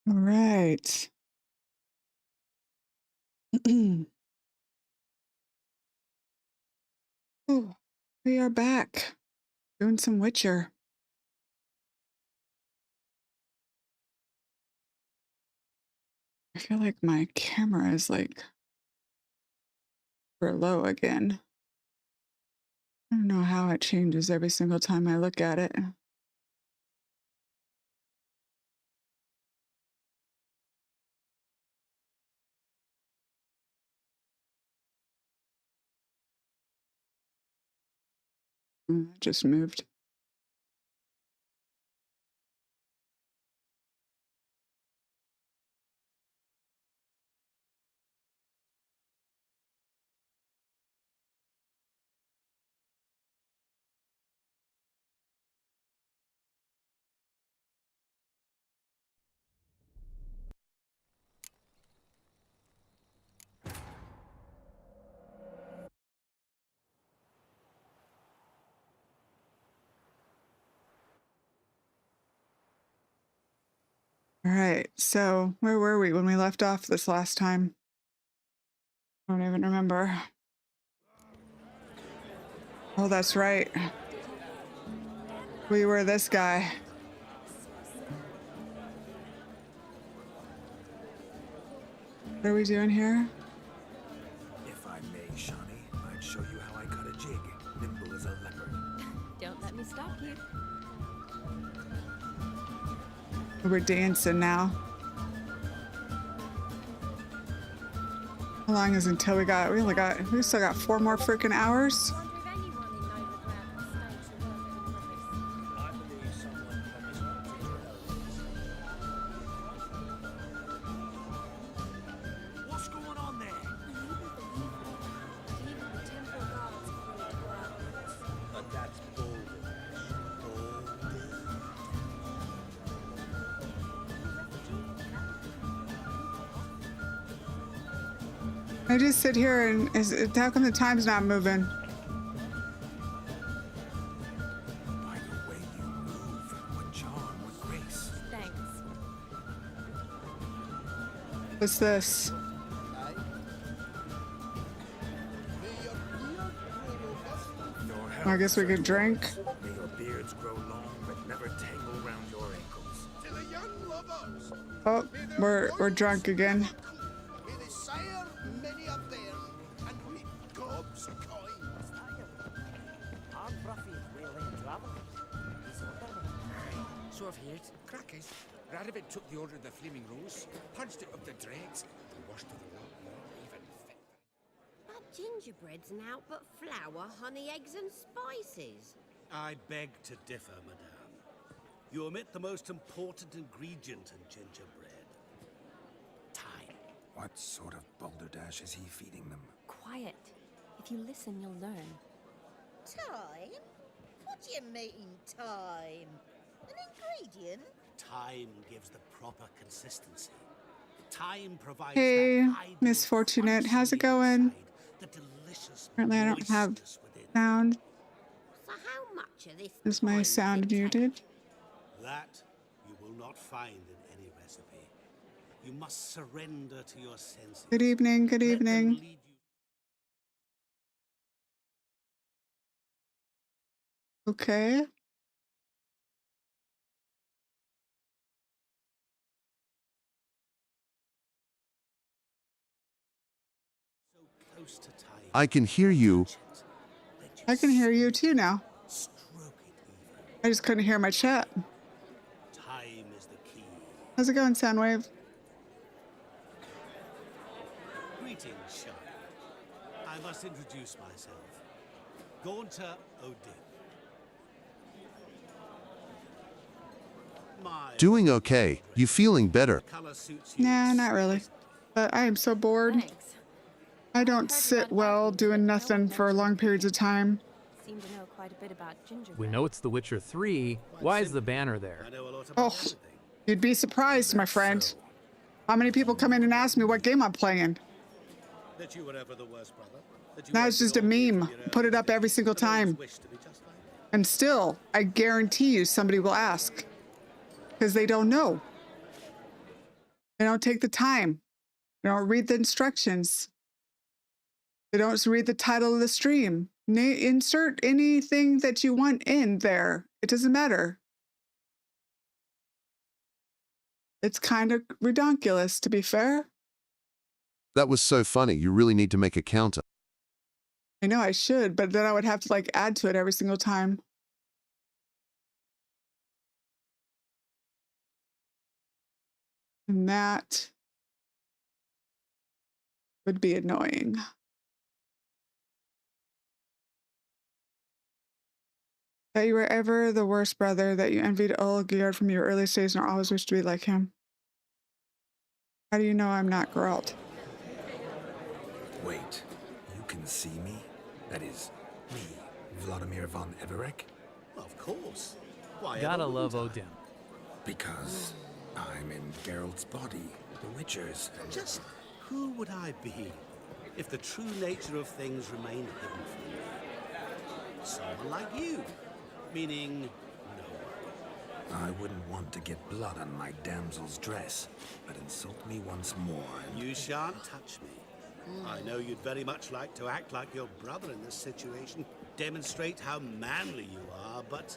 All right. Oh, we are back doing some Witcher. I feel like my camera is like for low again. I don't know how it changes every single time I look at it. It just moved. All right. So where were we when we left off this last time? I don't even remember. Oh, that's right. We were this guy. What are we doing here? If I may, Shawnee, I'd show you how I cut a jig, nimble as a leopard. Don't let me stop you. We're dancing now. How long is until we still got 4 more freaking hours? Wonder if anyone in Novigrad has stayed to work I believe someone promised not to tell. What's going on there? even the temple guards agreed to go out with us. But that's I just sit here and how come the time's not moving? By the way you move, what charm, what grace. Thanks. What's this? I guess we could drink. May your beards grow long, but never tangle round your ankles. To the young lovers, Oh, we're drunk again. may they sire many of them, and reap gobs of coin. So I've heard. Crackers. Raravit took the order of the Flaming Rose, punched it up the dregs, and washed to the lot, not even fit. But gingerbread's naught but flour, honey, eggs, and spices. I beg to differ, madame. You omit the most important ingredient in gingerbread. Time. What sort of balderdash is he feeding them? Quiet. If you listen, you'll learn. Time? What do you mean, time? An ingredient? Time gives the proper consistency. Time provides Hey, that ideal Miss Fortunate, how's it crunchy going? inside, the delicious Apparently I don't have moistness within. sound. So how much of this Is my time sound does it take? muted? That you will not find in any recipe. You must surrender to your senses. Good evening, good Let them evening. lead you. Okay. So close to time. I can hear you. Let I can hear you too now. stroke it even. I just couldn't hear my chat. Time is the key. How's it going, Soundwave? Greetings, Shire. I must introduce myself. Gaunter Odin. My Doing okay. You feeling better? color suits you. Nah, not really. But I am so bored. Thanks. I don't sit well doing nothing for long periods of time. Seem to know quite a bit about gingerbread. We know it's The Witcher 3. Why is the banner there? I know a lot about Oh, everything. you'd be surprised, my friend. How many people come in and ask me what game I'm playing? That you were ever the worst brother. That you Now went it's just a along meme. with your Put it up every mistakes, single but always time. wished to be just like me. And still, I guarantee you somebody will ask. Because they don't know. They don't take the time. They don't read the instructions. They don't read the title of the stream. Insert anything that you want in there. It doesn't matter. It's kind of redonkulous, to be fair. That was so funny. You really need to make a counter. I know I should, but then I would have to like add to it every single time. And that would be annoying. That you were ever the worst brother, that you envied Olgierd from your earliest days and always wished to be like him. How do you know I'm not Geralt? Wait, you can see me? That is, me, Vladimir von Everec? Of course. Why Gotta ever love wouldn't Odin. Because I'm in Geralt's body, the Witcher's. I? Just who would I be if the true nature of things remained hidden from me? Someone like you. Meaning, no. I wouldn't want to get blood on my damsel's dress, but insult me once more and... You shan't touch me. I know you'd very much like to act like your brother in this situation, demonstrate how manly you are, but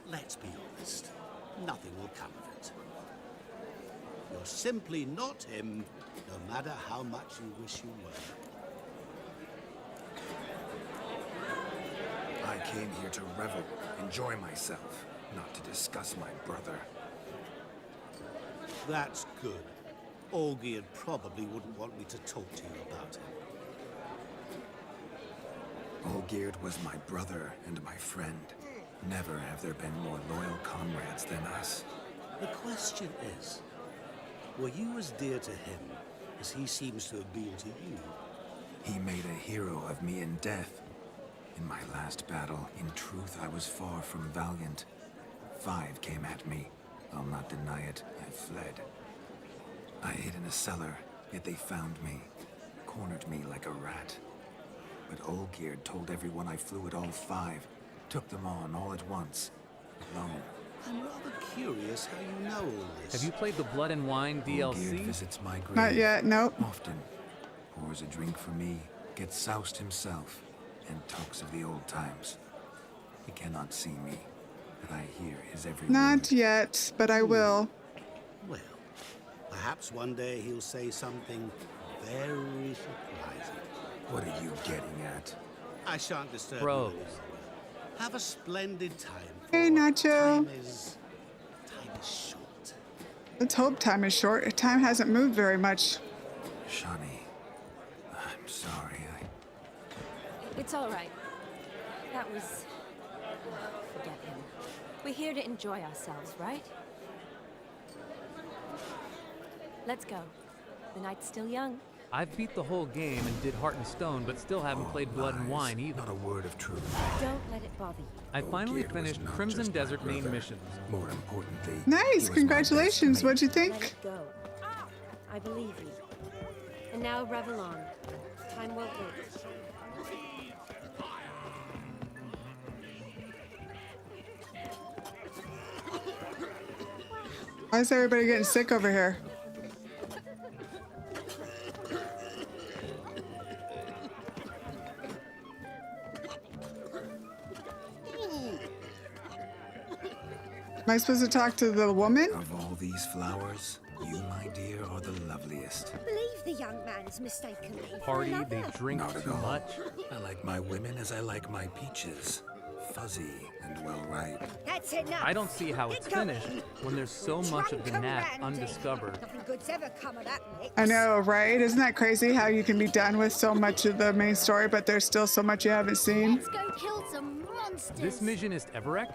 let's be honest, nothing will come of it. You're simply not him, no matter how much you wish you were. I came here to revel, enjoy myself, not to discuss my brother. That's good. Olgierd probably wouldn't want me to talk to you about him. Olgierd was my brother and my friend. Never have there been more loyal comrades than us. The question is, were you as dear to him as he seems to have been to you? He made a hero of me in death. In my last battle, in truth, I was far from valiant. 5 came at me. I'll not deny it, I fled. I hid in a cellar, yet they found me, cornered me like a rat. But Olgierd told everyone I flew at all 5, took them on all at once, alone. I'm rather curious how you know all this. Have you played the Blood and Wine Olgierd DLC? visits my grave. Not yet, nope. Often, pours a drink for me, gets soused himself, and talks of the old times. He cannot see me, but I hear his every Not word. yet, but I will. Well, perhaps one day he'll say something very surprising. What are you getting at? I shan't disturb Bros. you. Have a splendid time. Hey, for Nacho. Time is short. Let's hope time is short. Time hasn't moved very much. Shani, I'm sorry. It's all right. That was... Forget him. We're here to enjoy ourselves, right? Let's go. The night's still young. I've beat the whole game and did Heart and Stone, but still haven't played Blood and Lies. Wine either. Not a word of truth. Don't let it bother you. I finally Olgierd was finished not Crimson just my Desert main brother. missions. More importantly, he Nice, was my congratulations. best What'd you Let think? it go. I believe you. And now revel on. Time won't wait. Why is everybody getting sick over here? Am I supposed to talk to the woman? Of all these flowers, you, my dear, are the loveliest. I believe the young man's mistaken me for Party, another. they drink Not at too all. much. I like my women as I like my peaches. Fuzzy and well ripe. That's enough. I don't see how it's Get going. finished when there's so much of the Drunk and gnat randy. undiscovered. Nothing good's ever come of that mix. I know, right? Isn't that crazy how you can be done with so much of the main story, but there's still so much you haven't seen? Let's go kill some monsters. This mission is Everec?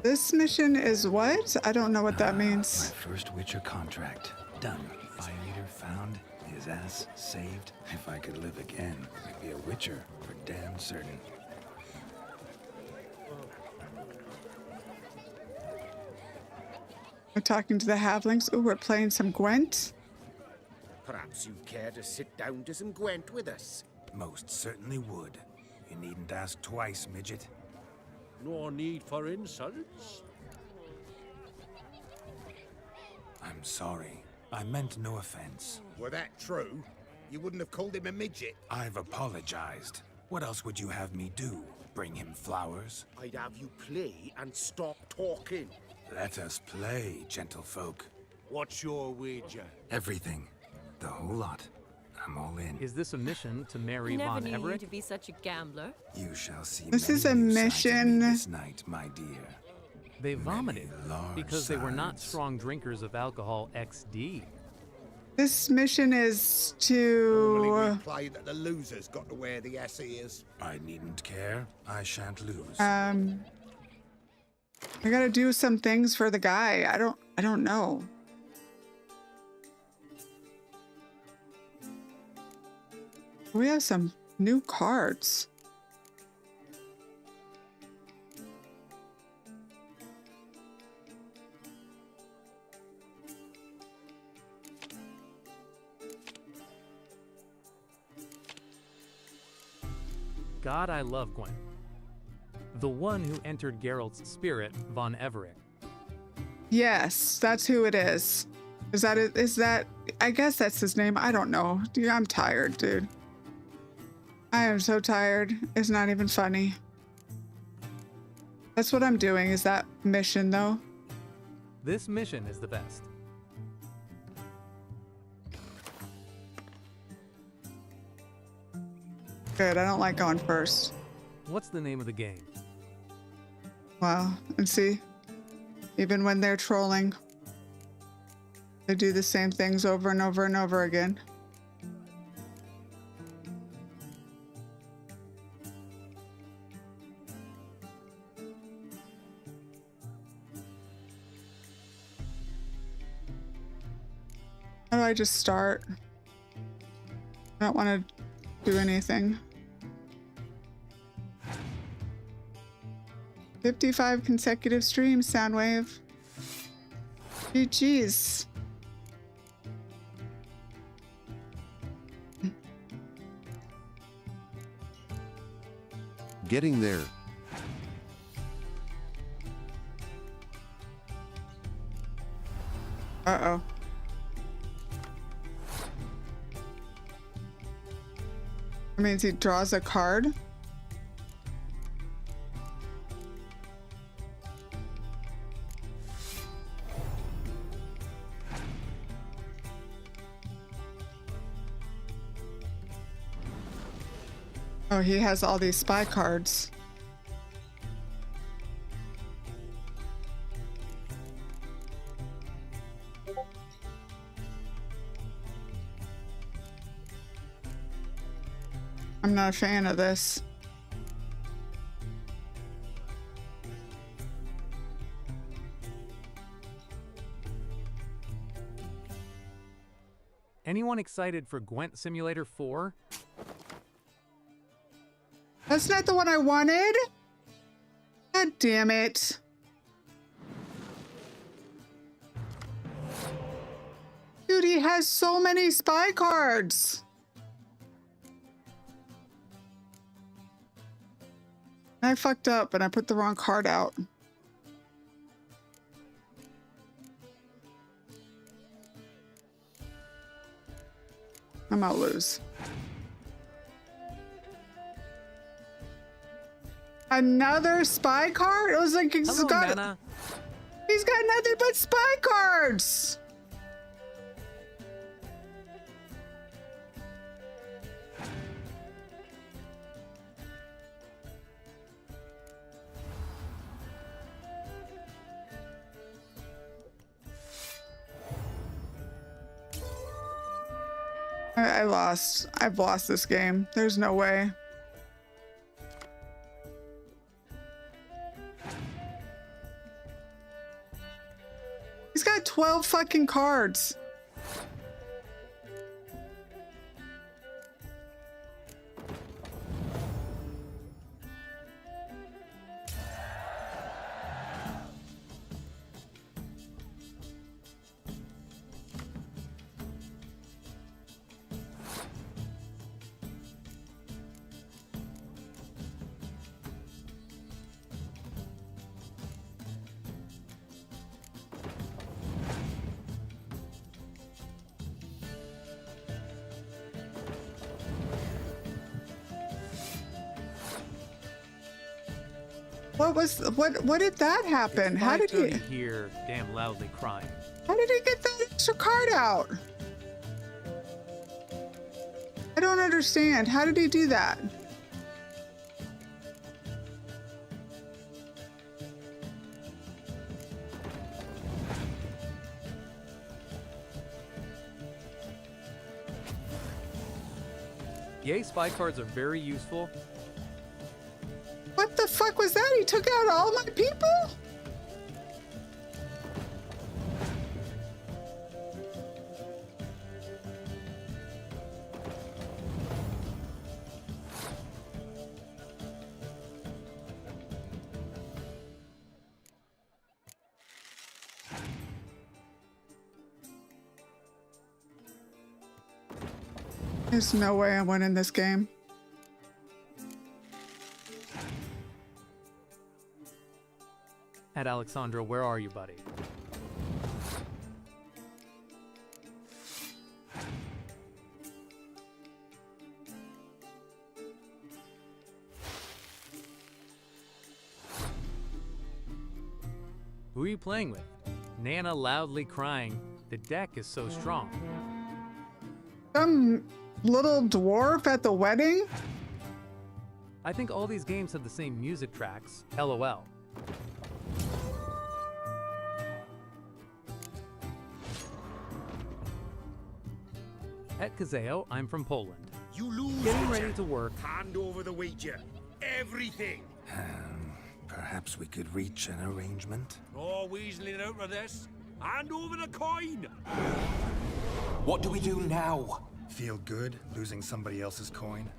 This mission is what? I don't know what that My means. first Witcher contract. Done. Fire eater found. His ass saved. If I could live again, I'd be a Witcher for damn certain. We're talking to the halflings. Ooh, we're playing some Gwent. Perhaps you'd care to sit down to some Gwent with us. Most certainly would. You needn't ask twice, midget. No need for insults. I'm sorry. I meant no offense. Were that true, you wouldn't have called him a midget. I've apologized. What else would you have me do? Bring him flowers? I'd have you play and stop talking. Let us play, gentlefolk. What's your wager? Everything. The whole lot. I'm all in. Is this a mission to marry Never Von knew you Everett? to be such a gambler. You shall see This many is a new sides of me mission. this night, my dear. They vomited large because they were not sides. strong drinkers of alcohol XD. This mission is Normally we to play that the loser's got to wear the ass ears. I needn't care. I shan't lose. I gotta do some things for the guy. I don't know. We have some new cards. God, I love Gwen. The one who entered Geralt's spirit, Von Everett. Yes, that's who it is. Is that it? Is that? I guess that's his name. I don't know. Dude, I'm tired, dude. I am so tired. It's not even funny. That's what I'm doing, is that mission, though. This mission is the best. Good, I don't like going first. What's the name of the game? Wow, and see, even when they're trolling, they do the same things over and over and over again. How do I just start? I don't want to do anything. 55 consecutive streams, Soundwave. GG's. Getting there. Uh-oh. That means he draws a card. Oh, he has all these spy cards. I'm not a fan of this. Anyone excited for Gwent Simulator 4? That's not the one I wanted. God damn it. Dude, he has so many spy cards. I fucked up and I put the wrong card out. I'm gonna lose. Another spy card? It was like he's Hello, got Nana. he's got nothing but spy cards. I lost. I've lost this game. There's no way. He's got 12 fucking cards. What did that happen? It's How did 5:30 he here, damn loudly crying. get that extra card out? I don't understand. How did he do that? Yay, spy cards are very useful. What the fuck was that? He took out all my people? There's no way I'm winning this game. At Alexandra, where are you, buddy? Who are you playing with? Nana loudly crying. The deck is so strong. Some little dwarf at the wedding? I think all these games have the same music tracks. LOL. At Kazeo, I'm from Poland. You lose. Getting ready to work. Hand over the wager. Everything. Perhaps we could reach an arrangement? Oh, weaseling out of this. Hand over the coin. What do we do now? Feel good losing somebody else's coin?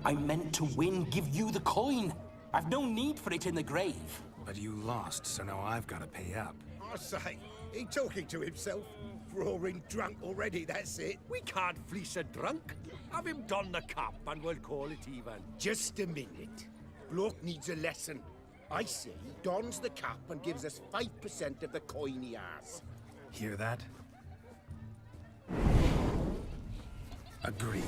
I meant to win, give you the coin. I've no need for it in the grave. But you lost, so now I've got to pay up. I say, he talking to himself. Roaring drunk already, that's it. We can't fleece a drunk. Have him don the cap and we'll call it even. Just a minute. Bloke needs a lesson. I say he dons the cap and gives us 5% of the coin he has. Hear that? Agreed.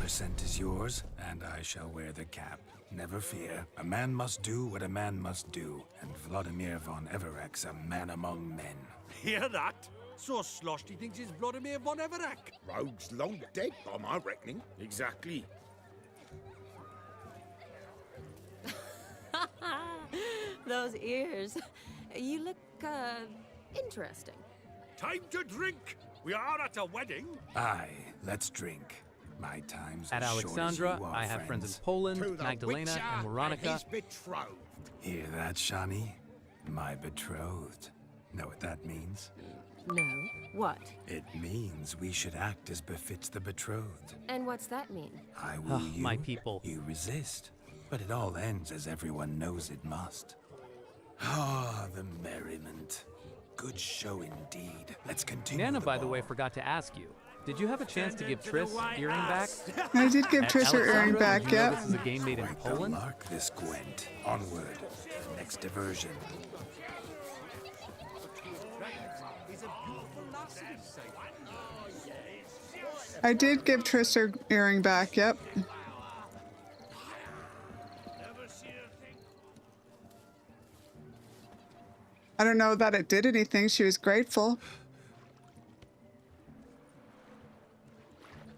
5% is yours, and I shall wear the cap. Never fear. A man must do what a man must do, and Vladimir von Everek's a man among men. Hear that? So sloshed he thinks he's Vladimir von Everek. Rogue's long dead, by my reckoning. Exactly. Those ears. You look, interesting. Time to drink. We are at a wedding. Aye, let's drink. My time's At as short as Alexandra, you are, I have friends in friends. Poland, To the Magdalena, witcher and Veronica. his betrothed. Hear that, Shani? My betrothed. Know what that means? No. What? It means we should act as befits the betrothed. And what's that mean? I woo you, my people. You resist. But it all ends as everyone knows it must. Ah, the merriment. Good show indeed. Let's continue. Nana, the by the ball. way, forgot to ask you. Did you have a chance to give Triss earring back? I did give At Triss her earring Alexandra, back, did you know yep. This is a game made in Quite the Poland. lark, this Gwent. Onward. Next diversion. I did give Triss her earring back, yep. I don't know that it did anything. She was grateful.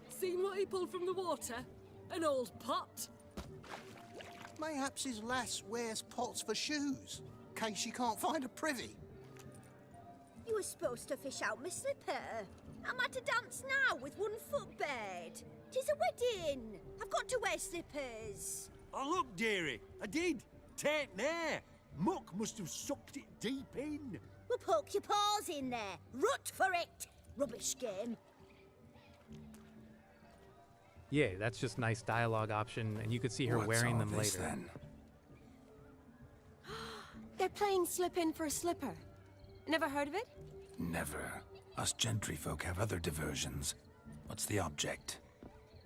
Seen what he pulled from the water? An old pot. Mayhaps his lass wears pots for shoes, in case she can't find a privy. You were supposed to fish out my slipper. I'm at a dance now with one foot bared. 'Tis a wedding. I've got to wear slippers. Oh, look, dearie. I did. Take there. Muck must have sucked it deep in. Well, poke your paws in there. Rut for it. Rubbish game. Yeah, that's just nice dialogue option, and you could see her What's wearing all them this, later. then? They're playing slip in for a slipper. Never heard of it? Never. Us gentry folk have other diversions. What's the object?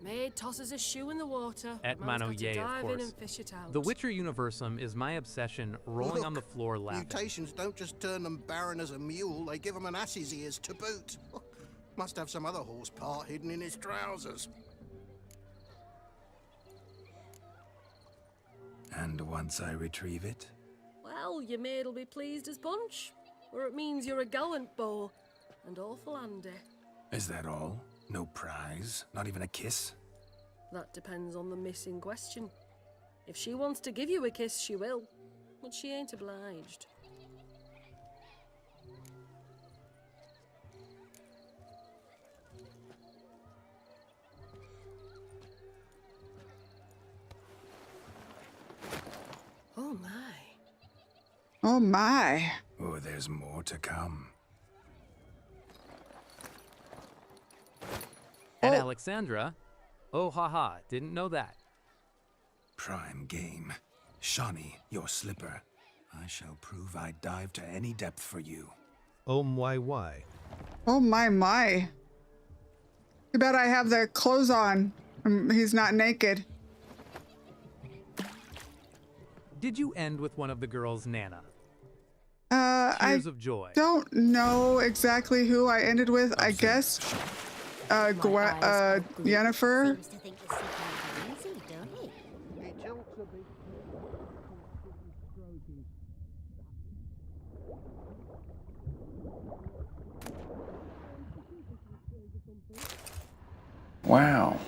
Maid tosses a shoe in the water. At Man's Mano got to Ye, of dive in course. and fish it out. The Witcher Universum is my obsession, rolling on the floor laughing. Mutations don't just turn them barren as a mule, they give them an ass's ears to boot. Must have some other horse part hidden in his trousers. And once I retrieve it, Well, your maid'll be pleased as punch, or it means you're a gallant beau and awful handy. Is that all? No prize? Not even a kiss? That depends on the miss in question. If she wants to give you a kiss, she will, but she ain't obliged. Oh my. Oh my. Oh, there's more to come. And Alexandra? Oh, haha, didn't know that. Prime game. Shawnee, your slipper. I shall prove I dive to any depth for you. Oh my, why? Oh my. Too bad I have the clothes on. He's not naked. Did you end with one of the girls, Nana? Tears of joy. Don't know exactly who I ended with. I guess Yennefer. Wow.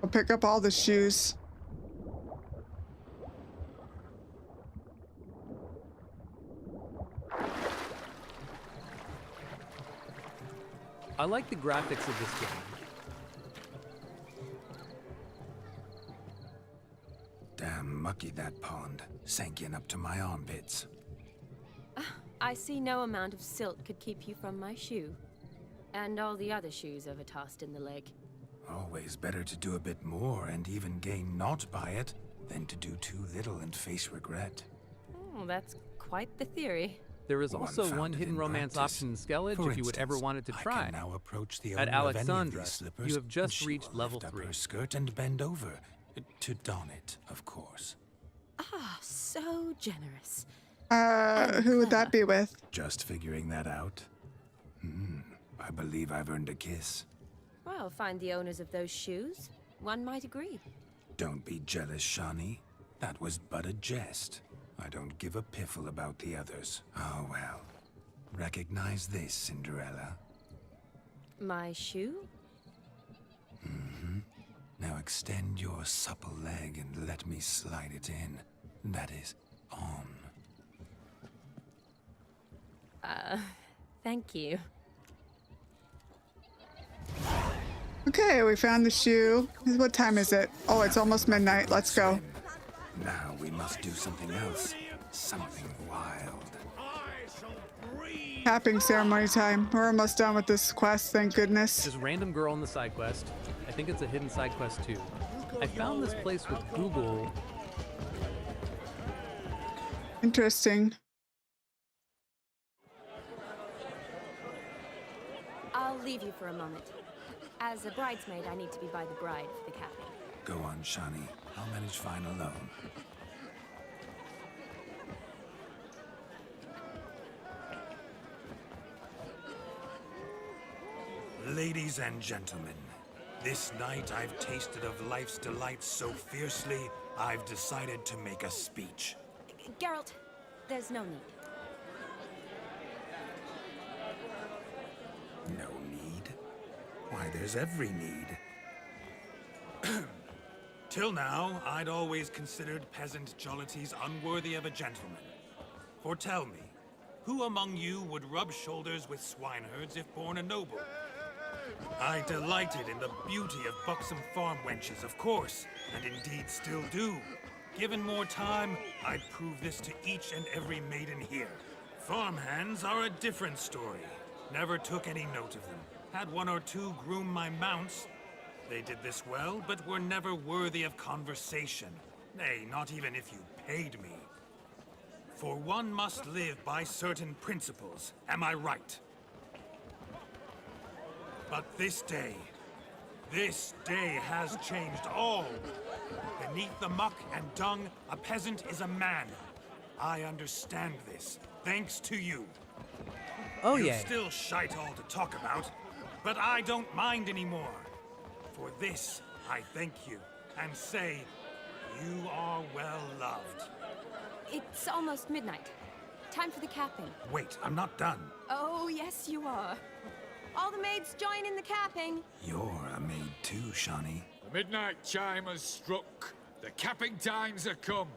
I'll pick up all the shoes. I like the graphics of this game. Damn mucky that pond. Sank in up to my armpits. I see no amount of silt could keep you from my shoe. And all the other shoes overtossed in the lake. Always better to do a bit more and even gain naught by it than to do too little and face regret. Oh, that's quite the theory. There is also one hidden romance option in Skellige if you would ever want it to try. I can now approach the At owner of any of Alexandra, these slippers, you have just and she reached will level lift up 3. her skirt and bend over to don it, of course. Ah, so generous. Who would that be with? Just figuring that out. I believe I've earned a kiss. Well, find the owners of those shoes. One might agree. Don't be jealous, Shawnee. That was but a jest. I don't give a piffle about the others. Oh well. Recognize this, Cinderella. My shoe? Now extend your supple leg and let me slide it in. That is, on. Thank you. Okay, we found the shoe. What time is it? Oh, it's almost midnight. Let's go. Now we must do something else. Something wild. Tapping ceremony time. We're almost done with this quest, thank goodness. Just random girl on the side quest. I think it's a hidden side quest too. I found this place with Google. Interesting. I'll leave you for a moment. As a bridesmaid, I need to be by the bride for the capping. Go on, Shawnee. I'll manage fine alone. Ladies and gentlemen, this night I've tasted of life's delights so fiercely, I've decided to make a speech. Geralt, there's no need. No need? Why, there's every need. Till now, I'd always considered peasant jollities unworthy of a gentleman. For tell me, who among you would rub shoulders with swineherds if born a noble? I delighted in the beauty of buxom farm wenches, of course, and indeed still do. Given more time, I'd prove this to each and every maiden here. Farmhands are a different story. Never took any note of them. Had one or two groom my mounts. They did this well, but were never worthy of conversation. Nay, not even if you paid me. For one must live by certain principles, am I right? But this day, This day has changed all. Beneath the muck and dung, a peasant is a man. I understand this, thanks to you. Oh You've yeah. still shite all to talk about, but I don't mind anymore. For this, I thank you, and say, you are well loved. It's almost midnight. Time for the capping. Wait, I'm not done. Oh, yes, you are. All the maids join in the capping. You're a maid too, Shawnee. The midnight chime has struck. The capping times are come.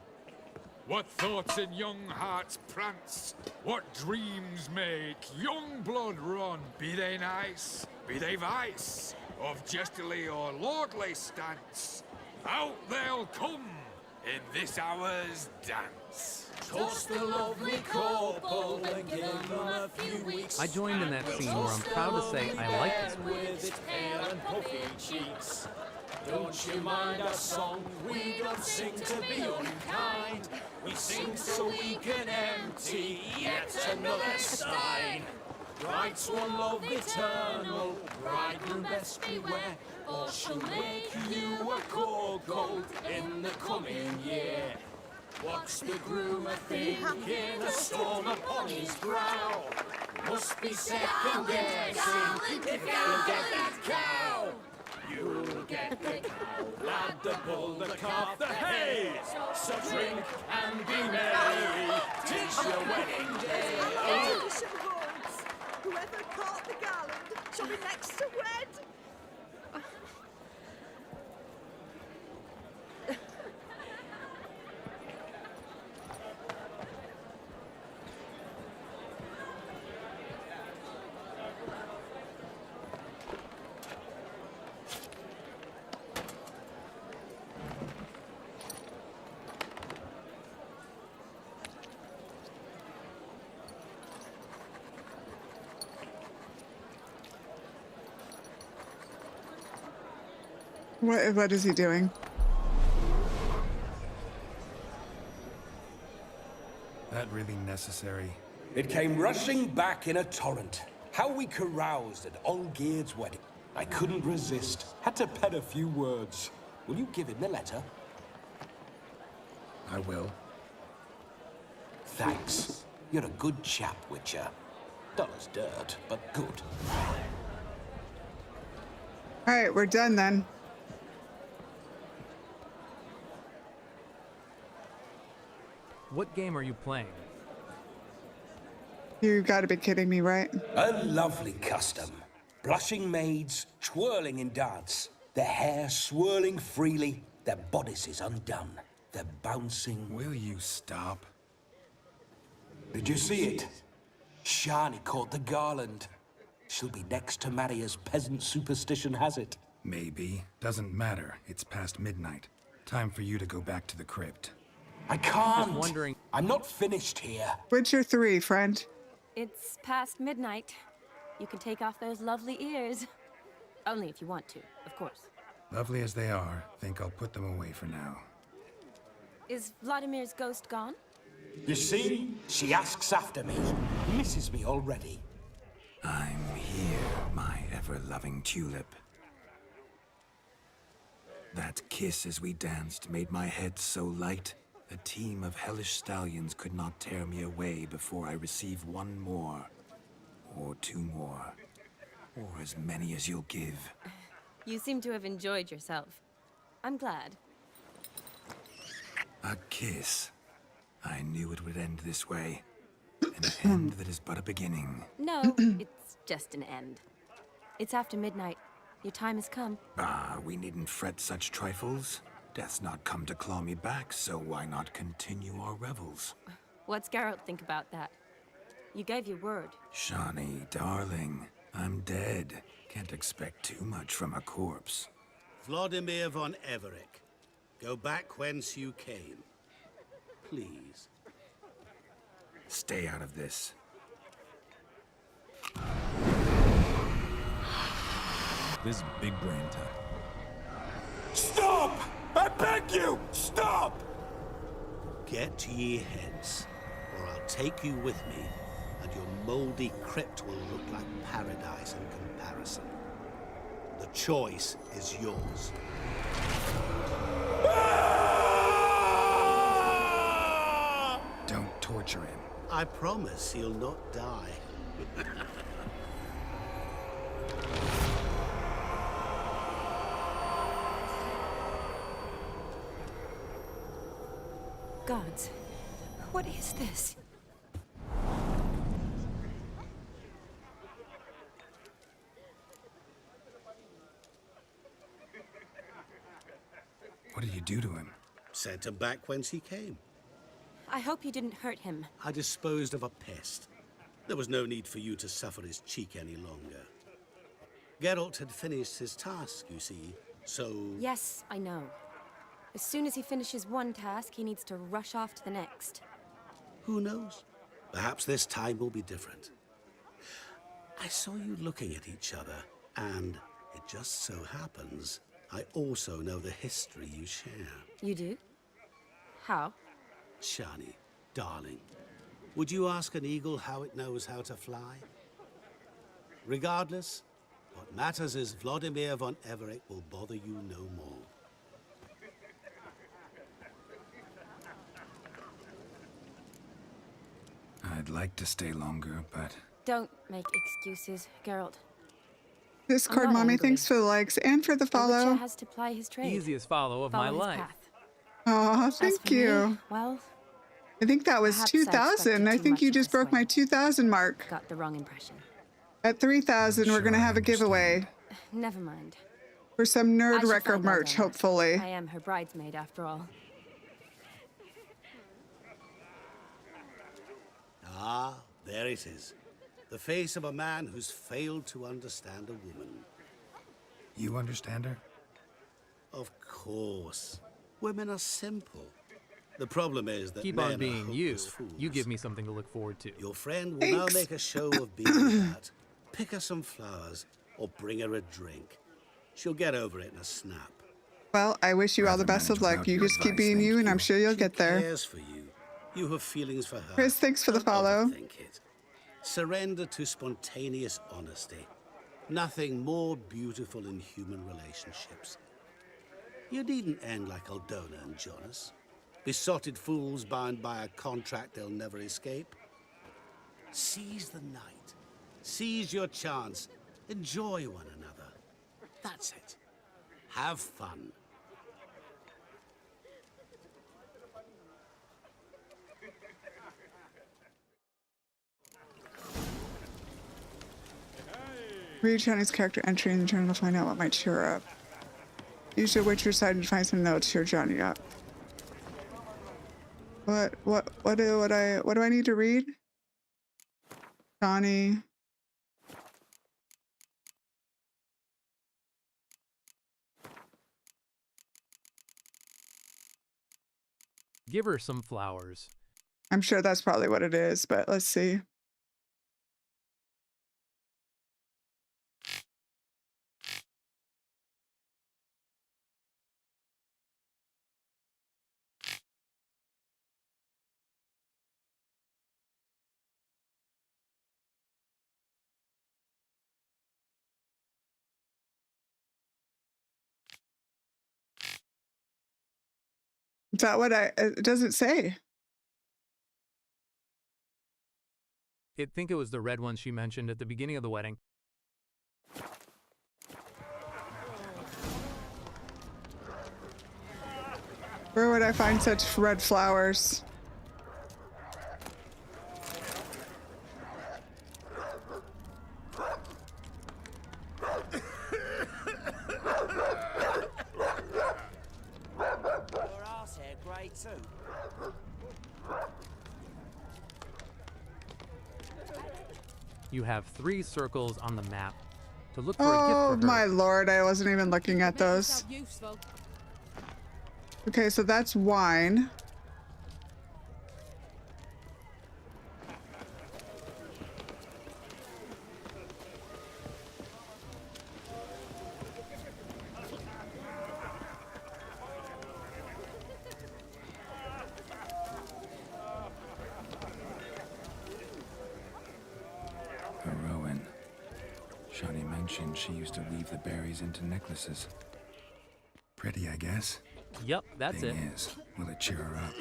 What thoughts in young hearts prance? What dreams make young blood run? Be they nice, be they vice, of jestily or lordly stance, out they'll come in this hour's dance. Toast the lovely couple and give them a few weeks. I joined in that scene where I'm proud to say I like this one. With its pale and puffy cheeks. Don't you mind our song? We don't sing to be unkind. We sing so we can empty yet another stein. Bride's one love eternal, bridegroom best beware, or she'll make you a cold gold in the coming year. What's the groom a-thinking, a storm upon his brow? Must be second guessing if you'll get that cow. You'll get the cow, lad, the bull, the calf, the hay. So drink and be merry, 'tis your wedding day. Oh, whoever caught the garland shall be next to wed. What is he doing? That really necessary? It came rushing back in a torrent. How we caroused at Olgierd's wedding. I couldn't resist. Had to pen a few words. Will you give him the letter? I will. Thanks. You're a good chap, Witcher. Dull as dirt, but good. All right, we're done then. What game are you playing? You gotta be kidding me, right? A lovely custom. Blushing maids, twirling in dance. Their hair swirling freely, their bodices undone. They're bouncing. Will you stop? Did you see it? Shani caught the garland. She'll be next to marry as peasant superstition has it. Maybe. Doesn't matter. It's past midnight. Time for you to go back to the crypt. I can't. Just wondering. I'm not finished here. Witcher 3, friend. It's past midnight. You can take off those lovely ears. Only if you want to, of course. Lovely as they are, think I'll put them away for now. Is Vladimir's ghost gone? You see? She asks after me. Misses me already. I'm here, my ever-loving tulip. That kiss as we danced made my head so light. A team of hellish stallions could not tear me away before I receive one more. Or two more. Or as many as you'll give. You seem to have enjoyed yourself. I'm glad. A kiss. I knew it would end this way. An end that is but a beginning. No, it's just an end. It's after midnight. Your time has come. Ah, we needn't fret such trifles. Death's not come to claw me back, so why not continue our revels? What's Geralt think about that? You gave your word. Shawnee, darling, I'm dead. Can't expect too much from a corpse. Vladimir von Everec, go back whence you came. Please. Stay out of this. This is big brain time. Stop! I beg you! Stop! Get ye hence, or I'll take you with me, and your mouldy crypt will look like paradise in comparison. The choice is yours. Don't torture him. I promise he'll not die. Gods, what is this? What did you do to him? Sent him back whence he came. I hope you didn't hurt him. I disposed of a pest. There was no need for you to suffer his cheek any longer. Geralt had finished his task, you see, so... Yes, I know. As soon as he finishes one task, he needs to rush off to the next. Who knows? Perhaps this time will be different. I saw you looking at each other, and it just so happens I also know the history you share. You do? How? Shani, darling, would you ask an eagle how it knows how to fly? Regardless, what matters is Vladimir von Everett will bother you no more. I'd like to stay longer, but... Don't make excuses, Geralt. Discord I'm not mommy, angry. thanks for the likes and for the A follow. witcher has to ply his trade. Easiest follow of my Follow his life. path. Oh, As thank for me, you. well, I think that was perhaps I 2,000. expected I too think much you of just this broke my one. 2,000 mark. Got the wrong impression. At 3,000, we're sure going to I have a giveaway Never mind. for some I Nerd should Wrecker find out merch, on that. hopefully. I am her bridesmaid, after all. Ah, there it is. The face of a man who's failed to understand a woman. You understand her? Of course. Women are simple. The problem is that Keep men on are being you. hopeless fools. You give me something to look forward to. Your friend will now Thanks. make a show of being that. Pick her some flowers or bring her a drink. She'll get over it in a snap. Well, I wish you all the Rather best of manage luck. without You your just keep advice, being thank you, and I'm you. sure you'll She get there. cares for you. You have feelings for her. Chris, thanks for the Don't follow. overthink it. Surrender to spontaneous honesty. Nothing more beautiful in human relationships. You needn't end like Aldona and Jonas. Besotted fools bound by a contract they'll never escape. Seize the night. Seize your chance. Enjoy one another. That's it. Have fun. Read Johnny's character entry in the journal to find out what might cheer her up. Use your Witcher side to find something that will cheer Johnny up. What do I need to read? Johnny. Give her some flowers. I'm sure that's probably what it is, but let's see. Is that what it doesn't say? I think it was the red one she mentioned at the beginning of the wedding. Where would I find such red flowers? Your arse hair grey too. You have 3 circles on the map to look for a gift Oh for her. my lord, I wasn't even looking at those. Useful. Okay, so that's wine. Shani mentioned she used to weave the berries into necklaces. Pretty, I guess. Yep, that's it. Thing is, will it cheer her up?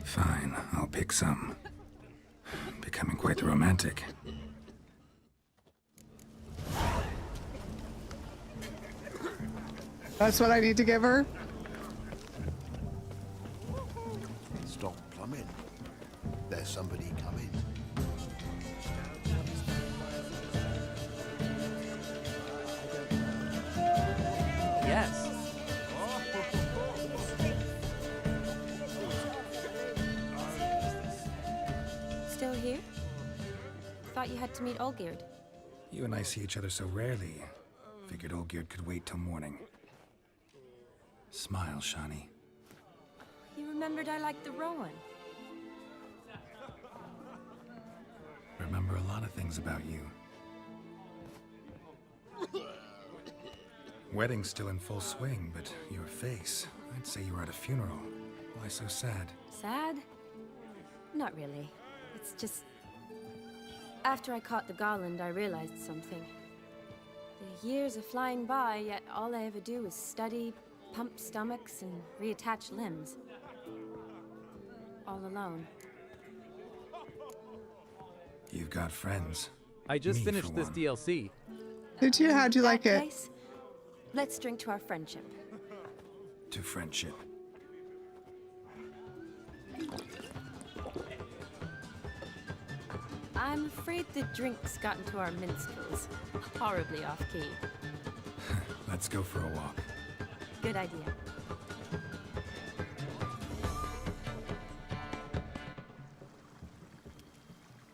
Fine, I'll pick some. Becoming quite the romantic. That's what I need to give her? Stop plumbing. There's somebody coming. Yes. Still here? Thought you had to meet Olgierd. You and I see each other so rarely. Figured Olgierd could wait till morning. Smile, Shani. You remembered I liked the Rowan. Remember a lot of things about you. Wedding's still in full swing, but your face, I'd say you were at a funeral. Why so sad? Sad? Not really. It's just... After I caught the garland, I realized something. The years are flying by, yet all I ever do is study, pump stomachs, and reattach limbs. All alone. You've got friends. I just Me, finished for this one. DLC. Did you? How'd you like That it? place? Let's drink to our friendship. To friendship. I'm afraid the drinks got into our minstrels. Horribly off-key. Let's go for a walk. Good idea.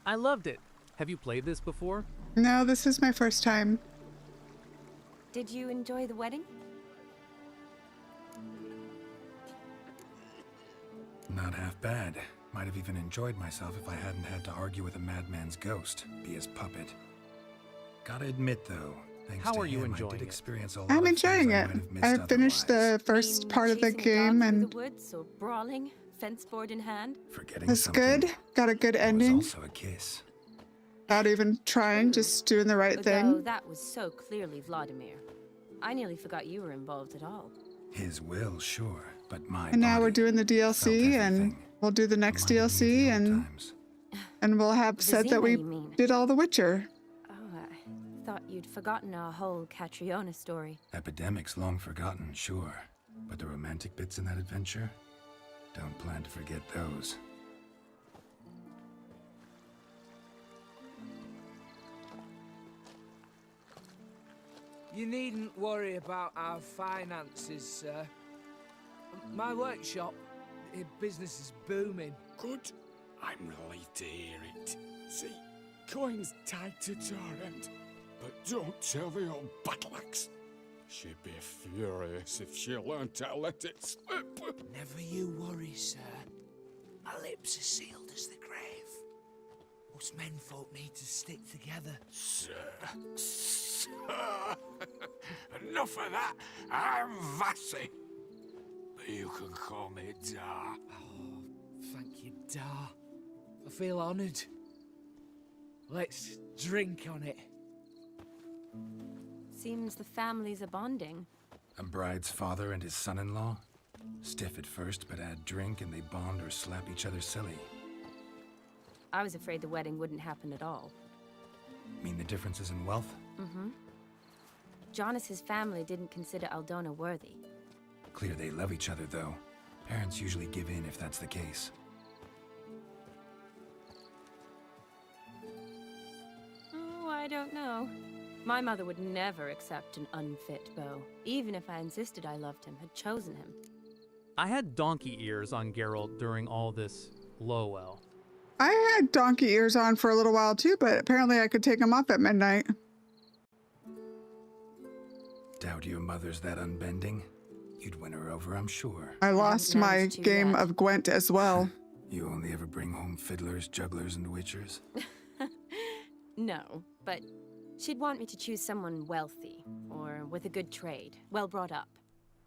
I loved it. Have you played this before? No, this is my first time. Did you enjoy the wedding? Not half bad. Might have even enjoyed myself if I hadn't had to argue with a madman's ghost, be his puppet. Gotta admit, though, thanks How to are you him, I enjoying did it? experience a lot I'm of things enjoying I it. might have missed I finished otherwise. the first part of the game and the woods or brawling, fence board in hand. Forgetting it's something good. Got a good was ending. also a kiss. Not even trying, just doing the right Though thing. that was so clearly Vladimir. I nearly forgot you were involved at all. His will, sure, but my And now we're body doing the felt DLC, and everything. we'll do the next Reminded me of DLC, the old and times. we'll have said that Vizima, we you mean? did all the Witcher. Oh, I thought you'd forgotten our whole Catriona story. Epidemics long forgotten, sure. But the romantic bits in that adventure? Don't plan to forget those. You needn't worry about our finances, sir. My workshop, business is booming. Good. I'm relieved to hear it. See, coin's tied to Torrent. But don't tell the old battle axe. She'd be furious if she learned to let it slip. Never you worry, sir. My lips are sealed as the grave. Us menfolk need to stick together. Sir. Enough of that. I'm Vassy. But you can call me Dar. Oh, thank you, Dar. I feel honoured. Let's drink on it. Seems the families are bonding. A bride's father and his son-in-law? Stiff at first, but add drink and they bond or slap each other silly. I was afraid the wedding wouldn't happen at all. Mean the differences in wealth? Mm-hmm. Jonas's family didn't consider Aldona worthy. Clear they love each other, though. Parents usually give in if that's the case. Oh, I don't know. My mother would never accept an unfit beau, even if I insisted I loved him, had chosen him. I had donkey ears on Geralt during all this Lowell. I had donkey ears on for a little while too, but apparently I could take them off at midnight. Doubt your mother's that unbending. You'd win her over, I'm sure. I lost my game of Gwent as well. You only ever bring home fiddlers, jugglers, and witchers? No, but she'd want me to choose someone wealthy, or with a good trade, well brought up.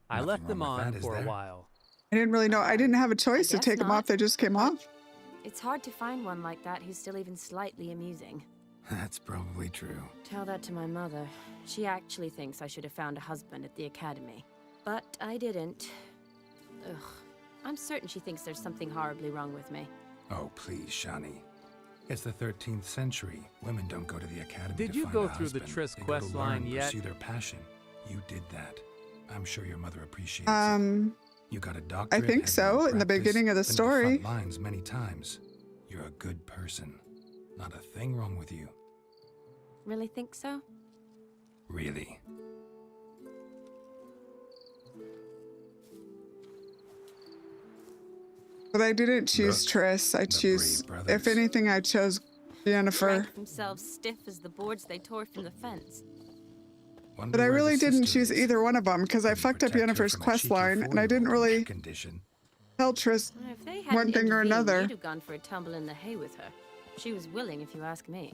I Nothing left them wrong with on that, is for a there? while. I didn't really know. I didn't have a choice to guess take them not. off. They just came off. It's hard to find one like that who's still even slightly amusing. That's probably true. Tell that to my mother. She actually thinks I should have found a husband at the academy. But I didn't. Ugh. I'm certain she thinks there's something horribly wrong with me. Oh, please, Shani. It's the 13th century. Women don't go to the academy Did to you find go a through the husband. Triss They go quest to line learn, yet? pursue their passion. You did that. I'm sure your mother appreciates it. You got a I doctorate. think had so, your in the practice, beginning of the been to story. front lines many times. You're a good person. Not a thing wrong with you. Really think so? Really. But I didn't choose Look, Triss. I the choose, brave if brothers. anything, I chose Yennefer. Drank themselves stiff as the boards they tore from the fence. Wonder But I where the really didn't sister choose is. either one of them because I fucked up Protect her Yennefer's from a quest cheeky line, and I didn't 4-year-old in really that condition. tell Triss If they hadn't one thing or intervened, another. you'd have gone for a tumble in the hay with her. She was willing, if you ask me.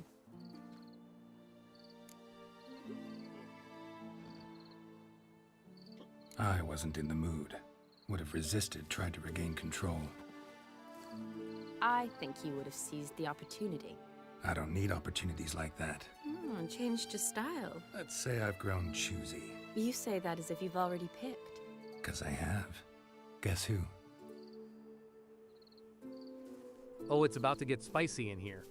I wasn't in the mood. Would have resisted, tried to regain control. I think you would have seized the opportunity. I don't need opportunities like that. And changed your style. Let's say I've grown choosy. You say that as if you've already picked. 'Cause I have. Guess who? Oh, it's about to get spicy in here.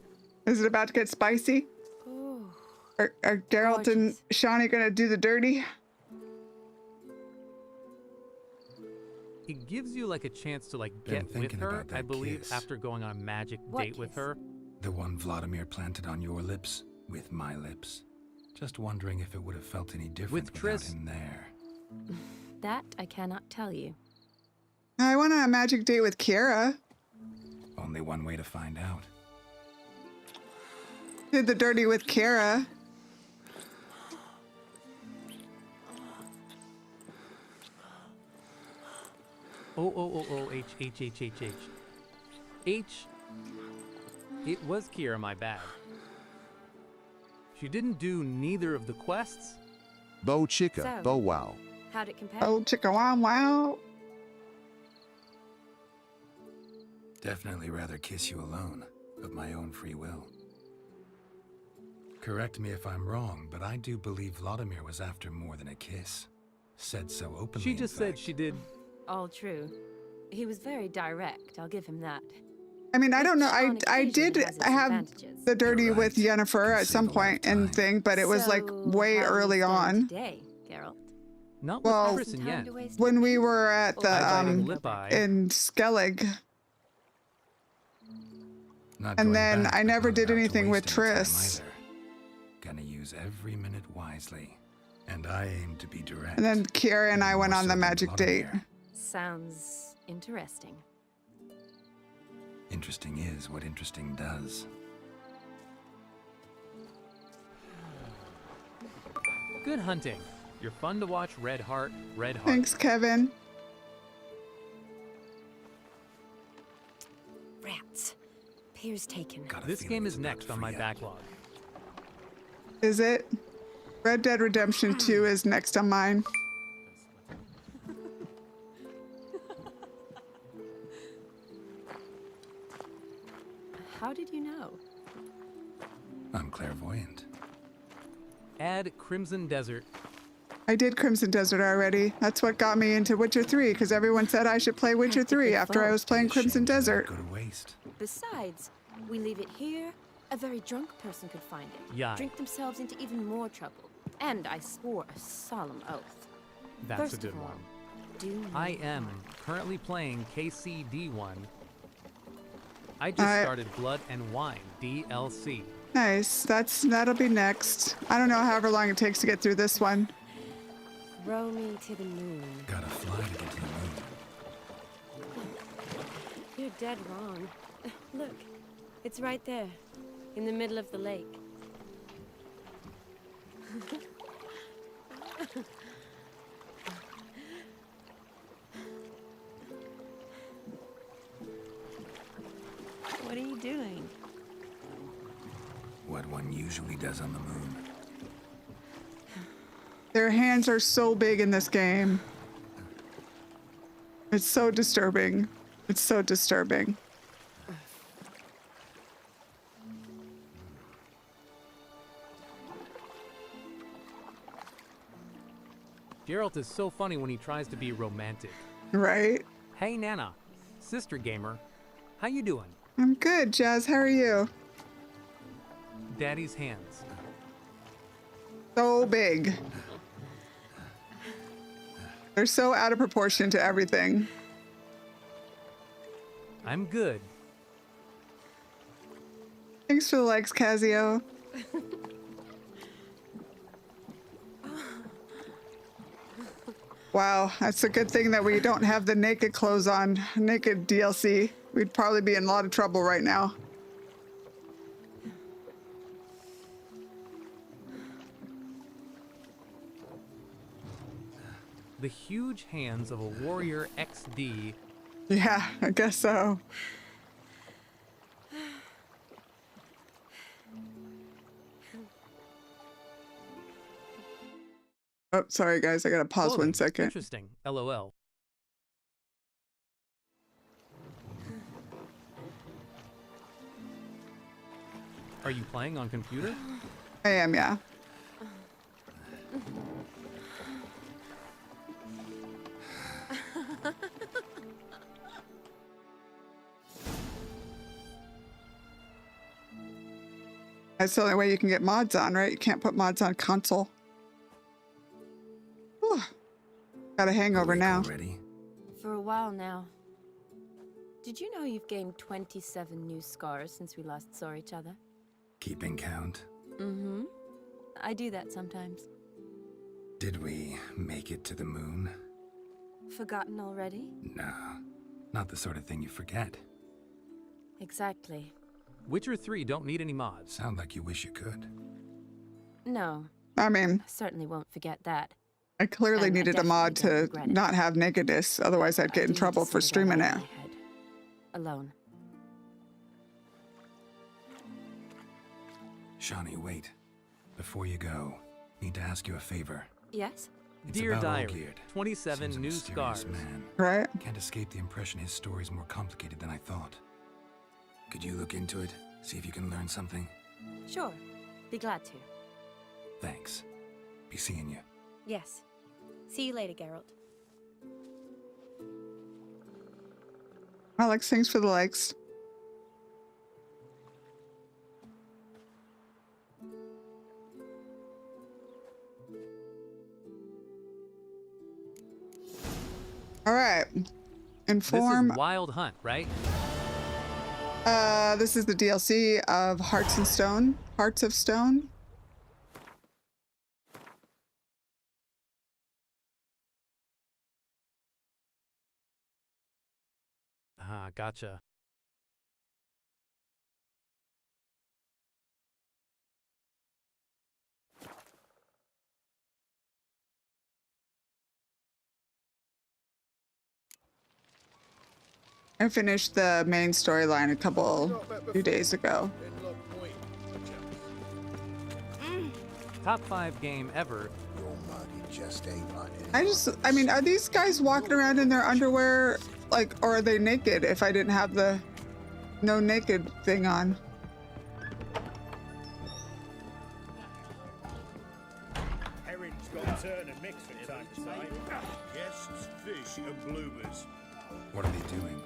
Is it about to get spicy? Oh, Are Geralt and Shani gonna do the dirty? He gives you like a chance to like Been get with thinking her, about that I believe, kiss. after going on a magic What date with kiss? her. The one Vladimir planted on your lips, with my lips. Just wondering if it would have felt any different With without Triss. him there. that I cannot tell you. I went on a magic date with Kiera. Only one way to find out. Did the dirty with Kiera. H. H. It was Kira, my bad. She didn't do neither of the quests. Bo chica, So- bo wow. How'd it compare? Oh, chicka wow wow. Definitely rather kiss you alone, of my own free will. Correct me if I'm wrong, but I do believe Vladimir was after more than a kiss. Said so openly. She in just said fact. she did. All true. He was very direct, I'll give him that. I mean, I don't know. On I occasion did has its have advantages. the dirty You're with right. Yennefer Can at some save a lot of point and time. thing, but it was like So, way how do you early stand on. Today, Geralt? Not Well, with Chris and Time Yen. to waste When on we me? were at Or the biting go lip back? eye. in Skellig, Not and going then back, I but never not did about to anything with waste any time Triss. either. Gonna use every minute wisely. And I aim to be direct. And then Kiera and I More went on so the than magic date. Vladimir. Sounds interesting. Interesting is what interesting does. Good hunting. You're fun to watch. Red Heart. Red Heart. Thanks, Kevin. Rats. Piers taken. Got a This feeling game it's is about next to on my free up. backlog. Is it? Red Dead Redemption 2 is next on mine. How did you know? I'm clairvoyant. Add Crimson Desert. I did Crimson Desert already. That's what got me into Witcher 3, because everyone said I should play Witcher 3 after I was playing Be ashamed Crimson to let it Desert. Go to waste. Besides, we leave it here, a very drunk person could find it. Yai. Drink themselves into even more trouble. And I swore a solemn oath. That's First a good of all, one. do I not am lie. currently playing KCD1. I just I- started Blood and Wine DLC. Nice. That'll be next. I don't know however long it takes to get through this one. Row me to the moon. Gotta fly to get to the moon. You're dead wrong. Look, it's right there, in the middle of the lake. What are you doing? What one usually does on the moon. Their hands are so big in this game. It's so disturbing. It's so disturbing. Geralt is so funny when he tries to be romantic. Right? Hey, Nana. Sister gamer. How you doing? I'm good, Jazz. How are you? Daddy's hands. So big. They're so out of proportion to everything. I'm good. Thanks for the likes, Casio. Wow, that's a good thing that we don't have the naked clothes on, naked DLC. We'd probably be in a lot of trouble right now. The huge hands of a warrior XD. Yeah, I guess so. Oh, sorry guys, I gotta pause Clothing. 1 second. Interesting. LOL. Are you playing on computer? I am, yeah. That's the only way you can get mods on, right? You can't put mods on console. Whew. Got a hangover now. Ready? For a while now. Did you know you've gained 27 new scars since we last saw each other? Keeping count? Mm-hmm. I do that sometimes. Did we make it to the moon? Forgotten already? No, not the sort of thing you forget. Exactly. Witcher 3 don't need any mods. Sound like you wish you could. No. I mean, I certainly won't forget that. I clearly And I needed a mod definitely don't to regret it. not have nakedness, otherwise I'd get in trouble for streaming it. Alone. Shawnee, wait. Before you go, need to ask you a favor. Yes? It's Dear about Diary, Olgierd. 27 Seems a new mysterious scars. Man. Right? Can't escape the impression his story's more complicated than I thought. Could you look into it? See if you can learn something? Sure. Be glad to. Thanks. Be seeing you. Yes. See you later, Geralt. Alex, thanks for the likes. All right. Inform. This is Wild Hunt, right? This is the DLC of Hearts and Stone. Hearts of Stone. Ah, gotcha. I finished the main storyline few days ago. Top 5 game ever. I mean, are these guys walking around in their underwear, like, or are they naked if I didn't have the no naked thing on? Herring's got turn and mix from time to time. Guests, fish, and bloomers. What are they doing?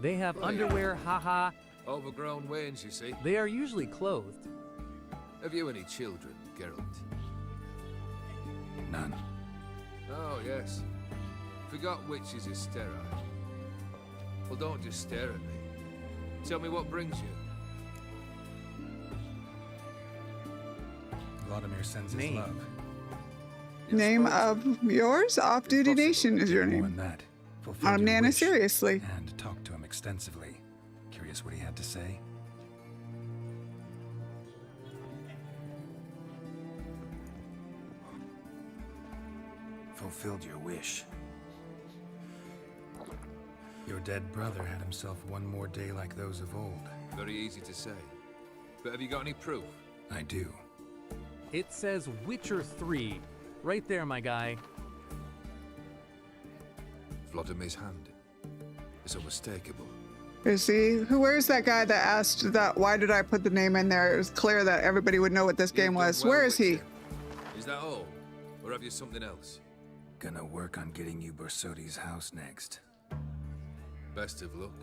They have underwear, haha. Overgrown wains, you see. They are usually clothed. Have you any children, Geralt? None. Oh, yes. Forgot which is sterile. Well, don't just stare at me. Tell me what brings you. Vladimir sends his Name. love. Name of yours? Off-Duty Nation is your More name. than that. Fulfilled your Nana, wish. seriously. And talked to him extensively. Curious what he had to say? Fulfilled your wish. Your dead brother had himself one more day like those of old. Very easy to say. But have you got any proof? I do. It says Witcher 3. Right there, my guy. Vladimir's hand. It's unmistakable. You see, where's that guy that asked that? Why did I put the name in there? It was clear that everybody would know what this game was. Where is he? Is that all? Or have you something else? Gonna work on getting you Borsodi's house next. Best of luck.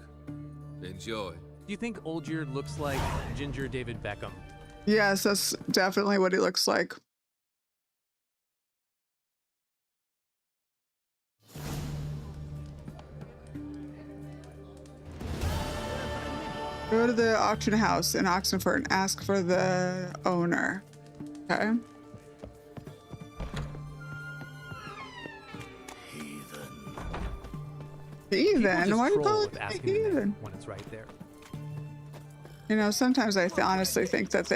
Enjoy. Do you think Olgierd looks like Ginger David Beckham? Yes, that's definitely what he looks like. Go to the auction house in Oxenford and ask for the owner. Okay. Heathen? Why do you call it heathen? When it's right there. You know, sometimes I honestly think that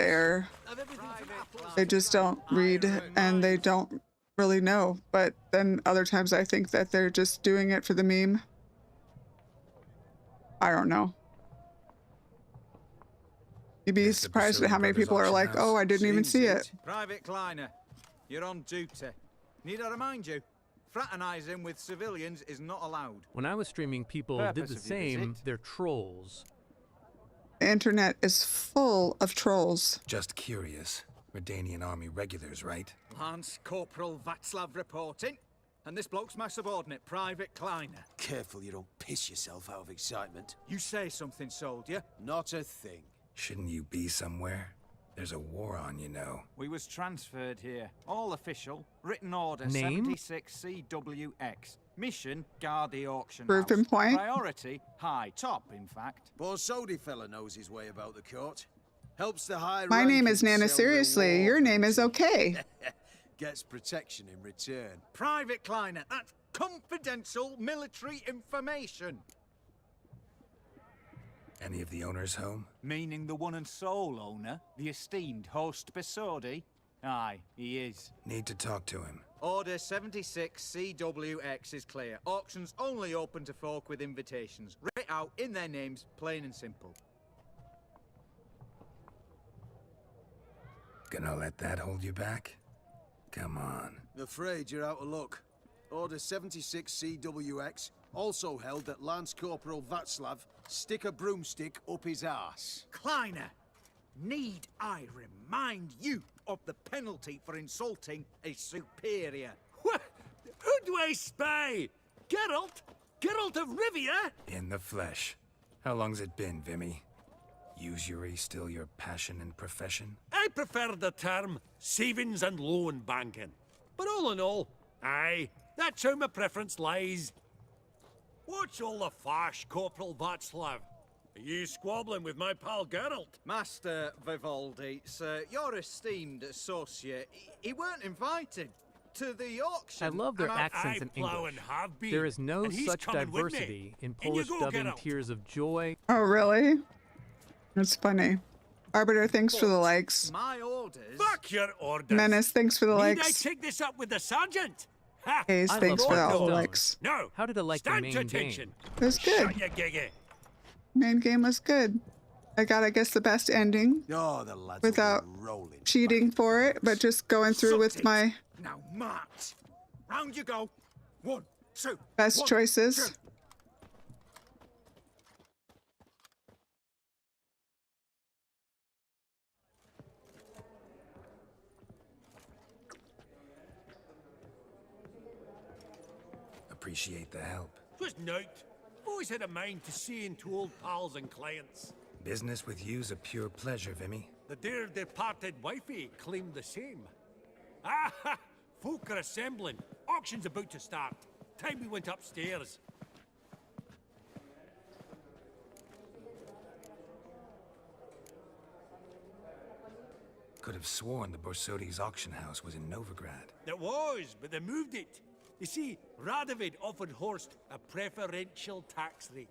they just don't read and they don't really know. But then other times I think that they're just doing it for the meme. I don't know. You'd be surprised at how many people are like, oh, I didn't even see it. Private Kleiner, you're on duty. Need I remind you, fraternizing with civilians is not allowed. When I was streaming, people did the same. They're trolls. The internet is full of trolls. Just curious. Redanian army regulars, right? Lance Corporal Václav reporting. And this bloke's my subordinate, Private Kleiner. Careful you don't piss yourself out of excitement. You say something, soldier? Not a thing. Shouldn't you be somewhere? There's a war on, you know. We was transferred here. All official. Written order Name? 76 CWX. Mission, guard the auction Proof house. and point. Priority, high. Top, in fact. Borsodi fella knows his way about the court. Helps the high My name is Nana Seriously. Your name is okay. Gets protection in return. Private Kleiner, that's confidential military information. Any of the owners home? Meaning the one and sole owner, the esteemed host Borsodi? Aye, he is. Need to talk to him. Order 76 CWX is clear. Auctions only open to folk with invitations. Write out in their names, plain and simple. Gonna let that hold you back? Come on. Afraid you're out of luck. Order 76 CWX, also held that Lance Corporal Václav stick a broomstick up his arse. Kleiner, need I remind you of the penalty for insulting a superior? What? Who do I spy? Geralt? Geralt of Rivia? In the flesh. How long's it been, Vimy? Usury still your passion and profession? I prefer the term savings and loan banking. But all in all, aye, that's how my preference lies. What's all the fash, Corporal Václav? Are you squabbling with my pal Geralt? Master Vivaldi, sir, your esteemed associate, he weren't invited to the auction. I love their and accents in English. There is no such diversity in Polish dubbing Tears of Joy. Oh, really? That's funny. Arbiter, thanks for the likes. My orders. Fuck your orders. Menace, thanks for the Need likes. I take this up with the sergeant? Ha! Hayes, thanks for all the likes. No. How did I like the Stand main to attention. game? It was good. Shut your giggy. Main game was good. I got, I guess, the best ending Oh, the lads without rolling. cheating for it, but just going through with my Now march. Round you go. 1, 2. best 1, choices. 2. Appreciate the help. Twas night. Always had a mind to seeing to old pals and clients. Business with you's a pure pleasure, Vimy. The dear departed wifey claimed the same. Ah ha! Folk are assembling. Auction's about to start. Time we went upstairs. Could have sworn the Borsodi's auction house was in Novigrad. It was, but they moved it. You see, Radovid offered Horst a preferential tax rate.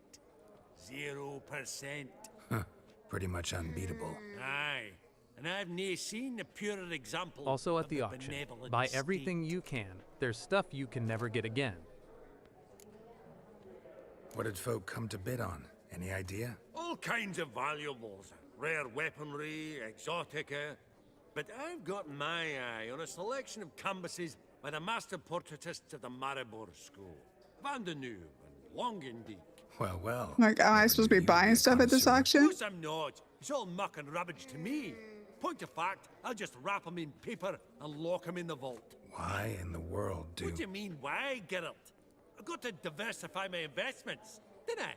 0%. Huh. Pretty much unbeatable. Aye. And I've nae seen a purer example Also at of the auction, benevolent buy state. everything you can. There's stuff you can never get again. What did folk come to bid on? Any idea? All kinds of valuables. Rare weaponry, exotica. But I've got my eye on a selection of canvases by the master portraitists of the Maribor School. Van de Nieuw and Longendijk. Well, well. Like, am I supposed to be buying stuff at this Of auction? course I'm not. It's all muck and rubbish to me. Point of fact, I'll just wrap him in paper and lock him in the vault. Why in the world do... What do you mean, why, Geralt? I've got to diversify my investments, didn't I?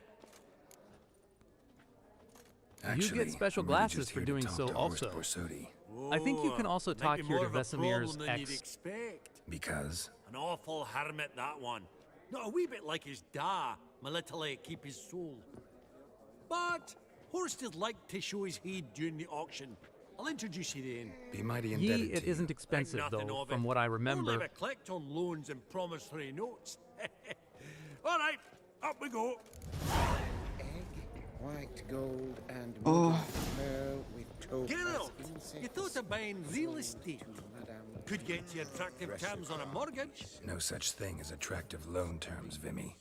Actually, you get special I'm really glasses just for here to doing talk so to Horst also. Borsodi. I think you can also Might talk be here more to of a Vesemir's problem than you'd ex. expect. Because? An awful hermit, that one. Not a wee bit like his da, my little keep his soul. But Horst is like to show his head during the auction. I'll introduce you then. Be mighty indebted It to isn't you. expensive, Nothing though, of from it. what I Only remember. if I collect on loans and promissory notes. All right, up we go. White gold and Oh. pearl with topaz Geralt, insects. you thought of buying real estate. Could get you attractive terms on a mortgage. No such thing as attractive loan terms, Vimy.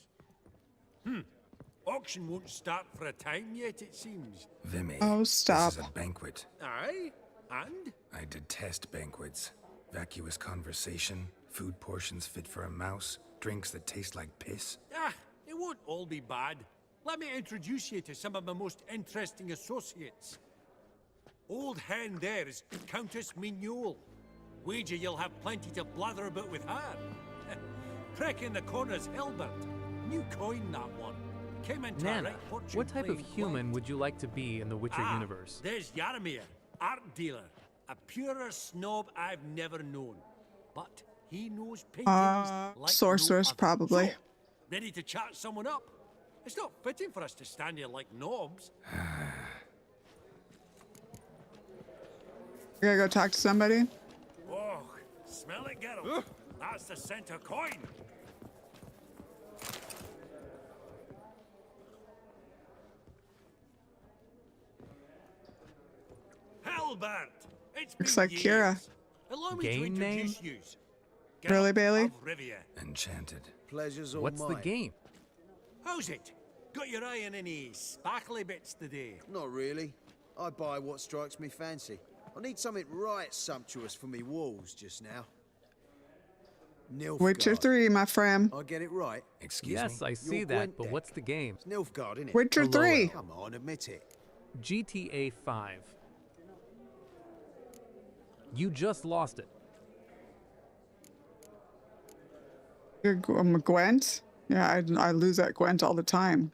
Auction won't start for a time yet, it seems. Vimy, Oh, stop. this is a banquet. Aye, and? I detest banquets. Vacuous conversation, food portions fit for a mouse, drinks that taste like piss. Ah, it won't all be bad. Let me introduce you to some of my most interesting associates. Old hen there is Countess Mignole. Wager you'll have plenty to blather about with her. Prick in the corner's Hilbert. New coin, that one. Came into a Nana, right fortune what type of playing human quiet. would you like to be in the Witcher universe? There's Yaramir, art dealer. A purer snob I've never known. But he knows paintings like Sorceress, no other. probably. So, ready to chat someone up? It's not fitting for us to stand here like knobs. You gotta go talk to somebody. Oh, smell it, Geralt. That's the center coin. Halbert! It's Looks been like years. Kira. Allow me to Game name? introduce yous. Really, Geralt Bailey? of Rivia. Enchanted. Pleasure's all What's the mine. game? How's it? Got your eye on any sparkly bits today? Not really. I buy what strikes me fancy. I need something right sumptuous for me walls just now. Nilfgaard. Witcher 3, my friend. I get it right. Excuse Yes, me? I see You're that, Gwent but then. what's the game? It's Nilfgaard, innit? Witcher 3. Come on, admit it. GTA 5. You just lost it. You're Gwent? Yeah, I lose at Gwent all the time.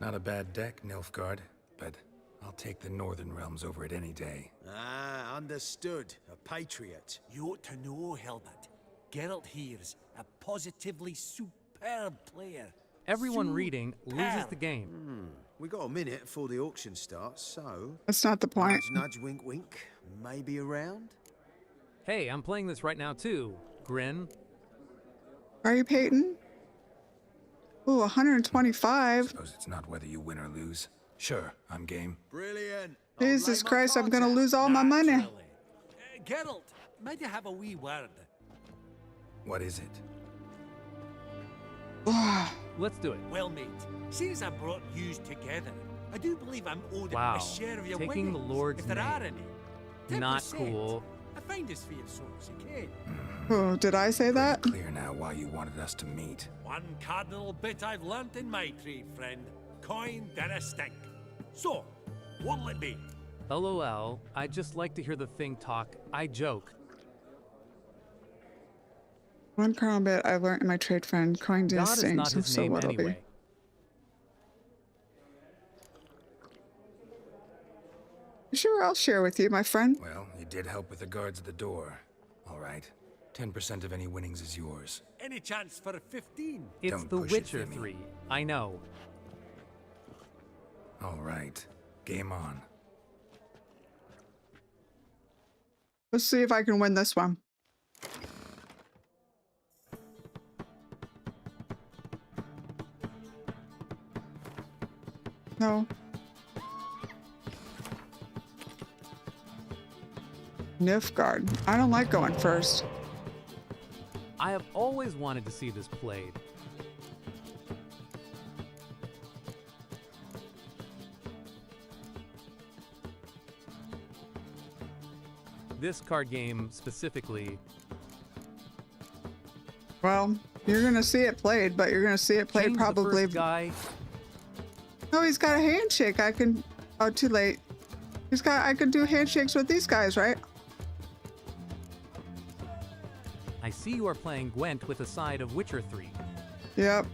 Not a bad deck, Nilfgaard, but I'll take the Northern Realms over it any day. Ah, understood. A patriot. You ought to know, Hilbert. Geralt here's a positively superb player. Everyone reading loses Superb. the game. We got a minute before the auction starts, so... That's not the point. Nudge, nudge, wink, wink. Maybe around? Hey, I'm playing this right now too. Grin. Are you Peyton? Ooh, 125. Suppose it's not whether you win or lose. Sure, I'm game. Brilliant. Jesus Christ, I'm gonna lose all my money. Naturally. Geralt, might you have a wee word? What is it? Let's do it. Well, mate, since I brought yous together, I do believe I'm owed Wow, a share of your taking the winnings, Lord's if there are name. any. Not 10%. cool. I find this for your sorts, okay? Oh, did I say that? Clear now why you wanted us to meet. One cardinal bit I've learnt in my trade, friend. Coin dinna stink. So, what'll it be? LOL, I just like to hear the thing talk. I joke. One kernel bit I learned in my trade friend, coin God is distinct. not his So name what'll anyway. be? Sure, I'll share with you, my friend. Well, you did help with the guards at the door. All right. 10% of any winnings is yours. Any chance for a 15? It's Don't The push it, Witcher Vimy. 3. I know. All right. Game on. Let's see if I can win this one. No. Nilfgaard. I don't like going first. I have always wanted to see this played. This card game specifically. Well, You're gonna see it played, but you're gonna see it played Change the probably. first guy. No, he's got a handshake. I can. Oh, too late. He's got. I can do handshakes with these guys, right? I see you are playing Gwent with a side of Witcher 3. Yep.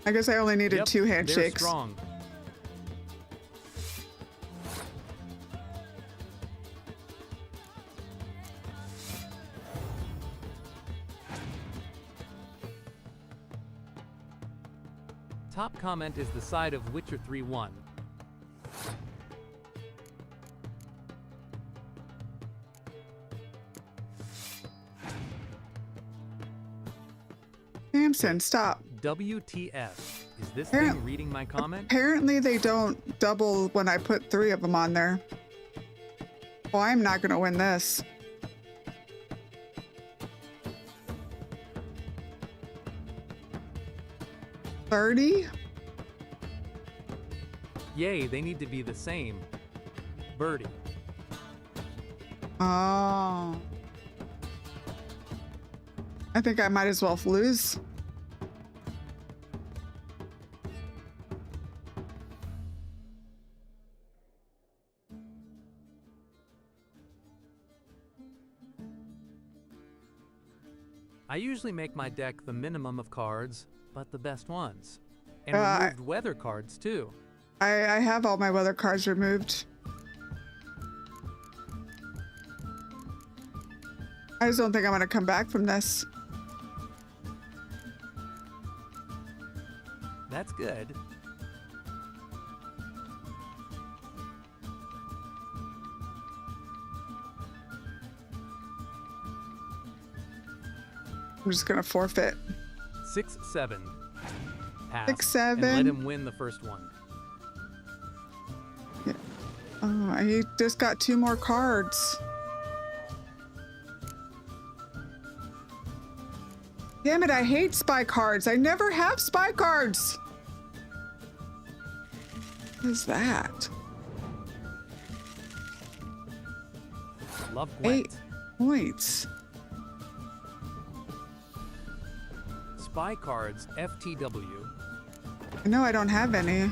I guess I only needed Yep, 2 they're handshakes. strong. Top comment is the side of Witcher 3 1. Samson, stop. WTF. Is this Appar- thing reading my comment? Apparently they don't double when I put 3 of them on there. Well, I'm not gonna win this. $30? Yay, they need to be the same. Birdie. Oh. I think I might as well lose. I usually make my deck the minimum of cards, but the best ones. And removed weather cards, too. I have all my weather cards removed. I just don't think I'm gonna come back from this. That's good. I'm just gonna forfeit. 6-7. Pass. 6-7. And let him win the first one. Yeah. Oh, he just got 2 more cards. Damn it, I hate spy cards. I never have spy cards. What is that? Love Gwent. 8 points. Spy cards, FTW. No, I don't have any.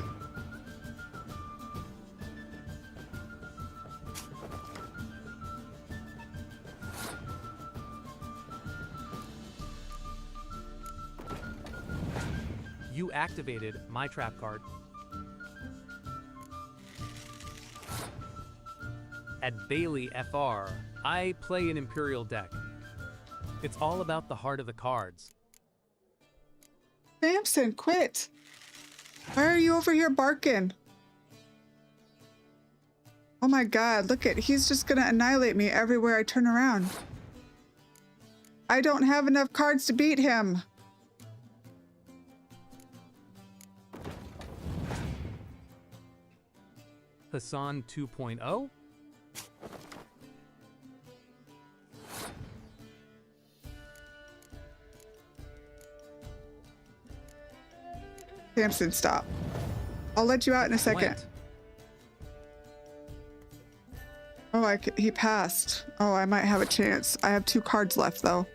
You activated my trap card. At Bailey FR, I play an Imperial deck. It's all about the heart of the cards. Samson, quit. Why are you over here barking? Oh my god, look at, he's just gonna annihilate me everywhere I turn around. I don't have enough cards to beat him. Hassan 2.0? Samson, stop. I'll let you out in a second. Went. Oh, he passed. Oh, I might have a chance. I have 2 cards left, though.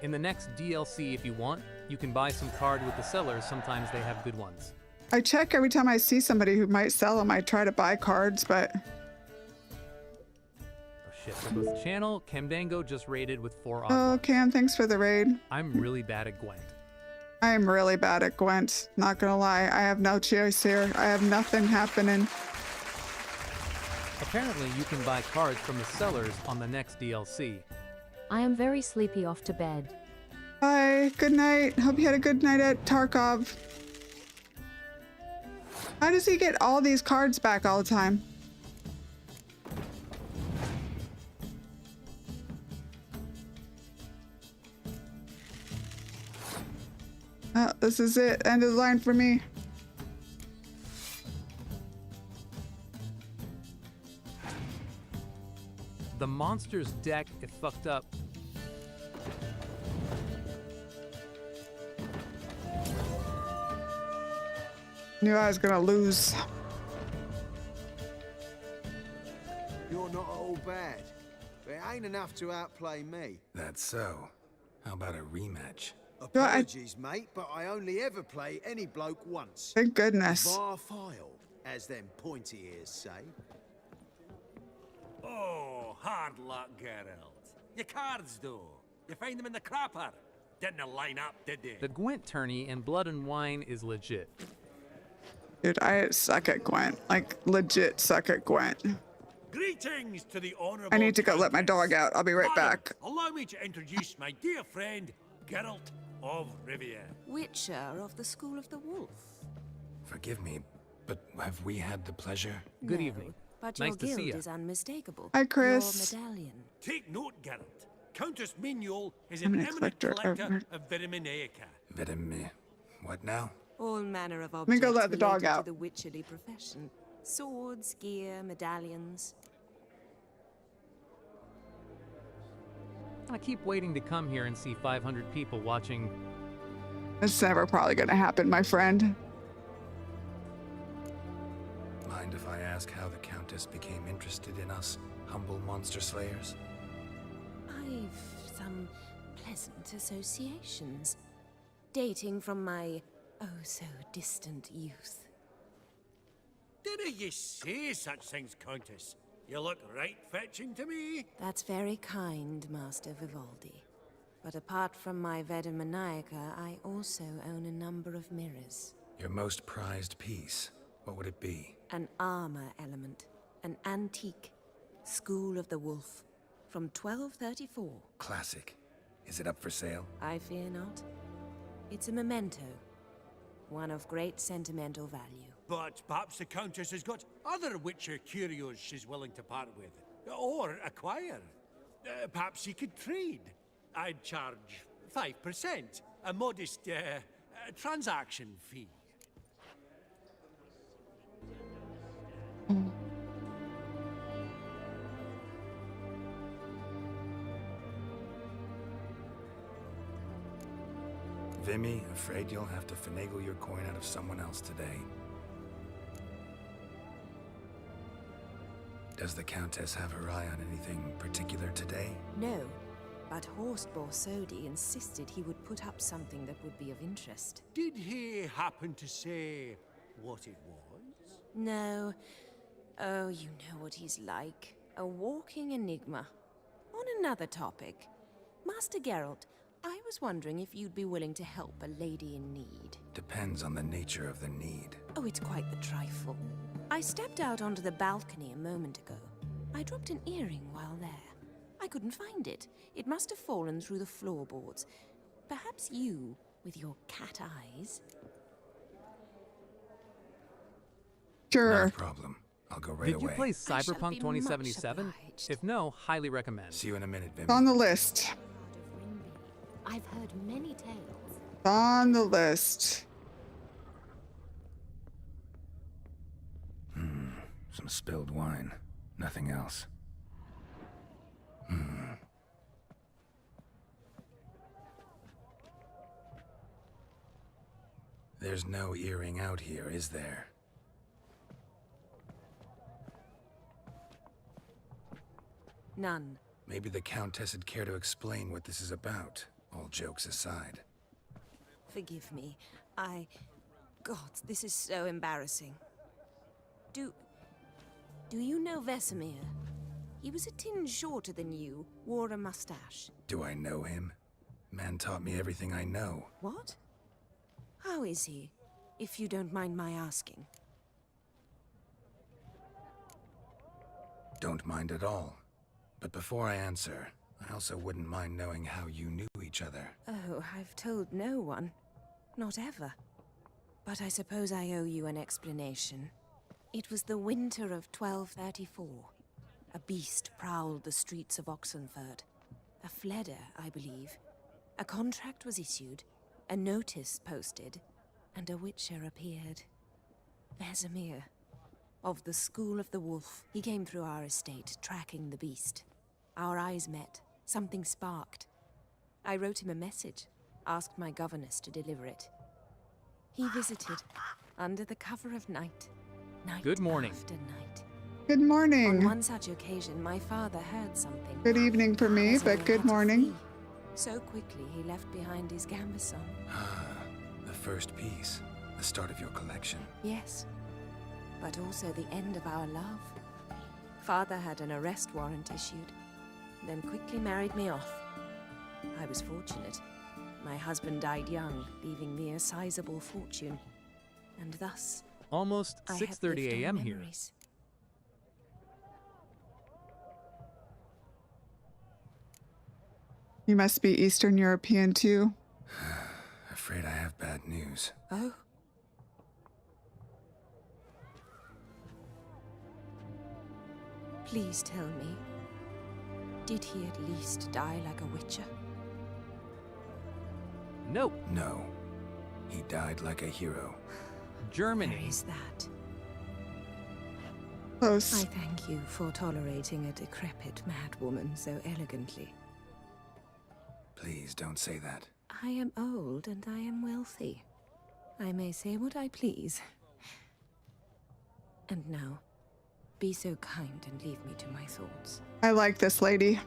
In the next DLC, if you want, you can buy some card with the sellers. Sometimes they have good ones. I check every time I see somebody who might sell them. I try to buy cards, but... Oh shit, there goes the channel. Camdango just raided with 4 odd Oh, ones. Cam, thanks for the raid. I'm really bad at Gwent. I am really bad at Gwent. Not gonna lie. I have no choice here. I have nothing happening. Apparently, you can buy cards from the sellers on the next DLC. I am very sleepy, off to bed. Bye. Good night. Hope you had a good night at Tarkov. How does he get all these cards back all the time? Oh, this is it. End of the line for me. The monster's deck is fucked up. Knew I was gonna lose. You're not all bad. but it ain't enough to outplay me. That's so. How about a rematch? Apologies, mate, but I only ever play any bloke once. Thank goodness. Var file, as them pointy ears say. Oh, hard luck, Geralt. Your cards, though. You find them in the crapper. Didn't line up, did they? The Gwent tourney in Blood and Wine is legit. Dude, I suck at Gwent. Like, legit suck at Gwent. Greetings to the honourable I need to go let my dog out. I'll be right Madam, back. Allow me to introduce my dear friend, Geralt of Rivia. Witcher of the School of the Wolf. Forgive me, but have we had the pleasure? Good No, evening. But Nice your to see guild ya. is unmistakable. Hi, Chris. Your medallion. Take note, Geralt. Countess Mignol is I'm an an eminent collector collector of- of Vitaminaica. Vitamin. What now? All manner of me objects go let the dog related out. to the witcherly profession. Swords, gear, medallions. I keep waiting to come here and see 500 people watching. It's never probably gonna happen, my friend. Mind if I ask how the Countess became interested in us, humble monster slayers? I've some pleasant associations, dating from my oh-so-distant youth. Didn't you say such things, Countess? You look right fetching to me. That's very kind, Master Vivaldi. But apart from my Vedamaniaca, I also own a number of mirrors. Your most prized piece, what would it be? An armor element. An antique. School of the Wolf. From 1234. Classic. Is it up for sale? I fear not. It's a memento. One of great sentimental value. But perhaps the Countess has got other Witcher curios she's willing to part with. Or acquire. Perhaps you could trade. I'd charge 5%. A modest transaction fee. Vimy, afraid you'll have to finagle your coin out of someone else today. Does the Countess have her eye on anything particular today? No, but Horst Borsodi insisted he would put up something that would be of interest. Did he happen to say what it was? No. Oh, you know what he's like. A walking enigma. On another topic, Master Geralt, I was wondering if you'd be willing to help a lady in need. Depends on the nature of the need. Oh, it's quite the trifle. I stepped out onto the balcony a moment ago. I dropped an earring while there. I couldn't find it. It must have fallen through the floorboards. Perhaps you, with your cat eyes... Sure. No problem. I'll go right Did you away. play I shall Cyberpunk be 2077? much obliged. If no, highly recommend. See you in a minute, It's on Vimy. the list. I've heard many tales. It's on the list. Some spilled wine. Nothing else. There's no earring out here, is there? None. Maybe the Countess would care to explain what this is about, all jokes aside. Forgive me. God, this is so embarrassing. Do you know Vesemir? He was a tinge shorter than you, wore a mustache. Do I know him? Man taught me everything I know. What? How is he, if you don't mind my asking? Don't mind at all. But before I answer, I also wouldn't mind knowing how you knew each other. Oh, I've told no one. Not ever. But I suppose I owe you an explanation. It was the winter of 1234. A beast prowled the streets of Oxenfurt. A fleder, I believe. A contract was issued, a notice posted, and a witcher appeared. Vesemir, of the School of the Wolf. He came through our estate, tracking the beast. Our eyes met. Something sparked. I wrote him a message, asked my governess to deliver it. He visited, under the cover of night. Night Good morning. after night. Good morning. On one such occasion, my father heard something. Good evening for me, As if but he good had to morning. flee. So quickly, he left behind his gambeson. The first piece. The start of your collection. Yes, but also the end of our love. Father had an arrest warrant issued, then quickly married me off. I was fortunate. My husband died young, leaving me a sizable fortune. And thus, Almost I have 6:30 lived on a.m. here. memories. You must be Eastern European too. Afraid I have bad news. Oh? Please tell me, did he at least die like a witcher? Nope. No. He died like a hero. Germany. Where is that? Close. I thank you for tolerating a decrepit madwoman so elegantly. Please don't say that. I am old and I am wealthy. I may say what I please. And now, be so kind and leave me to my thoughts. I like this lady.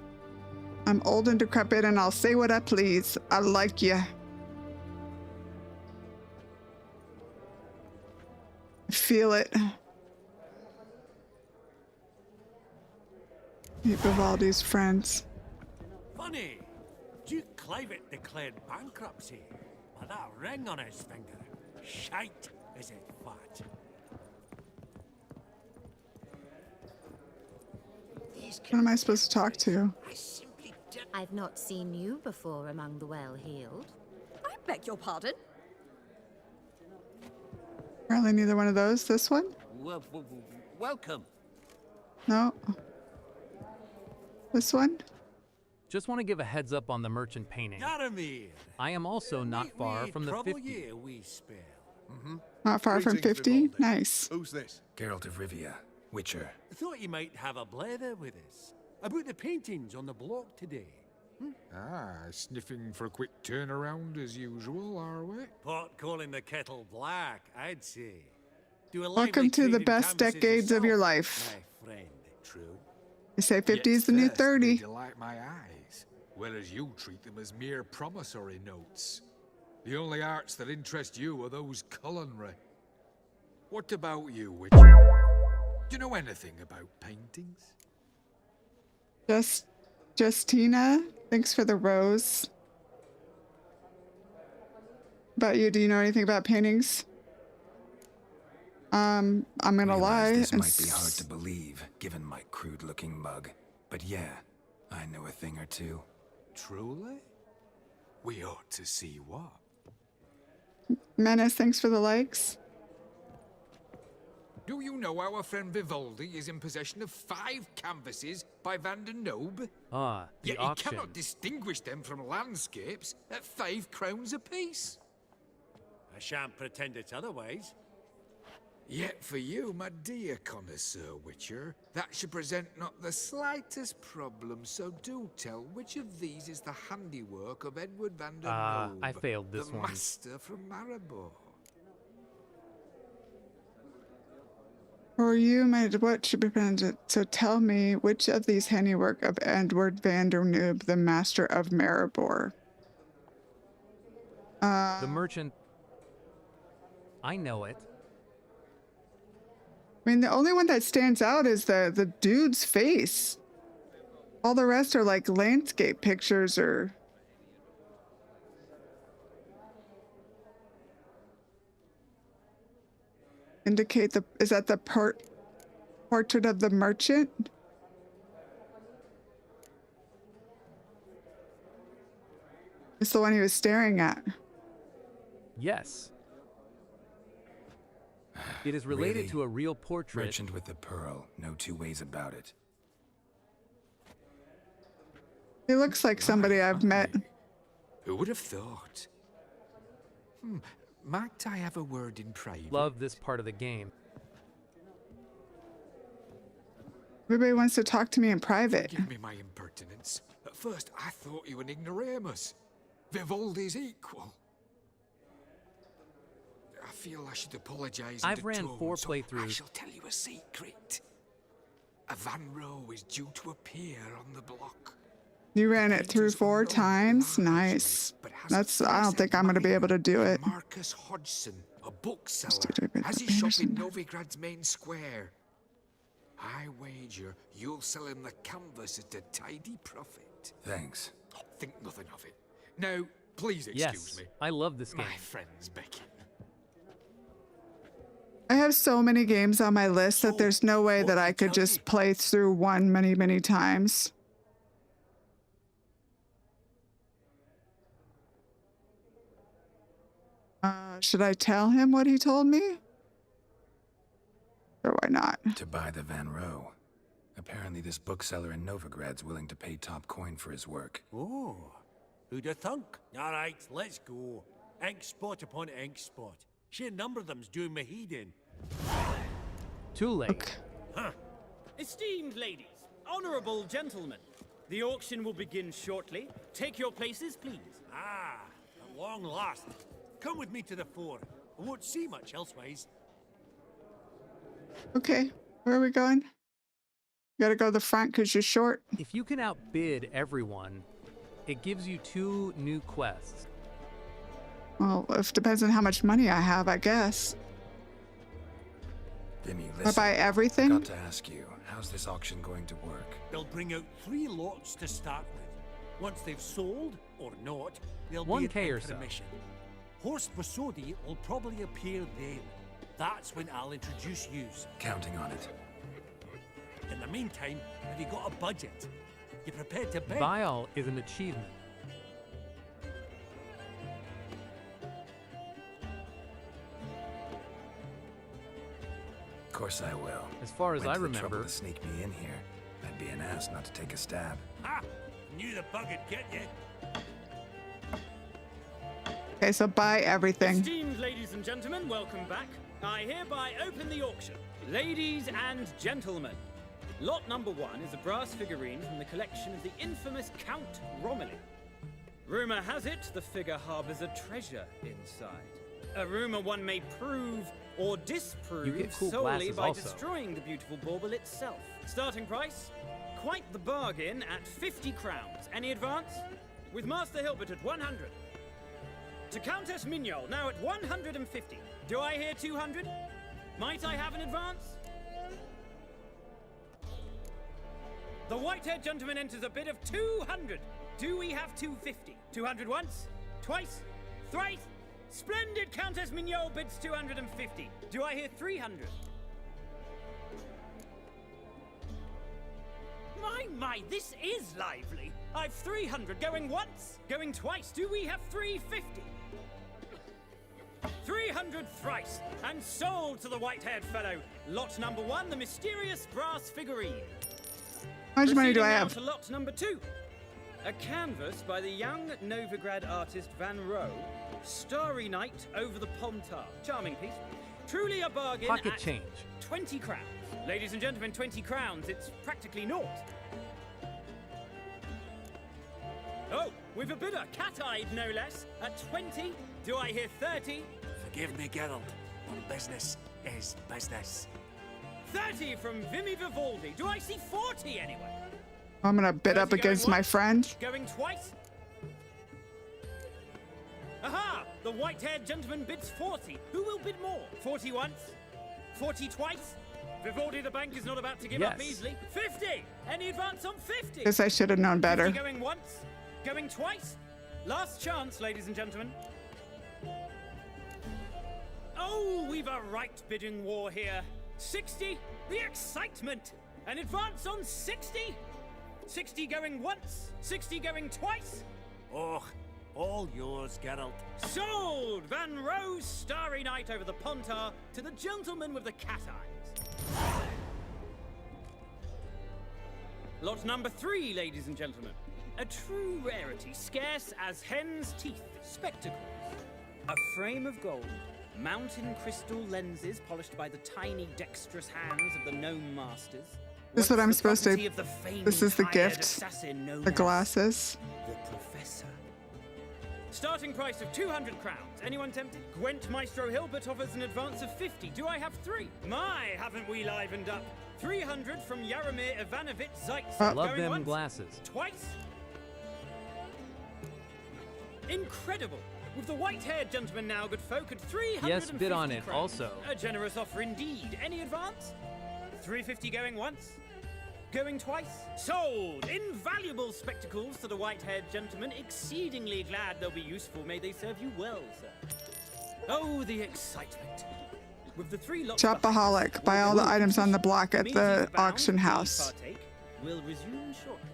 I'm old and decrepit and I'll say what I please. I like you. Feel it. Meet Vivaldi's friends. Funny, Duke Clivet declared bankruptcy with that ring on his finger. Shite, is it fat? What am I supposed to talk to? I've not seen you before among the well-heeled. I beg your pardon? Apparently neither one of those. This one? Welcome. No. This one? Just want to give a heads up on the merchant painting. Garamir. I am also not far from the 50. Ye a wee spell. Not far from 50? Nice. Who's this? Geralt of Rivia, Witcher. Thought you might have a blather with us about the paintings on the block today. Sniffing for a quick turnaround as usual, are we? Pot calling the kettle black, I'd say. Do a Welcome lively to the trade in best canvases decades of your yourself, life. my friend. True. They say 50 is the new Yet first 30. they delight my eyes, whereas you treat them as mere promissory notes. The only arts that interest you are those culinary. What about you, Witcher? Do you know anything about paintings? Justina, thanks for the rose. About you, do you know anything about paintings? I'm gonna lie. This and might be hard to believe, given my crude-looking mug. But yeah, I know a thing or two. Truly? We ought to see what. Menace, thanks for the likes. Do you know our friend Vivaldi is in possession of 5 canvases by Van der Noob? The Yet auction. he cannot distinguish them from landscapes at 5 crowns apiece. I shan't pretend it's otherwise. Yet for you, my dear connoisseur Witcher, that should present not the slightest problem, so do tell which of these is the handiwork of Edward van der Noob, I failed this the one. master from Maribor. For you, what should be presented? So tell me, which of these handiwork of Edward van der Noob, the master of Maribor? The merchant. I know it. I mean, the only one that stands out is the dude's face. All the rest are like landscape pictures or... Indicate the... Is that the portrait of the merchant? It's the one he was staring at. Yes. It is related Really? to a real portrait. Merchant with the pearl, no two ways about it. He looks like somebody I've met. Who would have thought? Might I have a word in private? Love this part of the game. Everybody wants to talk to me in private. Forgive me my impertinence. At first, I thought you an ignoramus. Vivaldi's equal. I feel I should apologize. I've ran 4 playthroughs. I shall tell you a secret. A Van Row is due to appear on the block. You ran it through 4 times? Nice. I don't think I'm going to be able to do it. Marcus Hodgson, a bookseller, has his shop in Novigrad's main square. I wager you'll sell him the canvas at a tidy profit. Thanks. Think nothing of it. Now, please excuse me. I love this game. My friend's Becky. I have so many games on my list that there's no way that I could just play through one many times. Should I tell him what he told me? Or why not? To buy the Van Row. Apparently this bookseller in Novigrad's willing to pay top coin for his work. Oh, who'd have thunk? All right, let's go. Ink spot upon ink spot. Sheer number of them's doing me heed in. Too late. Huh. Esteemed ladies, honorable gentlemen, the auction will begin shortly. Take your places, please. Ah, at long last. Come with me to the fore. I won't see much elsewise. Okay, where are we going? You gotta go to the front because you're short. If you can outbid everyone, it gives you 2 new quests. Well, it depends on how much money I have, I guess. Vimy, I listen. buy everything? Got to ask you, how's this auction going to work? They'll bring out 3 lots to start with. Once they've sold, or not, they'll be 1K an or so. intermission. Horst Basodi will probably appear then. That's when I'll introduce yous. Counting on it. In the meantime, have you got a budget? You prepared to bet? Vial is an achievement. Of course I will. As far as Went I to the trouble remember. to sneak me in here. I'd be an ass not to take a stab. Ha! Knew the bug'd get you. Okay, so buy everything. Esteemed ladies and gentlemen, welcome back. I hereby open the auction. Ladies and gentlemen, lot number 1 is a brass figurine from the collection of the infamous Count Romilly. Rumor has it the figure harbors a treasure inside. A rumor one may prove or You disprove get cool solely glasses by also. destroying the beautiful bauble itself. Starting price? Quite the bargain at 50 crowns. Any advance? With Master Hilbert at 100. To Countess Mignol, now at 150. Do I hear 200? Might I have an advance? The white-haired gentleman enters a bid of 200. Do we have 250? 200 once? Twice? Thrice? Splendid Countess Mignol bids 250. Do I hear 300? My, this is lively. I've 300 going once, going twice. Do we have 350? 300 thrice, and sold to the white-haired fellow. Lot number 1, the mysterious brass figurine. How much money do I Proceeding now have? to lot number 2. A canvas by the young Novigrad artist Van Row, Starry Night over the Pontar. Charming piece. Truly a bargain Pocket at change. 20 crowns. Ladies and gentlemen, 20 crowns. It's practically naught. Oh, we've a bidder, cat-eyed no less, at 20. Do I hear 30? Forgive me, Geralt. But business is business. 30 from Vimy Vivaldi. Do I see 40 anyway? I'm gonna bid up 30 going against my once, friend. Going twice? Aha! The white-haired gentleman bids 40. Who will bid more? 40 once? 40 twice? Vivaldi the bank is not about to give up Yes. easily. 50! Any advance on 50? Guess I should have known better. 50 going once? Going twice? Last chance, ladies and gentlemen. Oh, we've a right bidding war here. 60? The excitement! An advance on 60? 60 going once? 60 going twice? Oh, all yours, Geralt. Sold! Van Rowe's Starry Night over the Pontar to the gentleman with the cat eyes. Lot number 3, ladies and gentlemen. A true rarity, scarce as hen's teeth. Spectacles. A frame of gold. Mountain crystal lenses polished by the tiny, dexterous hands of the gnome masters. This is what I'm supposed to. Property of the famed This is the hired gift. assassin known The as glasses. the Professor. Starting price of 200 crowns. Anyone tempted? Gwent Maestro Hilbert offers an advance of 50. Do I have 3? My, haven't we livened up? 300 from Jaromir Ivanovich Zaitsev. Love Going them once, glasses. Twice. Incredible. With the white-haired gentleman now, good folk, at 350 Yes, bid on it crowns. also. A generous offer indeed. Any advance? 350 going once? Going twice? Sold! Invaluable spectacles to the white-haired gentleman. Exceedingly glad they'll be useful. May they serve you well, sir. Oh, the excitement. With the 3 lots Shopaholic. Buy all the items on the block at the auction house. We'll resume shortly.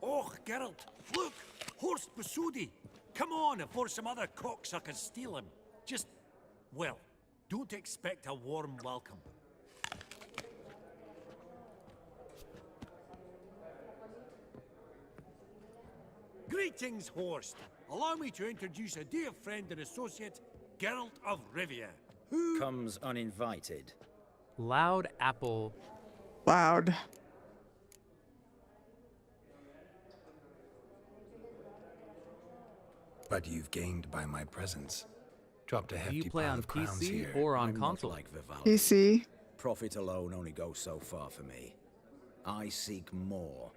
Oh, Geralt, look! Horst Basudi! Come on before some other cocksuckers steal him. Just, well, don't expect a warm welcome. Greetings, Horst. Allow me to introduce a dear friend and associate, Geralt of Rivia. Who comes uninvited? Loud apple. Loud. But you've gained by my presence. Dropped a Do hefty you play pile on of crowns PC here. or on I'm console? not like Vivaldi. PC. Profit alone only goes so far for me. I seek more.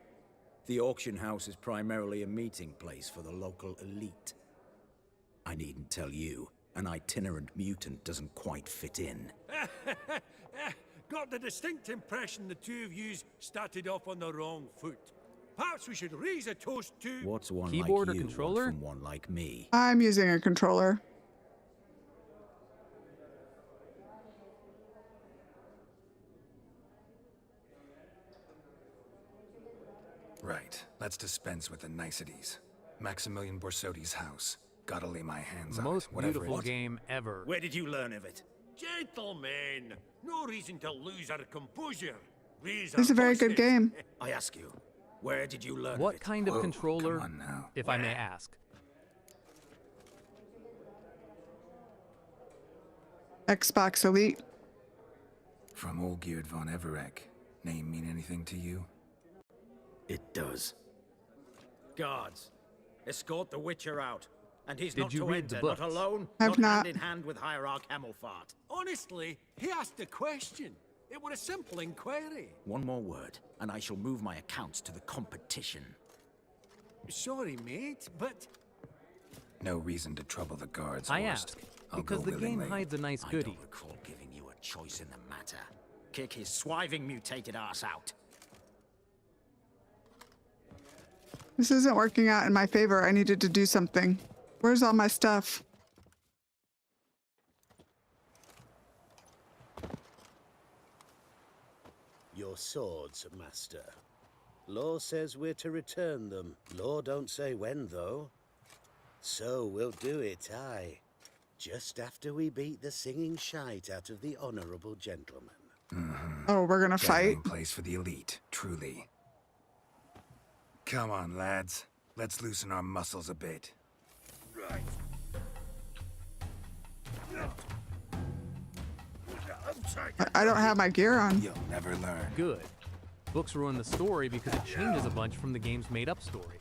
The auction house is primarily a meeting place for the local elite. I needn't tell you, an itinerant mutant doesn't quite fit in. Got the distinct impression the two of yous started off on the wrong foot. Perhaps we should raise a toast to... What's one Keyboard like or you controller? want from one like me? I'm using a controller. Right. Let's dispense with the niceties. Maximilian Borsodi's house. Gotta lay my hands on it. Most Whatever beautiful it is. game ever. Where did you learn of it? Gentlemen, no reason to lose our composure. Raise This is a our very good voices. game. I ask you, where did you learn What of it? kind of Whoa, controller, come on now. if I may ask? Xbox Elite. From Olgierd von Everek. Name mean anything to you? It does. Guards, escort the Witcher out. And he's Did not you to read the enter, not books? alone, Have not not. hand in hand with Hierarch Hammelfart. Honestly, he asked a question. It was a simple inquiry. One more word, and I shall move my accounts to the competition. Sorry, mate, but... No reason to trouble the guards, I Horst. ask, I'll because go the game willingly. hides a nice I goodie. don't recall giving you a choice in the matter. Kick his swiving mutated ass out. This isn't working out in my favor. I needed to do something. Where's all my stuff? Your swords, master. Law says we're to return them. Law don't say when, though. So we'll do it, aye. Just after we beat the singing shite out of the honorable gentleman. Oh, we're gonna fight? Gathering place for the elite, truly. Come on, lads. Let's loosen our muscles a bit. Right. I don't have my gear on. You'll never learn. Good. Books ruin the story because it changes a bunch from the game's made-up story.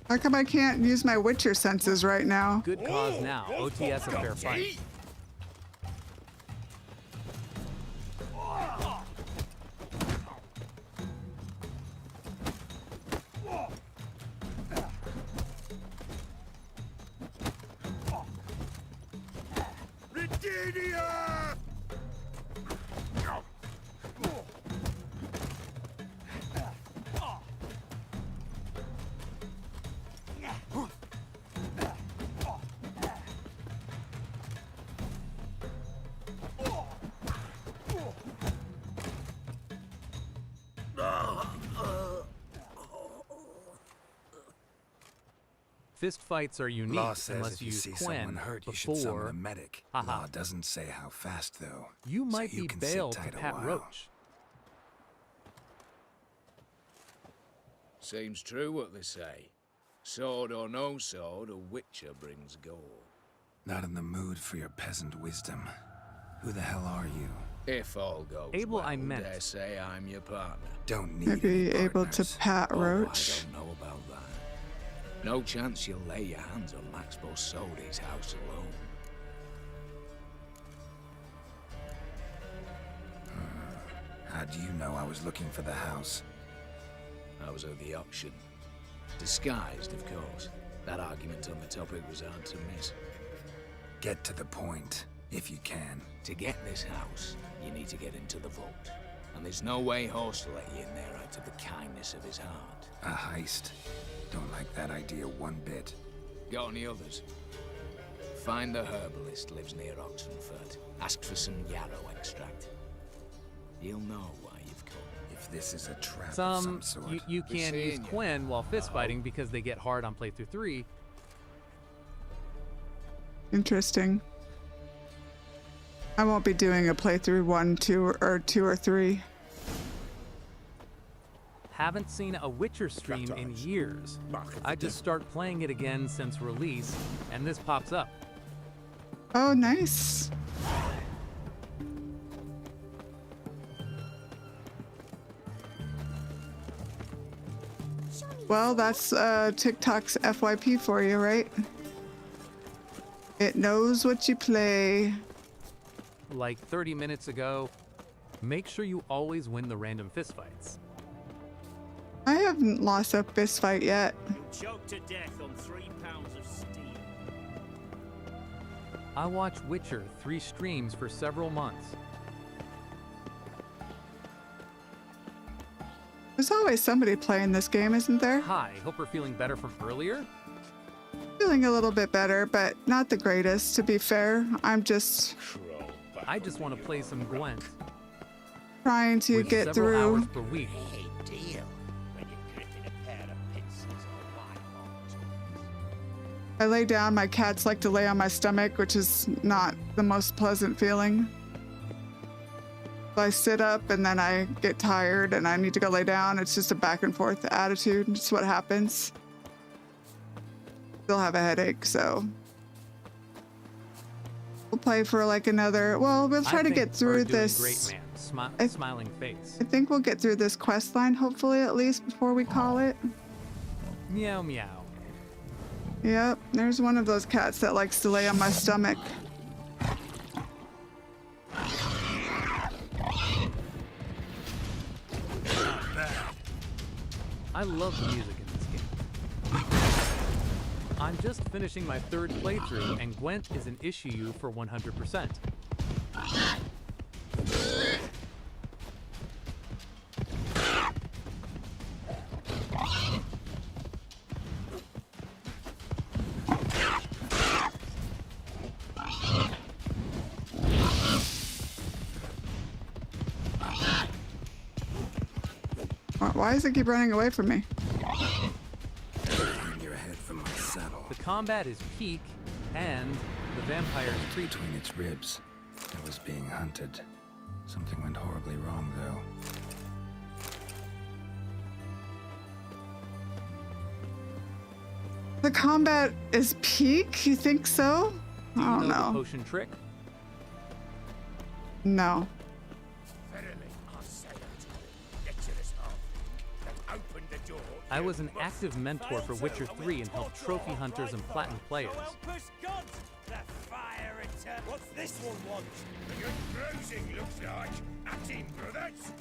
How come I can't use my Witcher senses right now? Good cause now. OTS a fair fight. Rededia! Fist fights are unique Law says unless if you you use see Quen someone hurt, you should summon a before. medic. Haha. Law doesn't say how fast, though. You might so you be can sit bailed to tight a Pat while. Roach. Seems true what they say. Sword or no sword, a witcher brings gore. Not in the mood for your peasant wisdom. Who the hell are you? If all goes Abel, well, I meant. dare say I'm your partner. Don't need Maybe any able to partners. pat Oh, Roach. I don't know about that. No chance you'll lay your hands on Max Bosodi's house alone. How do you know I was looking for the house? I was at the auction. Disguised, of course. That argument on the topic was hard to miss. Get to the point, if you can. To get this house, you need to get into the vault. And there's no way Horst will let you in there out of the kindness of his heart. A heist? Don't like that idea one bit. Got any others? Find the herbalist lives near Oxenfurt. Ask for some yarrow extract. He'll know why you've come. If this is a trap of some sort. You can use Quen while fist fighting because they get hard on playthrough 3. Interesting. I won't be doing a playthrough 1, 2, or 2 or 3. Haven't seen a Witcher stream in years. I just start playing it again since release, and this pops up. Oh, nice. Well, that's TikTok's FYP for you, right? It knows what you play. Like 30 minutes ago, make sure you always win the random fistfights. I haven't lost a fist fight yet. Choked to death on 3 pounds of steam. I watch Witcher 3 streams for several months. There's always somebody playing this game, isn't there? Hi, hope we're feeling better from earlier. Feeling a little bit better, but not the greatest, to be fair. I just want to play some Gwent. Trying to with get several through. hours per week. I lay down, my cats like to lay on my stomach, which is not the most pleasant feeling. So I sit up and then I get tired and I need to go lay down. It's just a back and forth attitude. It's what happens. Still have a headache, so we'll play for like another. Well, we'll try to get through this. Great man, smiling face. I think we'll get through this quest line, hopefully, at least before we call it. Meow meow. Yep, there's one of those cats that likes to lay on my stomach. I love the music in this game. I'm just finishing my 3rd playthrough, and Gwent is an issue for 100%. Why does it keep running away from me? Hang your head from my saddle. The combat is peak, and the vampire's creepy. Between its ribs, it was being hunted. Something went horribly wrong, though. The combat is peak? You think so? Do you I don't know the know. potion trick? No. I was an active mentor for Witcher 3 and helped trophy hunters and platinum players. What's this one want? You're bruising, looks like. Acting, brothers.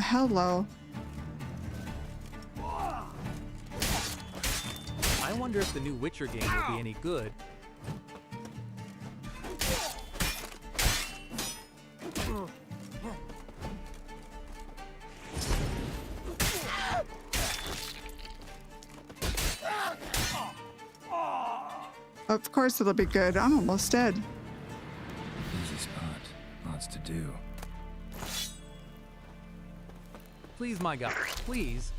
Hello. I wonder if the new Witcher game will be any good. Of course it'll be good. I'm almost dead. Easy spot. Lots to do. Please, my God, please.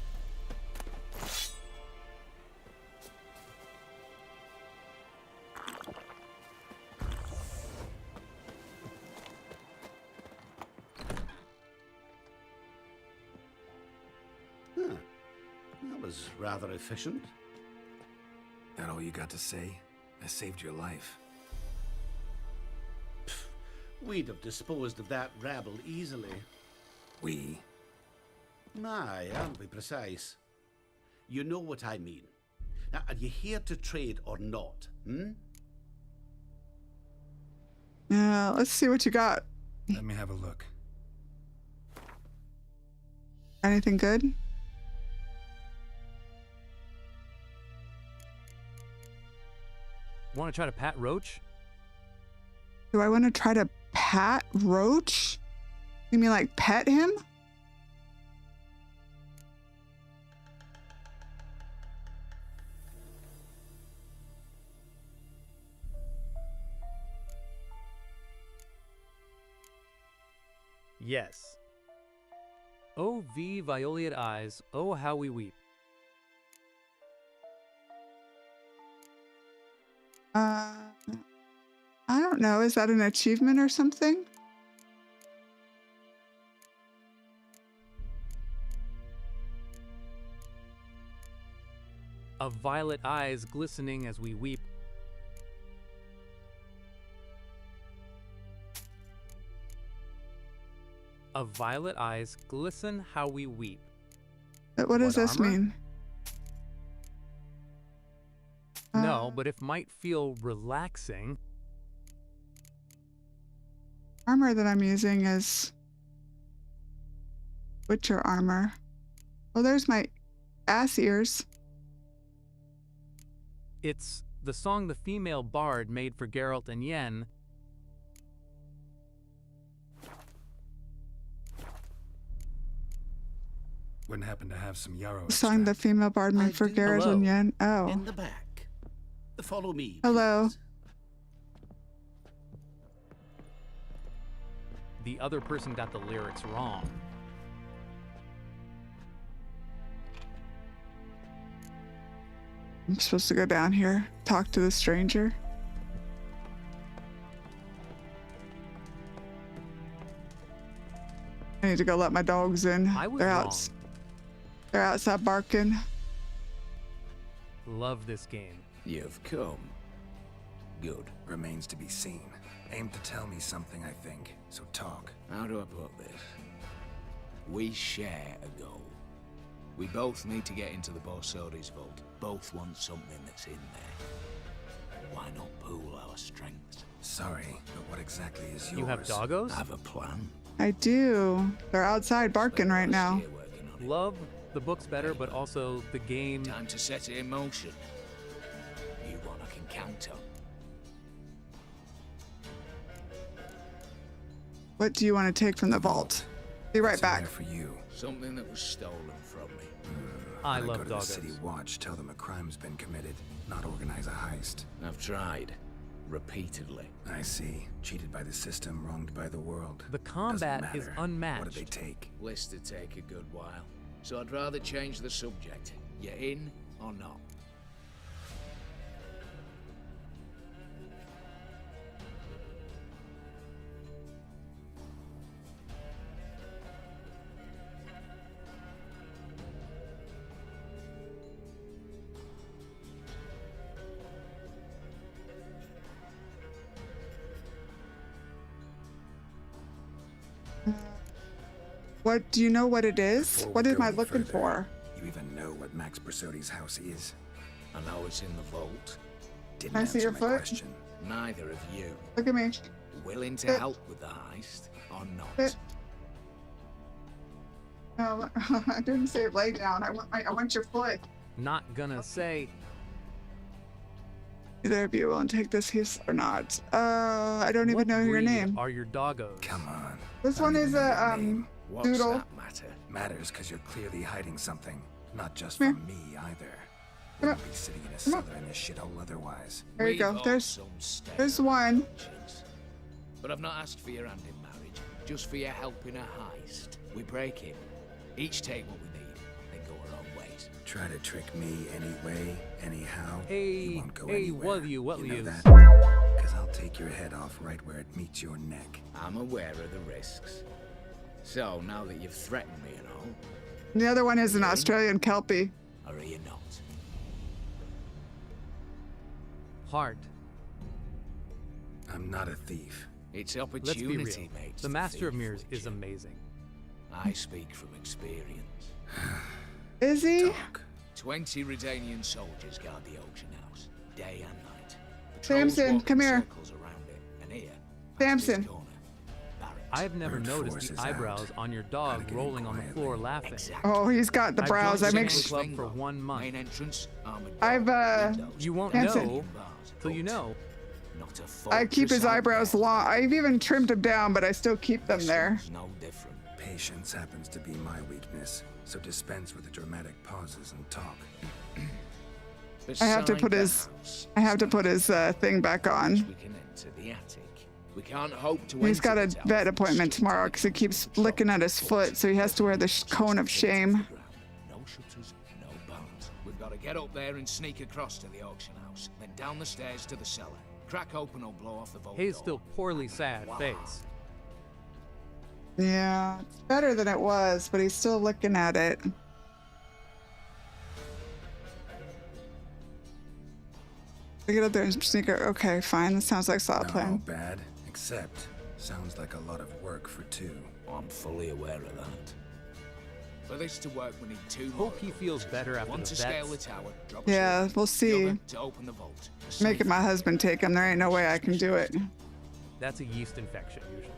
Huh. That was rather efficient. That all you got to say? I saved your life. We'd have disposed of that rabble easily. We? Aye, I'll be precise. You know what I mean. Now, are you here to trade or not, hmm? Yeah, let's see what you got. Let me have a look. Anything good? Want to try to pat Roach? Do I want to try to pat Roach? You mean like pet him? Yes. Oh, V violet eyes, oh how we weep. I don't know. Is that an achievement or something? Of violet eyes glistening as we weep. Of violet eyes glisten how we weep. But what does this armor? mean? No, but if might feel relaxing. Armor that I'm using is Witcher armor. Oh, there's my ass ears. It's the song the female bard made for Geralt and Yen. Wouldn't happen to have some yarrow. Song the female bard made for Geralt and Yen. Oh. In the back. Follow me. Hello. Please. The other person got the lyrics wrong. I'm supposed to go down here, talk to the stranger. I need to go let my dogs in. I was They're wrong. They're outside barking. Love this game. You've come. Good. Remains to be seen. Aim to tell me something, I think. So talk. How do I put this? We share a goal. We both need to get into the Borsodi's vault. Both want something that's in there. Why not pool our strengths? Sorry, but what exactly is yours? You have doggos? I have a plan. I do. They're outside barking right now. Love the books better, but also the game. Time to set it in motion. You one I can count on. What do you want to take from the vault? Be right back. For you. Something that was stolen from me. I When love go to the doggos. city watch, tell them a crime's been committed, not organize a heist. I've tried. Repeatedly. I see. Cheated by the system, wronged by the world. The combat Doesn't is matter. unmatched. What did they take? List to take a good while. So I'd rather change the subject. You in or not? What do you know what it is? Before we What am go I any looking further, for? You even know what Max Bersodi's house is? I know it's in the vault. Didn't Can I see answer your my foot? question. Neither of you. Look at me. Willing to Sit. help with the heist or not? Sit. No, I didn't say lay down. I want your foot. Not gonna say. Either of you will take this piece or not. I don't even What know your breed name. Are your doggos? Come on. This one is a What's doodle. that matter? Matters because you're clearly hiding something. Not just Come from me either. Come Wouldn't be sitting in a cellar in this shithole otherwise. There you go. We've all There's some stale there's one. conscience. But I've not asked for your hand in marriage, just for your help in a heist. We break in, Each take what we need, then go our own ways. Try to trick me anyway, anyhow. Hey, you won't go hey, anywhere. what You know you? that? Because I'll take your head off right where it meets your neck. I'm aware of the risks. So, now that you've threatened me and all, The other one is an Australian Kelpie. or are you not? Heart. I'm not a thief. It's Let's be opportunity, real. mate. The Master of Mirrors is amazing. I speak from experience. Is he? 20 Redanian soldiers guard the auction house, day and night. Samson, come here. Circles around it, and here, Samson. I've never Brute noticed force the is eyebrows out. on your dog rolling on the floor laughing. Oh, he's got the brows. I I've make joined the club for 1 month. Main entrance, armored I've You won't Samson. know till you know. Not a I keep his eyebrows long. I've even trimmed them down, but I still keep them there. no different. Patience happens to be my weakness, so dispense with the dramatic pauses and talk. I have to put his thing back on. We can enter the attic. We can't hope to He's got enter a the tower vet from appointment street. tomorrow because he keeps licking at his foot, so he has to wear the cone of shame. No shutters, no bars. We've got to get up there and sneak across to the auction house, then down the stairs to the cellar. Crack open or blow off the vault His door. still poorly sad face. Yeah, it's better than it was, but he's still looking at it. I get up there and sneak it. Okay, fine. That sounds like solid Not all plan. bad, except sounds like a lot of work for two. I'm fully aware of that. For this to work, we need two more. Hope he feels better after One the to scale the vets. tower, drop Yeah, a sword. we'll The see. other to open the vault. Making my husband take him. There ain't no way I can do it. That's a yeast infection usually.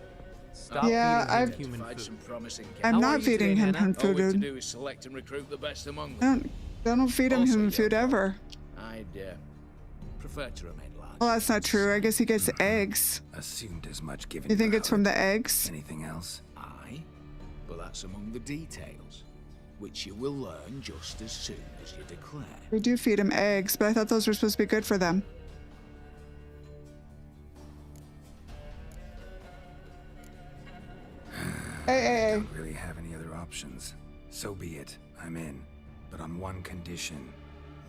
Stop Yeah, feeding him I've- human Identified food. some promising I'm candidates. not feeding him human All we have to food. do is select and recruit the best among them. Don't feed him Also, human young food man, ever. I'd prefer to remain large. Well, that's not true. I guess he gets eggs. Assumed as much given. You think your it's from the outlet. eggs? Anything else? Aye, but that's among the details, which you will learn just as soon as you declare. We do feed him eggs, but I thought those were supposed to be good for them. Hey. Don't really have any other options. So be it. I'm in. But on one condition.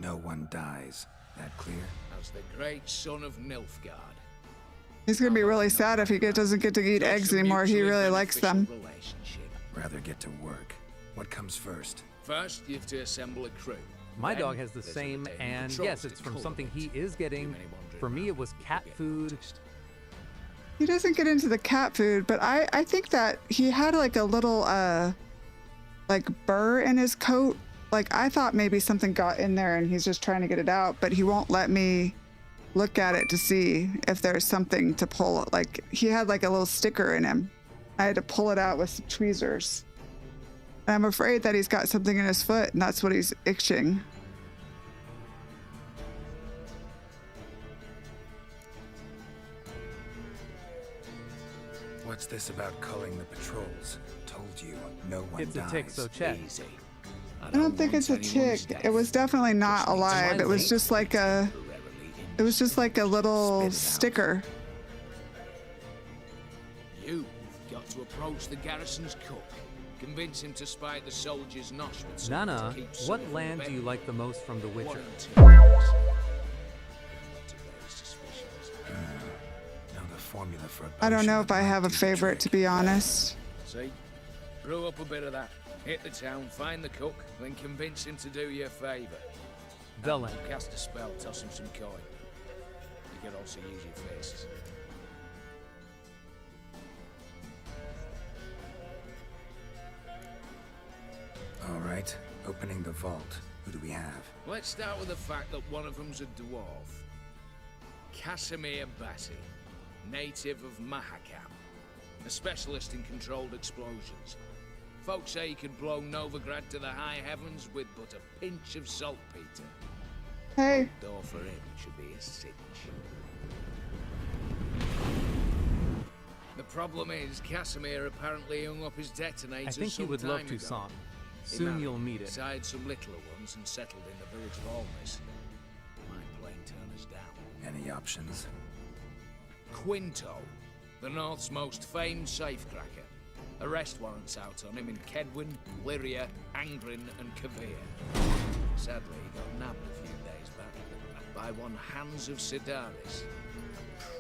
No one dies. That clear? As the great son of Nilfgaard. He's gonna be really sad if he doesn't get to eat eggs anymore. He really likes them. Rather get to work. What comes first? First, you have to assemble a crew. My Then, dog has the there's same, Redanian and patrols yes, to it's from cull something them. he is getting. For me, it was cat food. He doesn't get into the cat food, but I think that he had like a little like burr in his coat. Like I thought maybe something got in there and he's just trying to get it out, but he won't let me look at it to see if there's something to pull. Like he had like a little sticker in him. I had to pull it out with some tweezers. And I'm afraid that he's got something in his foot and that's what he's itching. What's this about culling the patrols? Told you, no one It's a dies. tick, so check. Easy. I don't think it's a tick. It was definitely not alive. It was just like a little sticker. You've got to approach the garrison's cook. Convince him to spy the soldiers' nosh with something Nana, to keep what Sullivan land do you bent. like the most from The Witcher? 1 and 2 years. To raise suspicions. Know the formula for a I don't know potion if I that have a might do the favorite, trick. to be honest. See? Brew up a bit of that. Hit the town, find the cook, then convince him to do you a favour. Villain. Cast a spell, toss him some coin. You can also use your faces. All right, opening the vault. Who do we have? Let's start with the fact that one of them's a dwarf. Casimir Bassi, native of Mahakam, a specialist in controlled explosions. Folks say he could blow Novigrad to the high heavens with but a pinch of saltpeter. Hey. Door for him should be a cinch. The problem is, Casimir apparently hung up his detonators I think you some would love time ago. Toussaint. He Soon married, you'll meet it. Sired some littler ones and settled in the village of Almas. Might plain turn us down. Any options? Quinto, the North's most famed safecracker. Arrest warrants out on him in Kedwin, Lyria, Angrin, and Kavir. Sadly, he got nabbed a few days back by one Hans of Sidaris.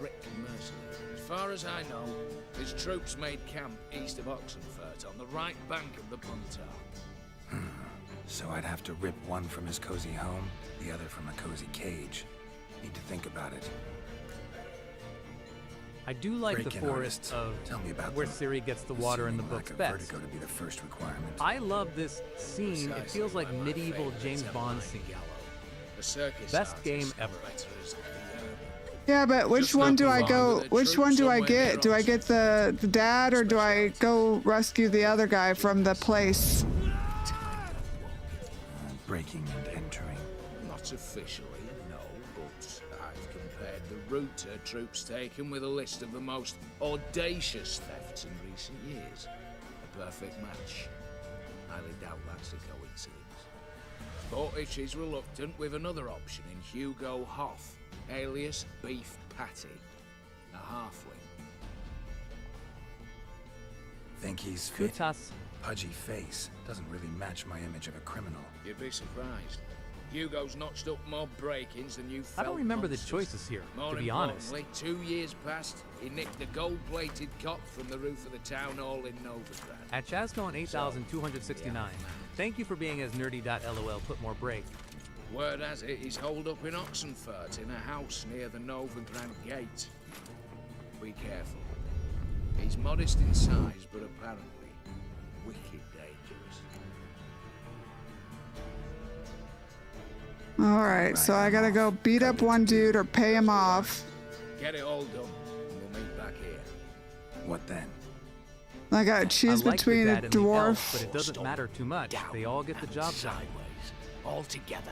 Prick mercenary. As far as I know, his troops made camp east of Oxenfurt on the right bank of the Puntar. So I'd have to rip one from his cozy home, the other from a cozy cage. Need to think about it. I do like the Break-in forest artists. of Tell me about where them. Ciri gets the water in the Assuming books lack of best. vertigo to be the first requirement. I love this scene. It feels like medieval James Bond scene. The circus Best game ever. Yeah, but which one do I go? Which one do I get? Do I get the dad or do I go rescue the other guy from the place? Breaking and entering. Not officially, no, but I've compared the route her troops taken with a list of the most audacious thefts in recent years. A perfect match. Highly doubt that's a coincidence. But if she's reluctant, with another option in Hugo Hoth, alias Beef Patty, a halfling. Think he's fit? Kutas. Pudgy face. Doesn't really match my image of a criminal. You'd be surprised. Hugo's notched up more break-ins than you I felt. don't remember the monsters. choices here, More to be honest. importantly, 2 years past, he nicked the gold-plated cot from the roof of the town hall in Novigrad. At Chazcon 8269. Thank you for being as nerdy.lol. Put more break. Word has it, he's holed up in Oxenfurt in a house near the Novigrad gate. Be careful. He's modest in size, but apparently wicked dangerous. All right, so I gotta go beat up one dude or pay him off. Get it all done, and we'll meet back here. What then? I gotta choose I like between the a dad and the elf, dwarf. but it doesn't matter too much. They all get the job done. All together.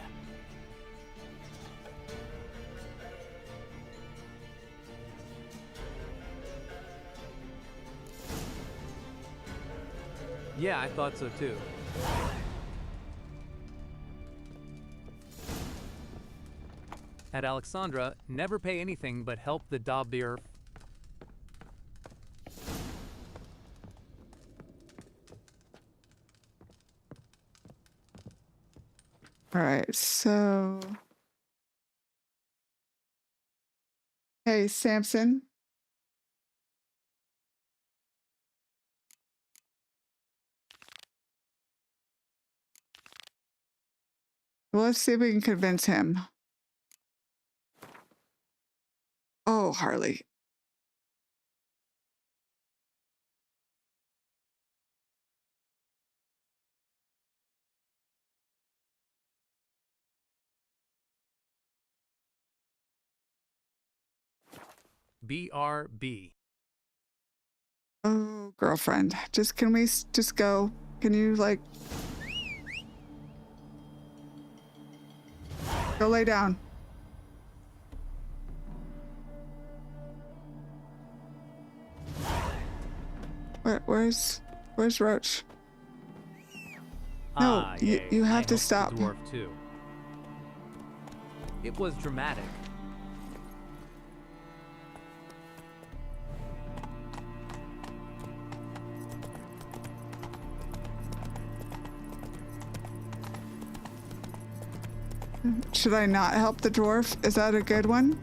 Yeah, I thought so too. At Alexandra, never pay anything but help the Dabir. All right, so. Hey, Samson. Well, let's see if we can convince him. Oh, Harley. BRB. Oh, girlfriend. Can we just go? Can you, like... Go lay down. Where's Roach? No, you have to stop. The dwarf too. It was dramatic. Should I not help the dwarf? Is that a good one?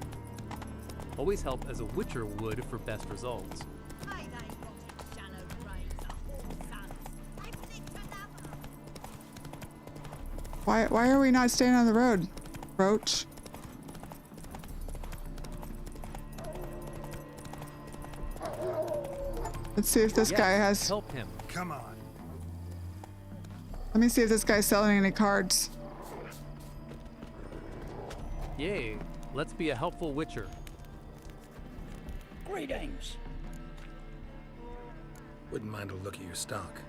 Always help as a witcher would for best results. Why are we not staying on the road, Roach? Let's see if this guy has... Help him. Come on. Let me see if this guy's selling any cards. Yay, let's be a helpful witcher. Greetings. Wouldn't mind a look at your stock.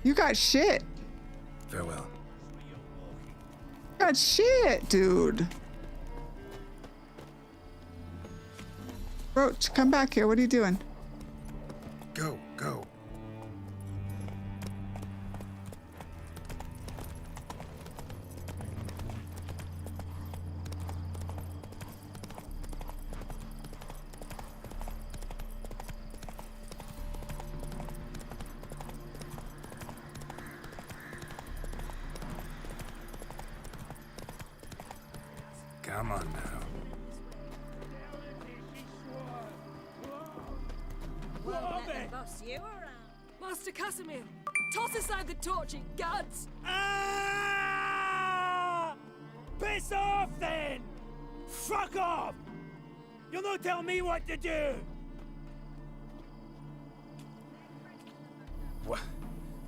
You got shit. Farewell. You got shit, dude. Roach, come back here. What are you doing? Go, go. Come on now. Well, let them boss you around. Master Casimir, toss aside the torching guards. Ah! Piss off then! Fuck off! You'll not tell me what to do!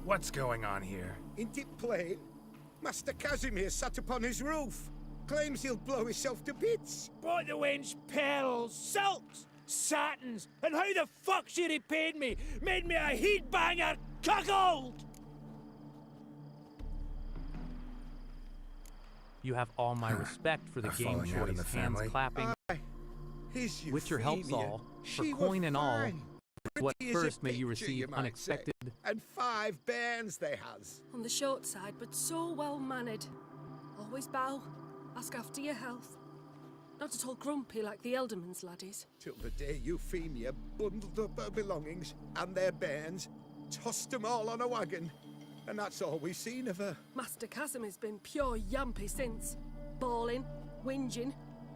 What's going on here? Isn't it plain? Master Casimir sat upon his roof. Claims he'll blow himself to bits. Bought the wench pearls, silks, satins, and how the fuck she repaid me? Made me a heat banger cuckold! You have all my respect for the A game falling out in choice, the hands family? clapping. His Witcher helps Euphemia, all, for she coin were and all. fine. What Pretty as a first made you picture, receive might unexpected. say. And 5 bairns they has. On the short side, but so well mannered. Always bow, ask after your health. Not at all grumpy like the Elderman's laddies. Till the day Euphemia bundled up her belongings and their bairns, tossed them all on a wagon. And that's all we've seen of her. Master Casimir's been pure yampy since. Bawling, whinging,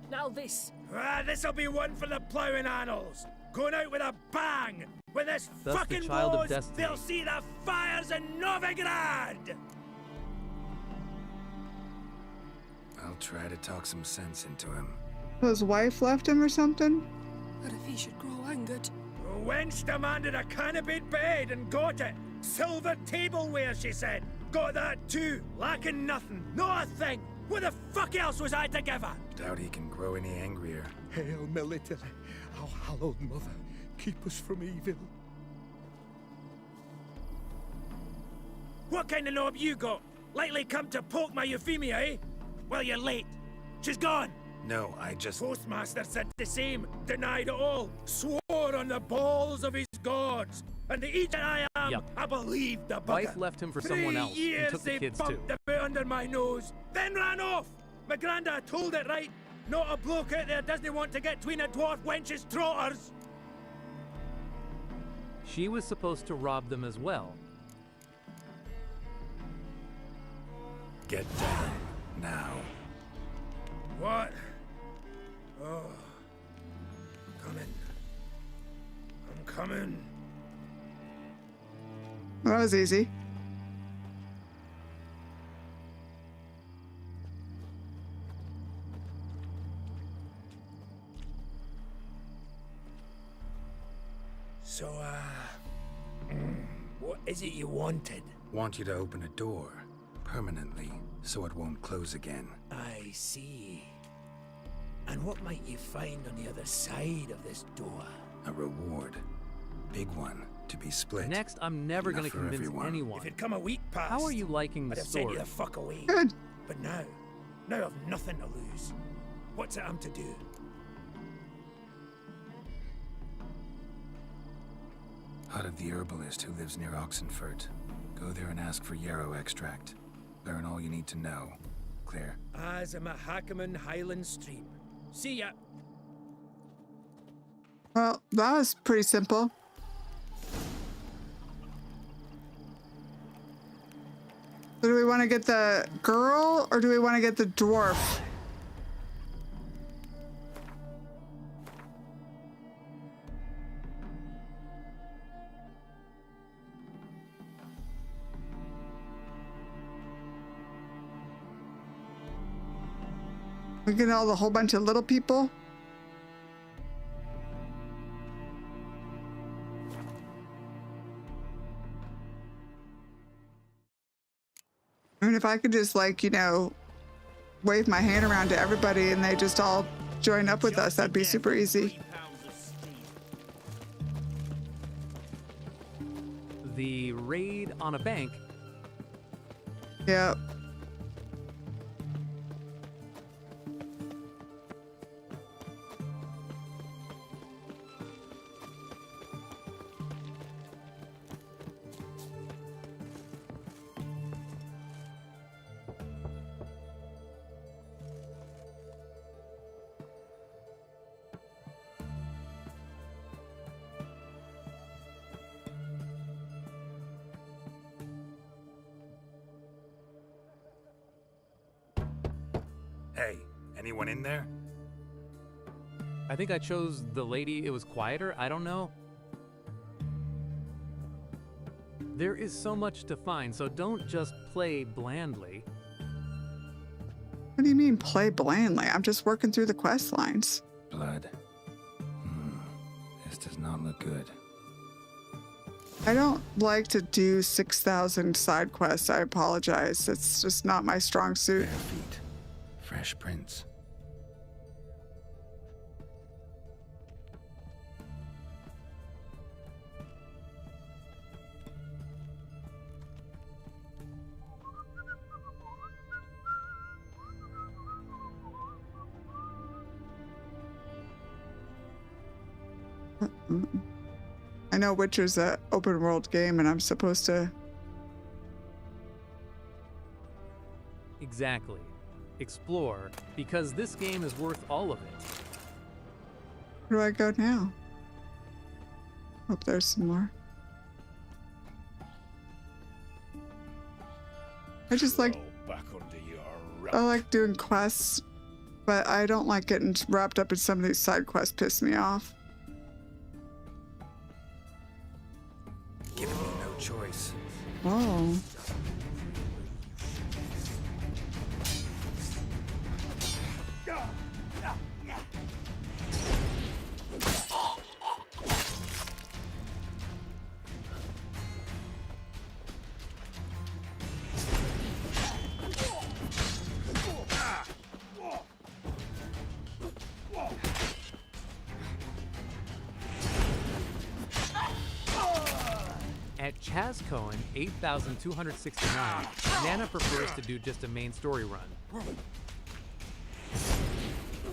now this. Ah, this'll be one for the ploughing annals. Going out with a bang. When this Thus the fucking child of blows, destiny. they'll see the fires in Novigrad! I'll try to talk some sense into him. His wife left him or something? But if he should grow angered. The wench demanded a canopyed bed and got it. Silver tableware, she said. Got that too. Lacking nothing. Not a thing. What the fuck else was I to give her? Doubt he can grow any angrier. Hail Melita, our hallowed mother, keep us from evil. What kind of knob you got? Likely come to poke my Euphemia, eh? Well, you're late. She's gone. No, I just... Postmaster said the same. Denied it all. Swore on the balls of his gods. And the Egypt I am, Yep. I believed the bugger. Wife left him for someone 3 else and years took the they kids bumped too. a bit under my nose, then ran off. My granda told it right. Not a bloke out there doesn't want to get between a dwarf wench's trotters. She was supposed to rob them as well. Get down. Now. What? Oh. Coming. I'm coming. That was easy. So, what is it you wanted? Want you to open a door. Permanently. So it won't close again. I see. And what might you find on the other side of this door? A reward. Big one. To be split. Next, I'm never Enough going to for convince everyone. anyone. If it'd come a week past, How are you liking I'd the have sent you story? the fuck away. Good. But now I've nothing to lose. What's it I'm to do? Hut of the herbalist who lives near Oxenfurt. Go there and ask for yarrow extract. Learn all you need to know. Clear? As a Mahakaman Highland Stream. See ya. Well, that was pretty simple. So do we want to get the girl or do we want to get the dwarf? We get all the whole bunch of little people. I mean, if I could just, like, you know, wave my hand around to everybody and they just all join up with us, that'd be super easy. The raid on a bank. Yep. Anyone in there? I think I chose the lady. It was quieter. I don't know. There is so much to find, so don't just play blandly. What do you mean play blandly? I'm just working through the quest lines. Blood. This does not look good. I don't like to do 6,000 side quests. I apologize. It's just not my strong suit. Bare feet. Fresh prints. I know Witcher's an open world game and I'm supposed to... Exactly. Explore, because this game is worth all of it. Where do I go now? Hope there's some more. I just like... Back under your I like doing quests, but I don't like getting wrapped up in some of these side quests. Piss me off. Giving me no choice. Whoa. At Chazcohen 8269, Nana prefers to do just a main story run.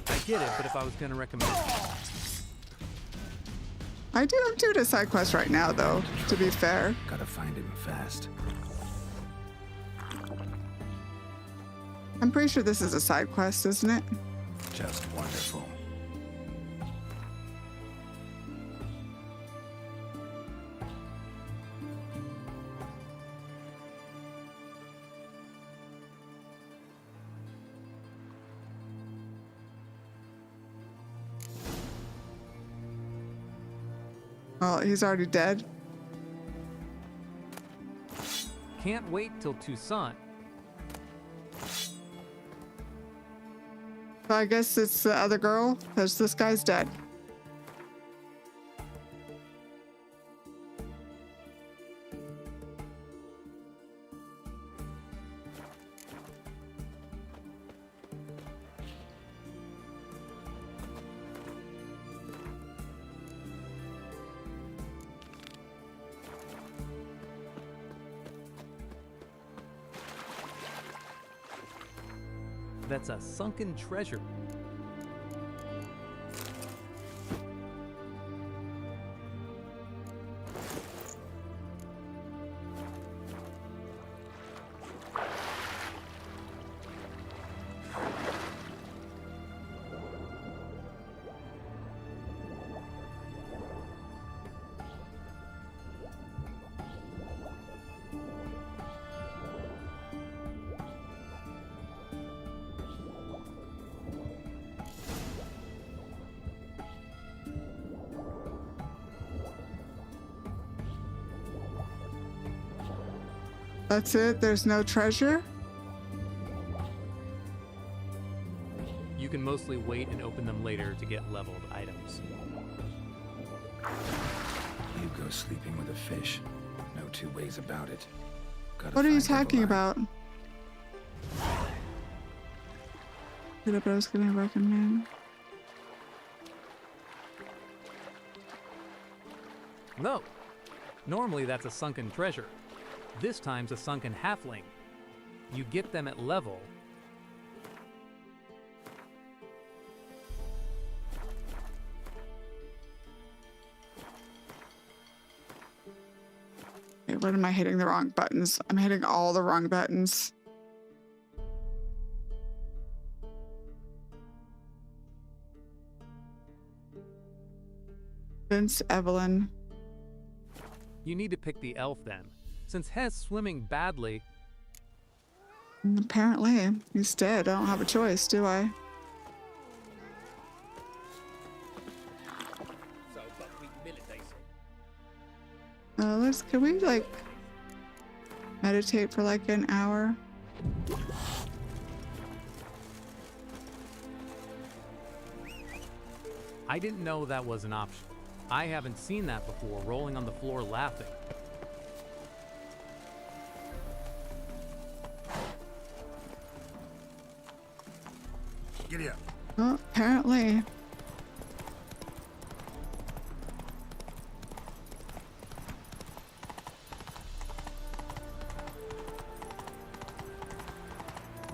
I get it, but if I was going to recommend I'm doing a side quest right now, though, to be fair. Gotta find him fast. I'm pretty sure this is a side quest, isn't it? Just wonderful. Well, he's already dead. Can't wait till Toussaint. So I guess it's the other girl, because this guy's dead. That's a sunken treasure. That's it? There's no treasure? You can mostly wait and open them later to get leveled items. You go sleeping with a fish. No two ways about it. Gotta What are you find talking Eveline. about? What I was gonna recommend? No. Normally that's a sunken treasure. This time's a sunken halfling. You get them at level. Okay, what am I hitting the wrong buttons? I'm hitting all the wrong buttons. Vince Evelyn. You need to pick the elf then. Since Hess swimming badly, Apparently, he's dead. I don't have a choice, do I? Can we like meditate for like an hour? I didn't know that was an option. I haven't seen that before, rolling on the floor laughing. Giddy up. Well, apparently.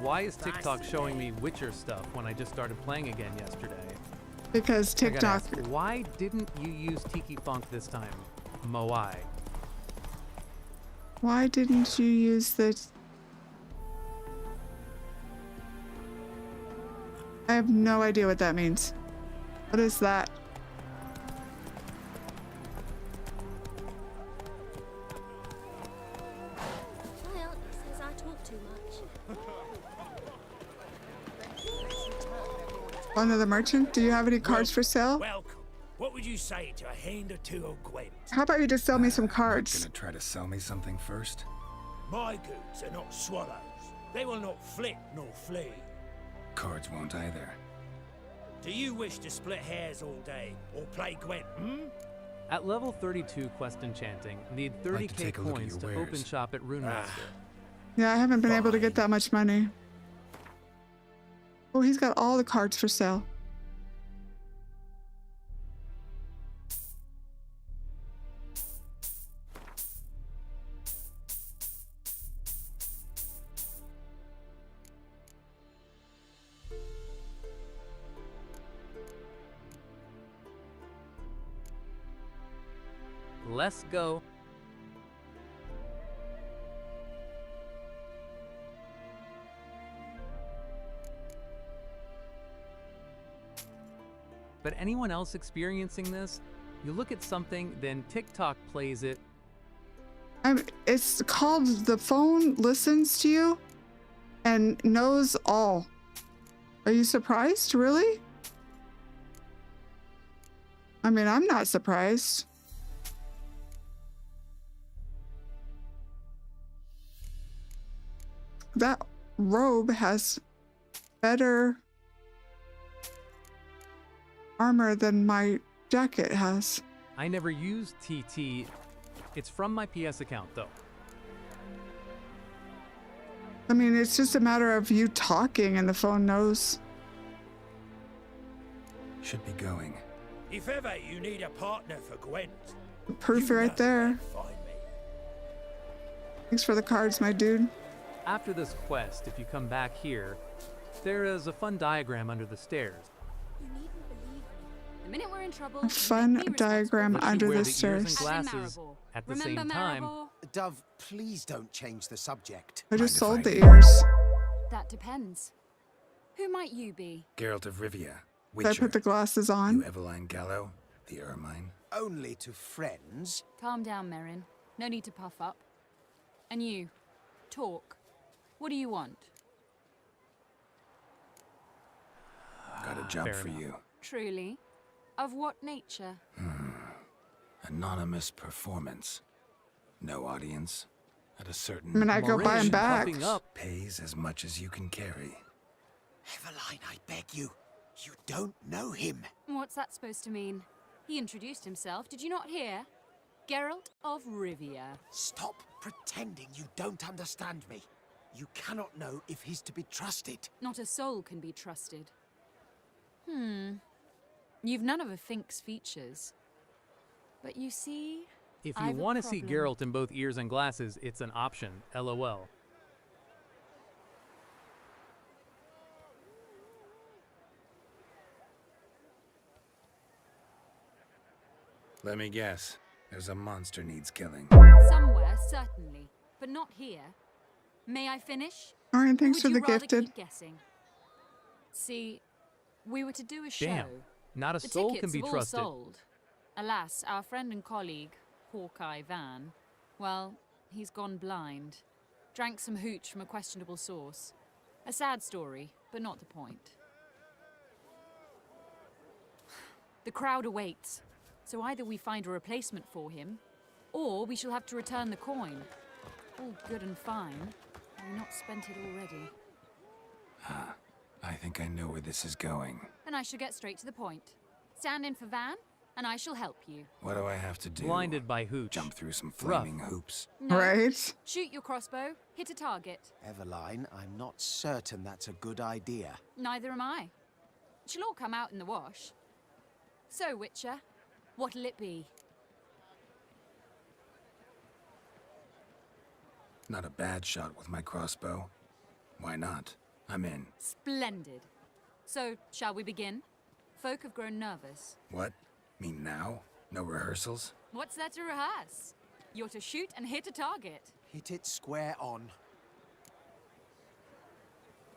Why is TikTok showing me Witcher stuff when I just started playing again yesterday? Because I gotta TikTok. ask, why didn't you use Tiki Funk this time, Moai? Why didn't you use the? I have no idea what that means. What is that? Well, it says I talk too much. One of the merchant? Do you have any cards for sale? Welcome. What would you say to a hand or two of Gwent? How about you just sell me some cards? Gonna try to sell me something first? My goods are not swallows. They will not flit nor flee. Cards won't either. Do you wish to split hairs all day or play Gwent, At level 32 quest enchanting, need Like to 30k take a look at coins to your open wares. shop at Rune Master. Yeah, I haven't been able to get that much money. Oh, he's got all the cards for sale. Let's go. But anyone else experiencing this? You look at something, then TikTok plays it. It's called the phone listens to you and knows all. Are you surprised, really? I mean, I'm not surprised. That robe has better armor than my jacket has. I never use TT. It's from my PS account, though. I mean, it's just a matter of you talking and the phone knows. Should be going. If ever you need a partner for Gwent, Proof right there. Thanks for the cards, my dude. After this quest, if you come back here, there is a fun diagram under the stairs. You needn't believe me. The minute we're in trouble, A fun diagram under wear the the ears and stairs. glasses at the same time. Dove, please don't change the subject. I just sold the ears. That depends. Who might you be? Geralt of Rivia. Did I put the glasses on? You Eveline Gallo, the Ermine. Only to friends. Calm down, Merrin. No need to puff up. And you, talk. What do you want? Got a job for you. Truly? Of what nature? Anonymous performance. No audience. At a certain I mean, I go buy 'em back. Pays as much as you can carry. Eveline, I beg you. You don't know him. What's that supposed to mean? He introduced himself, did you not hear? Geralt of Rivia. Stop pretending you don't understand me. You cannot know if he's to be trusted. Not a soul can be trusted. You've none of a Fink's features. But you see, If you I've a want to see problem. Geralt in both ears and glasses, it's an option. LOL. Let me guess. There's a monster needs killing. Somewhere, certainly, but not here. May I finish? All right, Or thanks would for you the rather gifted. keep guessing? See, we were to do a show. Damn, not a The soul tickets can be have all trusted. sold. Alas, our friend and colleague, Hawkeye Van, well, he's gone blind. Drank some hooch from a questionable source. A sad story, but not the point. The crowd awaits, so either we find a replacement for him, Or we shall have to return the coin. All good and fine. Have we not spent it already? I think I know where this is going. Then I shall get straight to the point. Stand in for Van, and I shall help you. What do I have to do? Blinded by hooch. Jump through some flaming hoops. No. Right? Shoot your crossbow, hit a target. Eveline, I'm not certain that's a good idea. Neither am I. It shall all come out in the wash. So, Witcher, what'll it be? Not a bad shot with my crossbow. Why not? I'm in. Splendid. So, shall we begin? Folk have grown nervous. What? Me now? No rehearsals? What's there to rehearse? You're to shoot and hit a target. Hit it square on.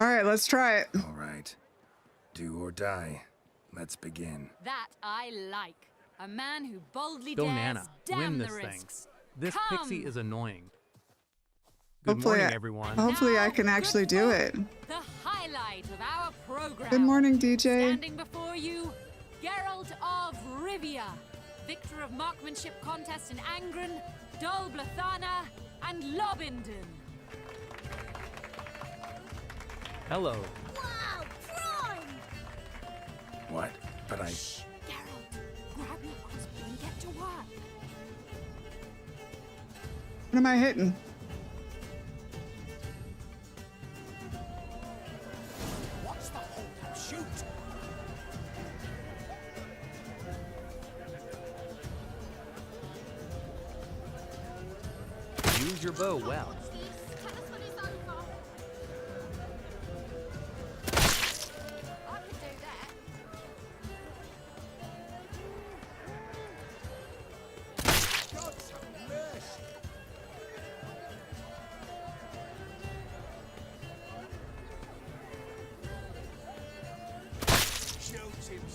All right, let's try it. All right. Do or die. Let's begin. That I like. A man who boldly Go dares, Nana. damn Win the this thing. risks. This Come. pixie is annoying. Good Hopefully morning, I- everyone. Hopefully I can actually do it. The highlight of our program. Good morning, DJ. Standing before you, Geralt of Rivia, victor of marksmanship contests in Angren, Dol Blathana, and Lobindon. Hello. Wow, prime! What? But I... Geralt, grab your crossbow and get to work. What am I hitting? What's the hold? Shoot! Use your bow well.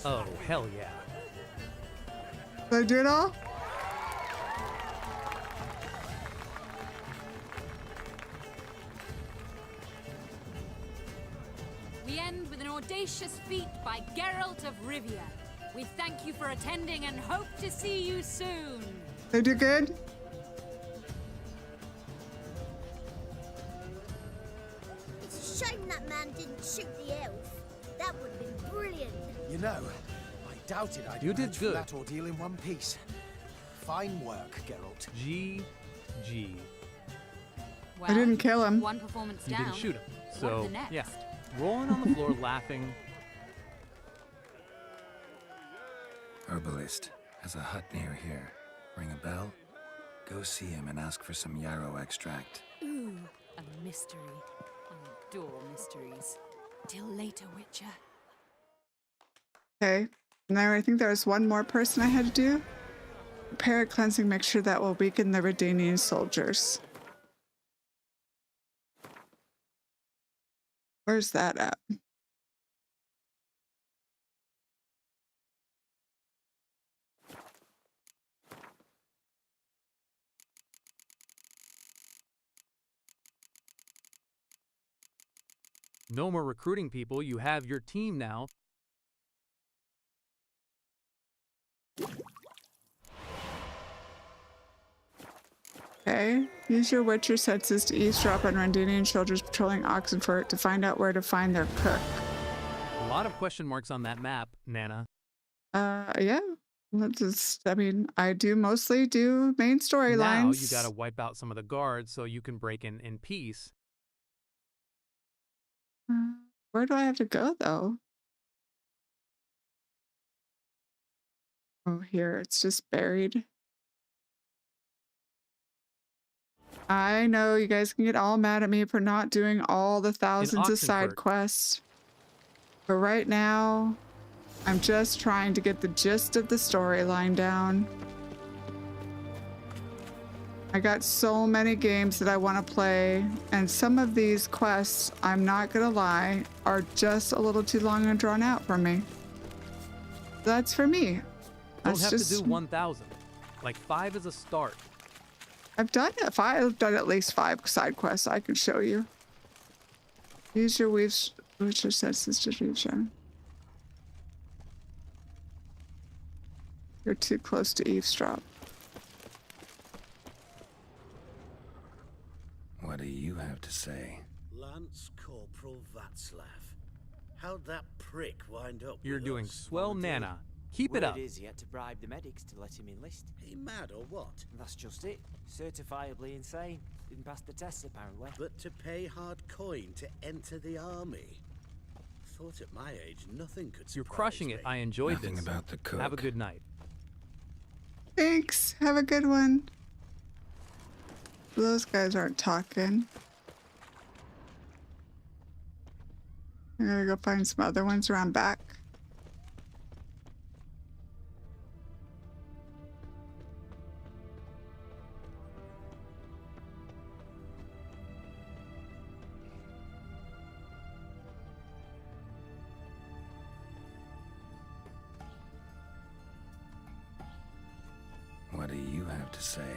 Oh, hell yeah. Did I do it all? We end with an audacious feat by Geralt of Rivia. We thank you for attending and hope to see you soon. Did I do good? It's a shame that man didn't shoot the elf. That would have been brilliant. You know, I doubted I'd You did manage good. that ordeal in one piece. Fine work, Geralt. GG. Well, I didn't kill him. One performance You down. didn't shoot him. What of So, the next? yeah. Rolling on the floor, laughing. Herbalist has a hut near here. Ring a bell? Go see him and ask for some yarrow extract. Ooh, a mystery. I adore mysteries. Till later, Witcher. Okay. Now I think there was one more person I had to do. Prepare a cleansing mixture that will weaken the Redanian soldiers. Where's that at? No more recruiting people. You have your team now. Okay. Use your Witcher senses to eavesdrop on Rendanian soldiers patrolling Oxenfurt to find out where to find their cook. A lot of question marks on that map, Nana. Yeah. Let's just, I mean, I do mostly do main storylines. Now you gotta wipe out some of the guards so you can break in peace. Where do I have to go, though? Oh, here. It's just buried. I know you guys can get all mad at me for not doing all the thousands of side Oxenfurt. quests. But right now, I'm just trying to get the gist of the storyline down. I got so many games that I want to play, and some of these quests, I'm not gonna lie, are just a little too long and drawn out for me. That's for me. Don't That's have just, to do 1,000. Like 5 is a start. I've done it. I've done at least 5 side quests I can show you. Use your Witcher senses to reach them. You're too close to eavesdrop. Corporal Václav. How'd that prick wind up You're with doing us? swell, Nana. Keep it up. Word is he had to bribe the medics to let him enlist. He mad or what? That's just it. Certifiably insane. Didn't pass the tests, apparently. But to pay hard coin to enter the army? Thought at my age nothing could surprise You're crushing it. I enjoyed Nothing this. about the cook. Have a good night. Thanks. Have a good one. Those guys aren't talking. I'm gonna go find some other ones around back. What do you have to say?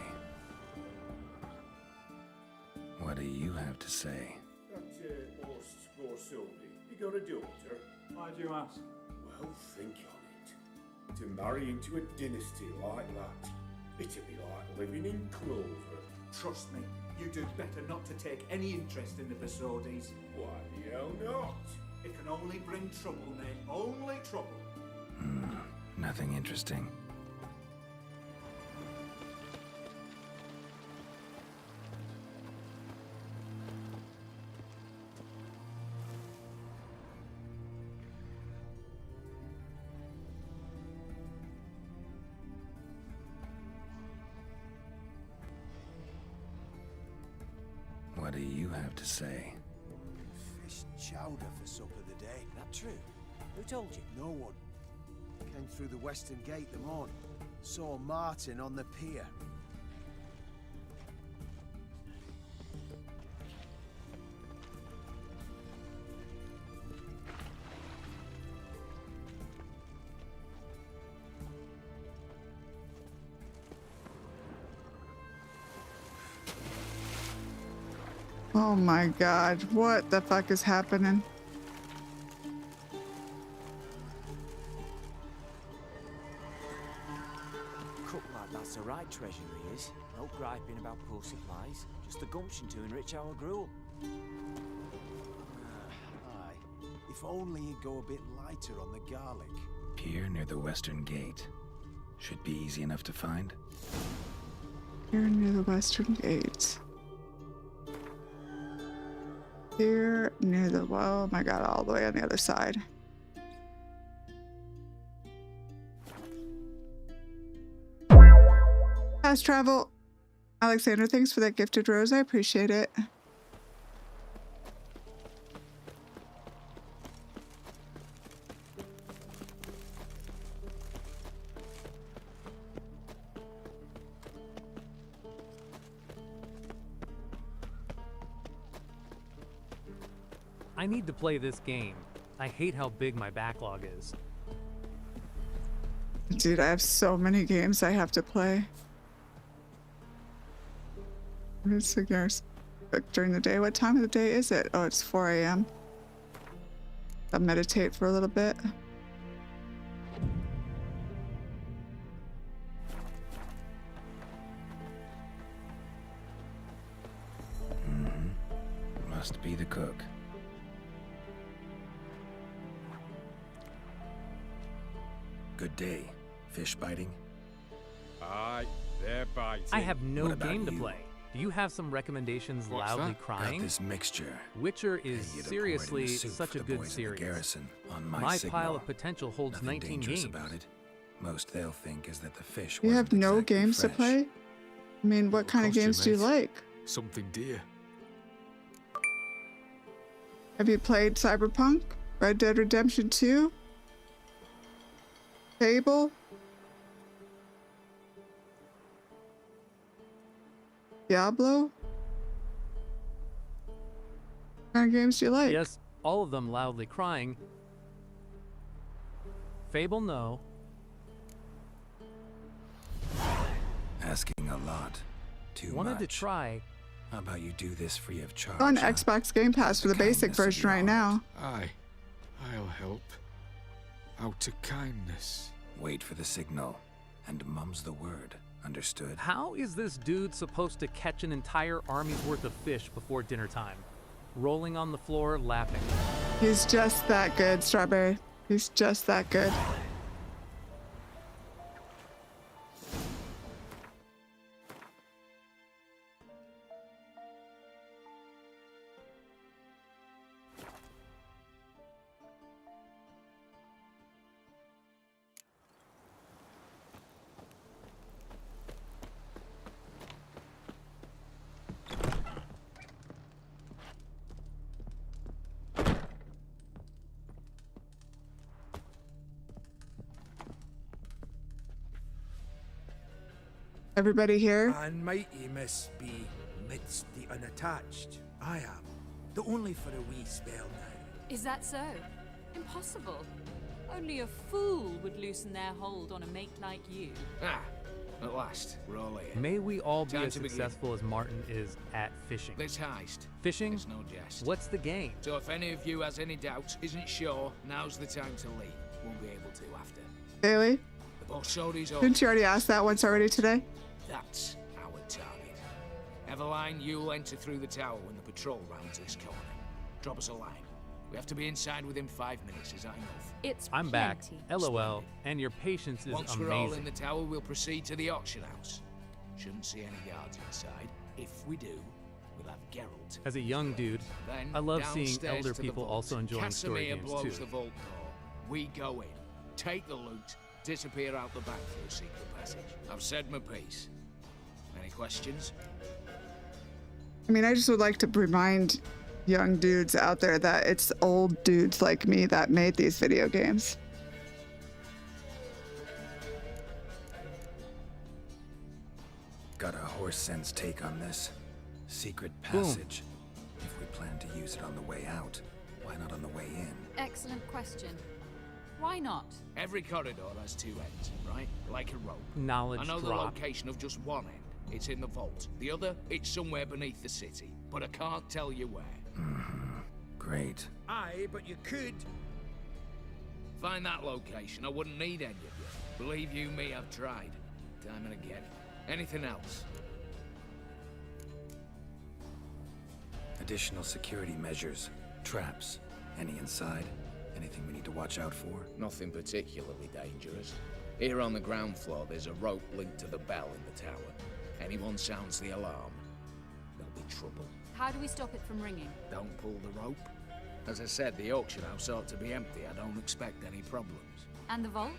What do you have to say? That horse score Sylvie. You got a daughter? Why do you ask? Well, think on it. To marry into a dynasty like that, it'd be like living in clover. Trust me, you do better not to take any interest in the Basodis. Why the hell not? It can only bring trouble, mate. Only trouble. Nothing interesting. What do you have to say? Fish chowder for supper the day. That true? Who told you? No one. Came through the western gate the morning. Saw Martin on the pier. Oh my god, what the fuck is happening? Cook like that's the right treasure he is. No griping about poor supplies. Just the gumption to enrich our gruel. Aye. If only he'd go a bit lighter on the garlic. Pier near the western gate. Should be easy enough to find. Here near the western gate. Here near the, oh my god, all the way on the other side. Fast travel. Alexander, thanks for that gifted rose. I appreciate it. I need to play this game. I hate how big my backlog is. Dude, I have so many games I have to play. It's like during the day. What time of the day is it? Oh, it's 4 a.m. I'll meditate for a little bit. Must be the cook. Good day. Fish biting? Aye, they're biting. I have no What about game to you? play. Do you have some recommendations? What's Loudly that? crying? Got this mixture. Witcher is Hey, you'd have poured in seriously the soup such for a the good boys in the series. garrison on my My signal. pile of potential holds Nothing 19 dangerous games. about it. Most they'll think is that the fish You have wasn't no exactly games to fresh. play? I mean, what kind of cost you, games do you mate. like? Something dear. Have you played Cyberpunk? Red Dead Redemption 2? Fable? Diablo? What kind of games do you like? Yes, all of them loudly crying. Fable, no. Asking a lot. Too Wanted to much. try. How about you do this free of charge? On huh? Xbox Game Pass for the basic kindness of version your right now. Aye, I'll help. Out of kindness. Wait for the signal, and mum's the word. Understood? How is this dude supposed to catch an entire army's worth of fish before dinner time? rolling on the floor, laughing. He's just that good, Strawberry. He's just that good. Everybody here? And mighty miss be midst the unattached. I am, though only for a wee spell now. Is that so? Impossible. Only a fool would loosen their hold on a mate like you. Ah, at last, we're all here. May we all be Time as to begin. successful as Martin is at fishing. This heist. Fishing? It's no jest. What's the game? So if any of you has any doubts, isn't sure, now's the time to leave. We'll be able to after. Bailey? The boss shorty's over. Didn't you already ask that once already today? That's our target. Eveline, you'll enter through the tower when the patrol rounds this corner. Drop us a line. We have to be inside within 5 minutes. Is that enough? It's I'm back. plenty. LOL. And your patience is Once we're all in amazing. the tower, we'll proceed to the auction house. Shouldn't see any guards inside. If we do, we'll have Geralt. As a young dude, Then I love seeing downstairs elder to the people vault. also enjoying story Casimir games blows too. the vault door. We go in, take the loot, disappear out the back through a secret passage. I've said my piece. Any questions? I mean, I just would like to remind young dudes out there that it's old dudes like me that made these video games. Got a horse sense take on this. Secret Boom. passage. If we plan to use it on the way out, why not on the way in? Excellent question. Why not? Every corridor has two ends, right? Like a rope. Knowledge I know the drop. location of just one end. It's in the vault. The other, it's somewhere beneath the city. But I can't tell you where. Great. Aye, but you could. Find that location. I wouldn't need any of you. Believe you me, I've tried. Time and again. Anything else? Additional security measures. Traps. Any inside? Anything we need to watch out for? Nothing particularly dangerous. Here on the ground floor, there's a rope linked to the bell in the tower. Anyone sounds the alarm, there'll be trouble. How do we stop it from ringing? Don't pull the rope. As I said, the auction house ought to be empty. I don't expect any problems. And the vault?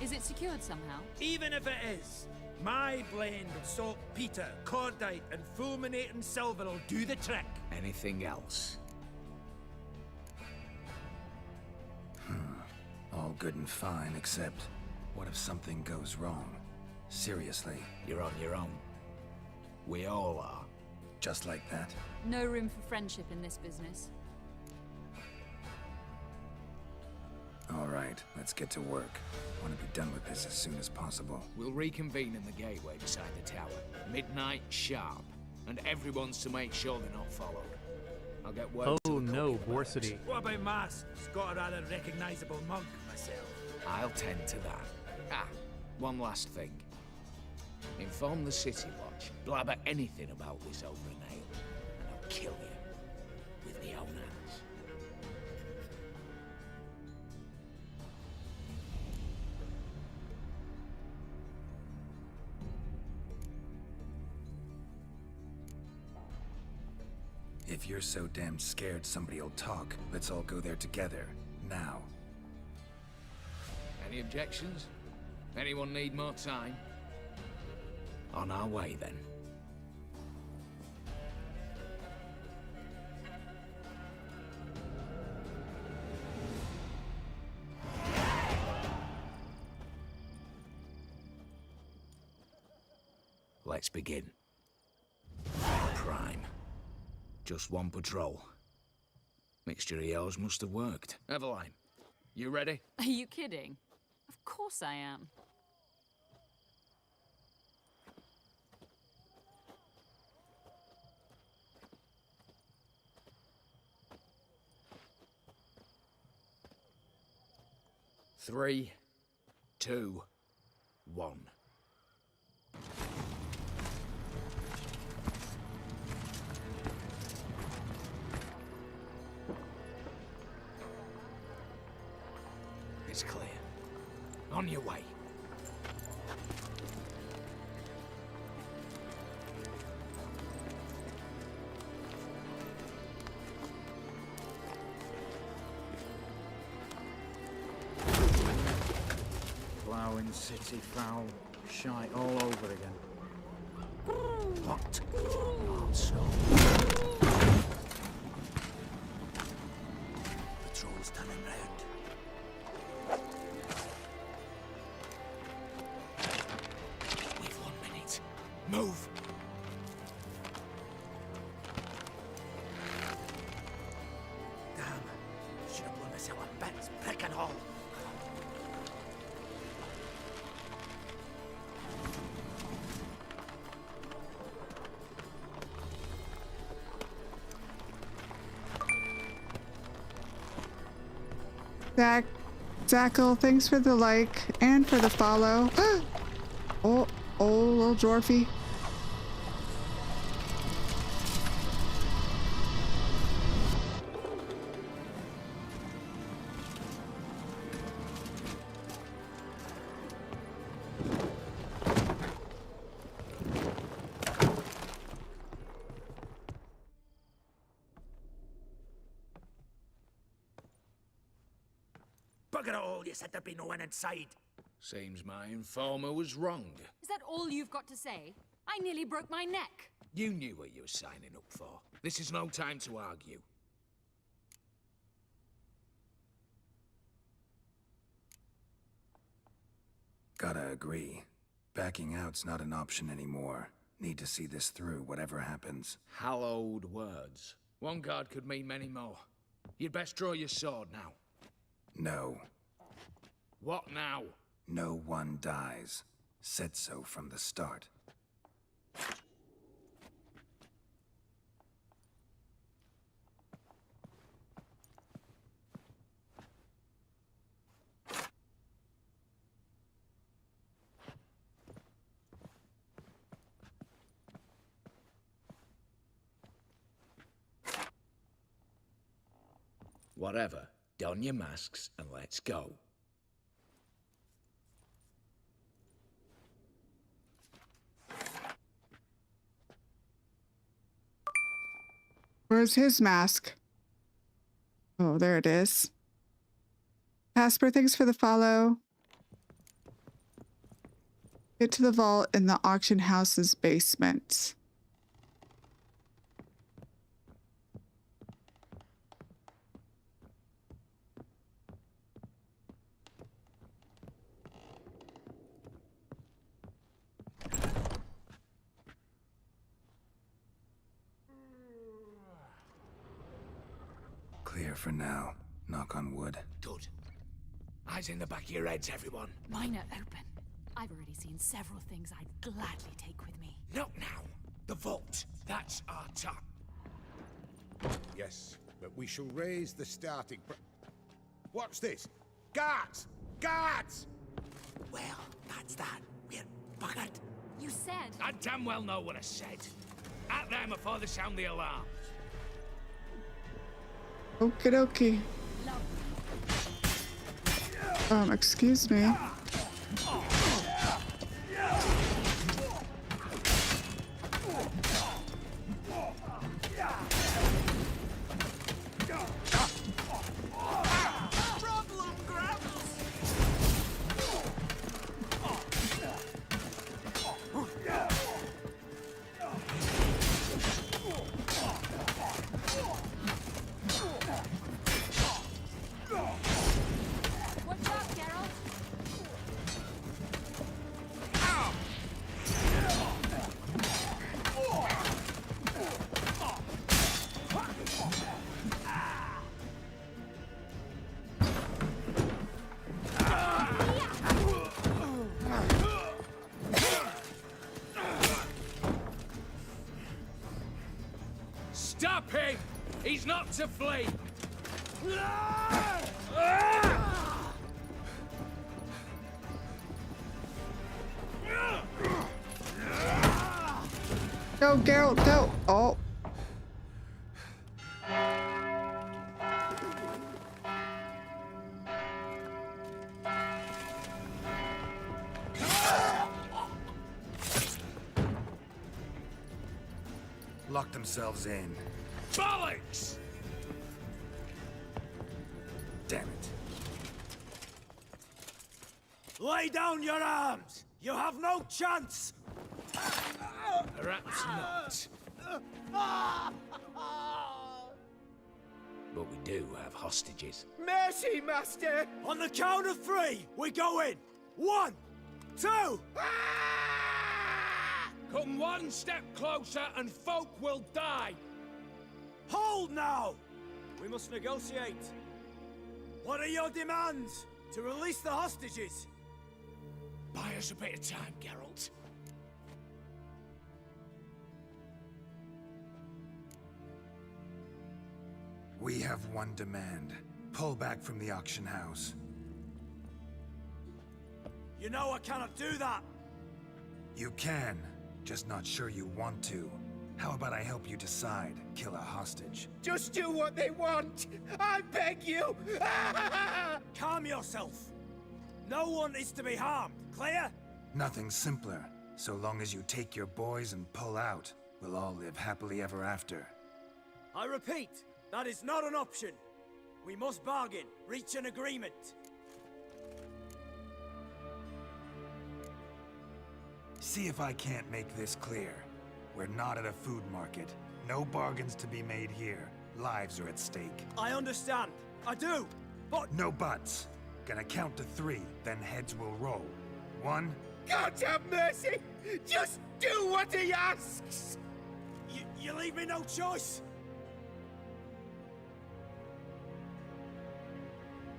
Is it secured somehow? Even if it is, my blend of saltpeter, cordite, and fulminating silver will do the trick. Anything else? All good and fine, except what if something goes wrong? Seriously. You're on your own. We all are. Just like that? No room for friendship in this business. All right, let's get to work. I want to be done with this as soon as possible. We'll reconvene in the gateway beside the tower. Midnight sharp. And everyone's to make sure they're not followed. I'll get word to Oh the no, courier about Borsity. What about masks? Got a rather recognizable mug myself. I'll tend to that. Ah, one last thing. Inform the City Watch. Blabber anything about this over an ale, and I'll kill you with my own hands. If you're so damn scared somebody'll talk, let's all go there together. Now. Any objections? Anyone need more time? On our way, then. Let's begin. Prime. Just one patrol. Mixture of yours must have worked. Eveline, you ready? Are you kidding? Of course I am. Three, two, one. On your way. Ploughing city foul. Shite all over again. What? Also. Patrol's turning round. We've 1 minute. Move! Damn. Should have blown us out of bits, prick and all. Zackle, thanks for the like and for the follow. Oh, little dwarfy. Bugger it all, you said there'd be no one inside. Seems my informer was wrong. Is that all you've got to say? I nearly broke my neck. You knew what you were signing up for. This is no time to argue. Gotta agree. Backing out's not an option anymore. Need to see this through, whatever happens. Hallowed words. One guard could mean many more. You'd best draw your sword now. No. What now? No one dies. Said so from the start. Whatever. Don your masks and let's go. Where's his mask? Oh, there it is. Casper, thanks for the follow. Get to the vault in the auction house's basement. Clear for now. Knock on wood. Good. Eyes in the back of your heads, everyone. Mine are open. I've already seen several things I'd gladly take with me. Not now. The vault. That's our top. Yes, but we shall raise the starting What's this? Guards! Guards! Well, that's that. We're buggered. You said... I damn well know what I said. At them before they sound the alarm. Okie dokie. Excuse me. Stop him! He's not to flee! Go, Geralt, go! Oh. Locked themselves in. Bollocks! Damn it. Lay down your arms! You have no chance! Perhaps not. But we do have hostages. Mercy, Master! On the count of 3, we go in! 1, 2... Come one step closer and folk will die. Hold now! We must negotiate. What are your demands? To release the hostages? Buy us a bit of time, Geralt. We have one demand. Pull back from the auction house. You know I cannot do that! You can, just not sure you want to. How about I help you decide? Kill a hostage. Just do what they want! I beg you! Calm yourself! No one is to be harmed, clear? Nothing simpler. So long as you take your boys and pull out, we'll all live happily ever after. I repeat, that is not an option. We must bargain, reach an agreement. See if I can't make this clear. We're not at a food market. No bargains to be made here. Lives are at stake. I understand. I do. But... No buts. Gonna count to 3, then heads will roll. 1... God have mercy! Just do what he asks! You leave me no choice?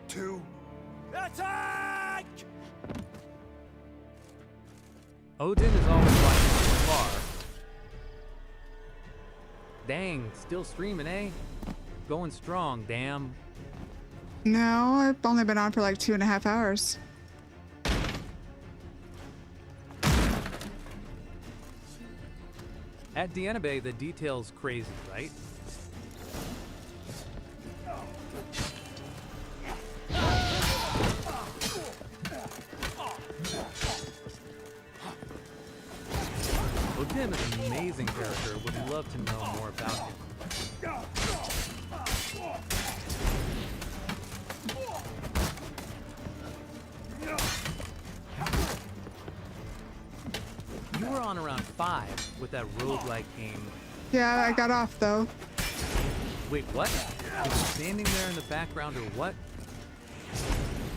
2... Attack! Odin is always watching from far. Dang, still streaming, eh? Going strong, damn. No, I've only been on for like 2.5 hours. At Dienabe, the detail's crazy, right? Odin is an amazing character. Would love to know more about him. You were on around 5 with that roguelike game. Yeah, I got off though. Wait, what? Was he standing there in the background or what?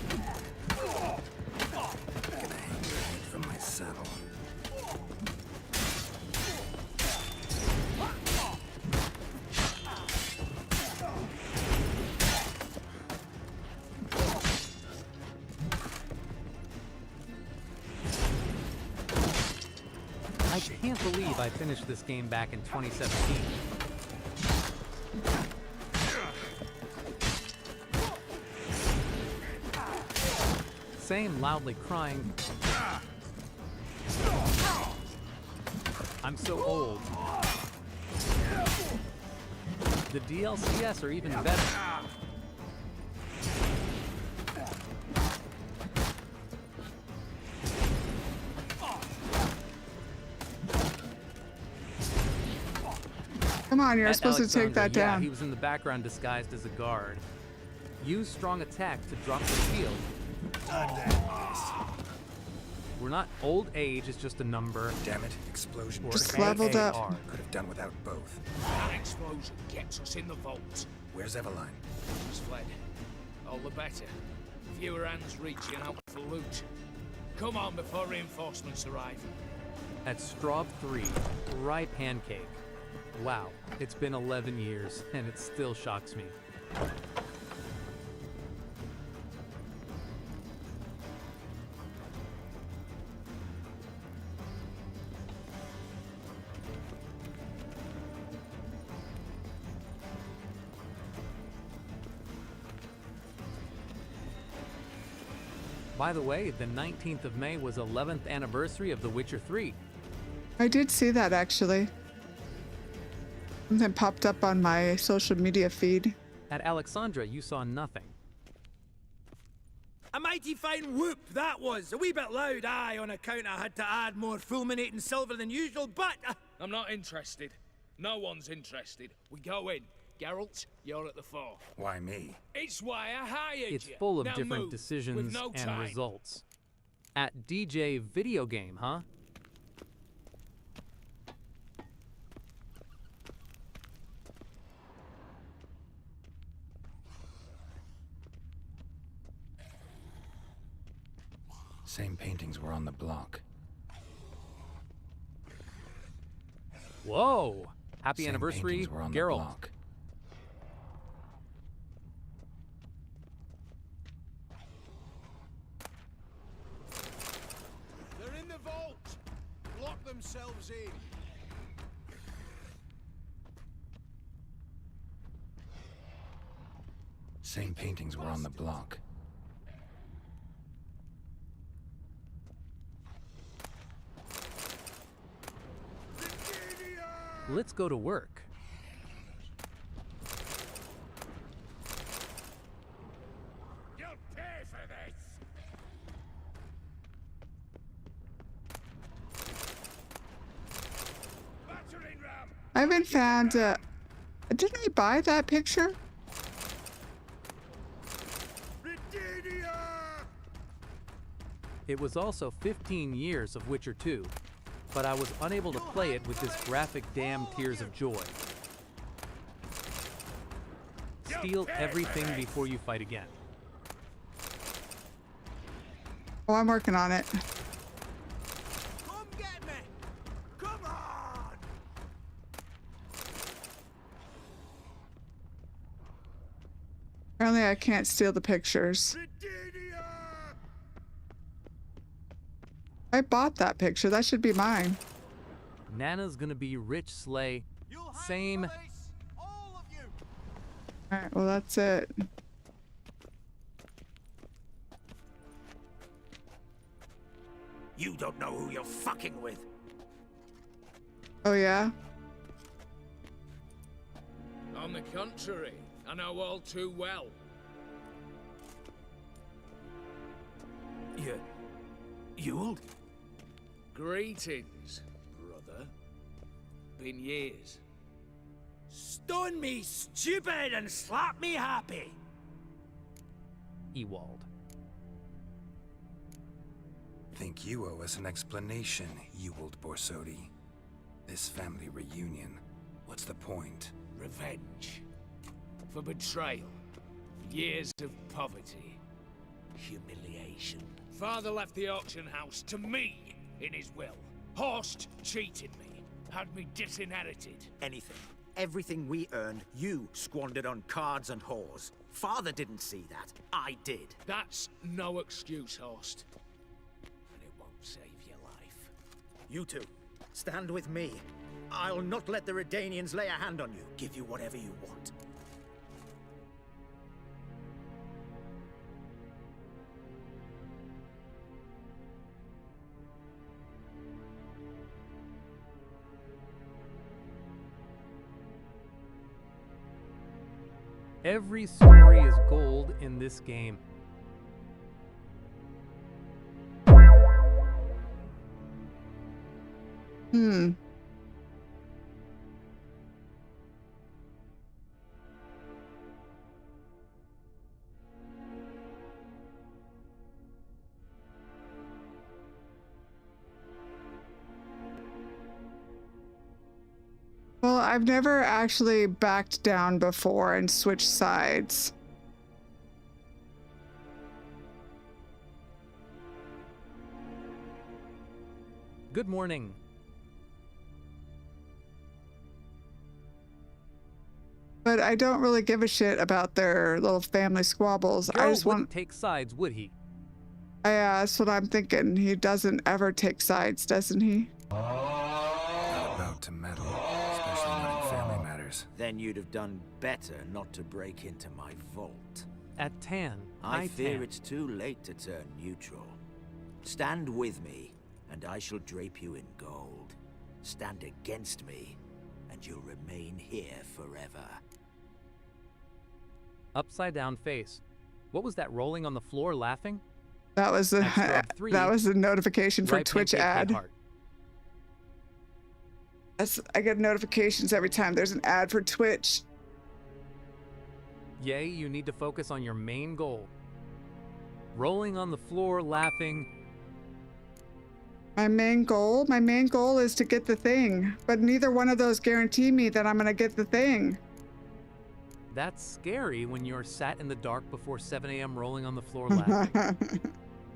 Gonna hang your head from my saddle. I can't believe I finished this game back in 2017. Same loudly crying. I'm so old. The DLCs are even better. Come on, you're supposed to take that down. Yeah, he was in the background disguised as a guard. Use strong attack to drop the shield. We're not old age, it's just a number. Damn it, explosion. Just leveled up. Could have done without both. That explosion gets us in the vault. Where's Eveline? She's fled. All the better. Fewer hands reaching out for loot. Come on before reinforcements arrive. At Straub 3, Rye Pancake. Wow, it's been 11 years, and it still shocks me. By the way, the 19th of May was 11th anniversary of The Witcher 3. I did see that actually. Something popped up on my social media feed. At Alexandra, you saw nothing. A mighty fine whoop that was. A wee bit loud, aye, on account I had to add more fulminating silver than usual, but... I'm not interested. No one's interested. We go in. Geralt, you're at the fore. Why me? It's why I hired It's you. full of Now different move. decisions We've no and time. results. At DJ Video Game, huh? Same paintings were on the block. Whoa! Happy Same anniversary, paintings were on the Geralt. block. They're in the vault. Lock themselves in. Same paintings were on the block. Let's go to work. You'll pay for this! Battering ram! I haven't found. Didn't I buy that picture? It was also 15 years of Witcher 2, but I was unable to play it with this graphic damn tears of joy. Steal everything before you fight again. Oh, I'm working on it. Come get me! Come on! Apparently, I can't steal the pictures. I bought that picture. That should be mine. Nana's gonna be rich slay. Same. Alright, well, that's it. You don't know who you're fucking with. Oh, yeah? On the contrary, I know all too well. You'll? Greetings, brother. Been years. Stone me stupid and slap me happy. Ewald. Think you owe us an explanation, Ewald Borsodi. This family reunion, what's the point? Revenge. For betrayal. Years of poverty. Humiliation. Father left the auction house to me in his will. Horst cheated me. Had me disinherited. Anything. Everything we earned, you squandered on cards and whores. Father didn't see that. I did. That's no excuse, Horst. And it won't save your life. You two, stand with me. I'll not let the Redanians lay a hand on you. Give you whatever you want. Every story is gold in this game. Well, I've never actually backed down before and switched sides. Good morning. But I don't really give a shit about their little family squabbles. I Geralt just wouldn't want. take sides, would he? Yeah, that's what I'm thinking. He doesn't ever take sides, doesn't he? Not about to meddle, especially not in family matters. Then you'd have done better not to break into my vault. At Tan. I fear Tan. it's too late to turn neutral. Stand with me, and I shall drape you in gold. Stand against me, and you'll remain here forever. Upside down face. What was that rolling on the floor laughing? That was a At scrub 3, that was a notification for ripe Twitch pancake ad. heart. I get notifications every time there's an ad for Twitch. Yay, you need to focus on your main goal. Rolling on the floor, laughing. My main goal is to get the thing, but neither one of those guarantee me that I'm gonna get the thing. That's scary when you're sat in the dark before 7 a.m. rolling on the floor laughing.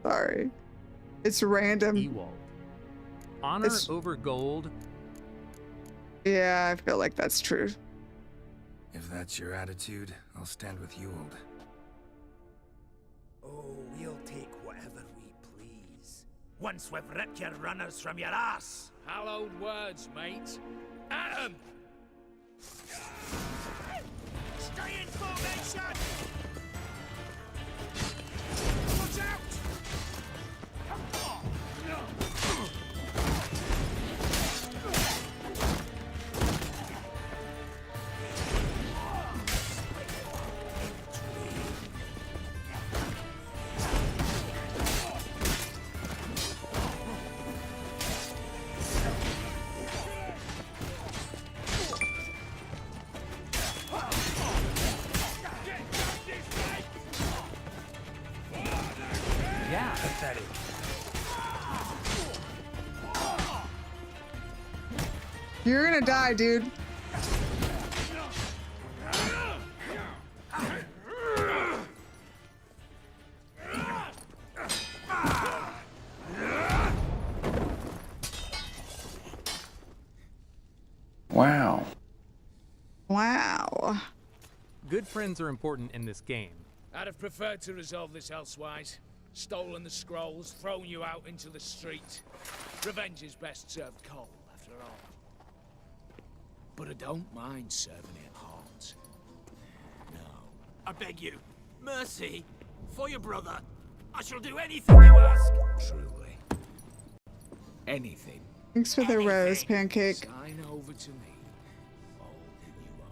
Sorry. It's random. Ewald. Honor over gold. Yeah, I feel like that's true. If that's your attitude, I'll stand with Ewald. Oh, we'll take whatever we please. Once we've ripped your runners from your ass. Hallowed words, mate. At 'em! Stay in formation! Watch out! Yeah. Pathetic. You're gonna die, dude. Wow. Wow. Good friends are important in this game. I'd have preferred to resolve this elsewise. Stolen the scrolls, thrown you out into the street. Revenge is best served cold, after all. But I don't mind serving it hot. No. I beg you, mercy, for your brother. I shall do anything you ask. Truly. Anything. Thanks for the rose, Pancake. Sign over to me all that you own.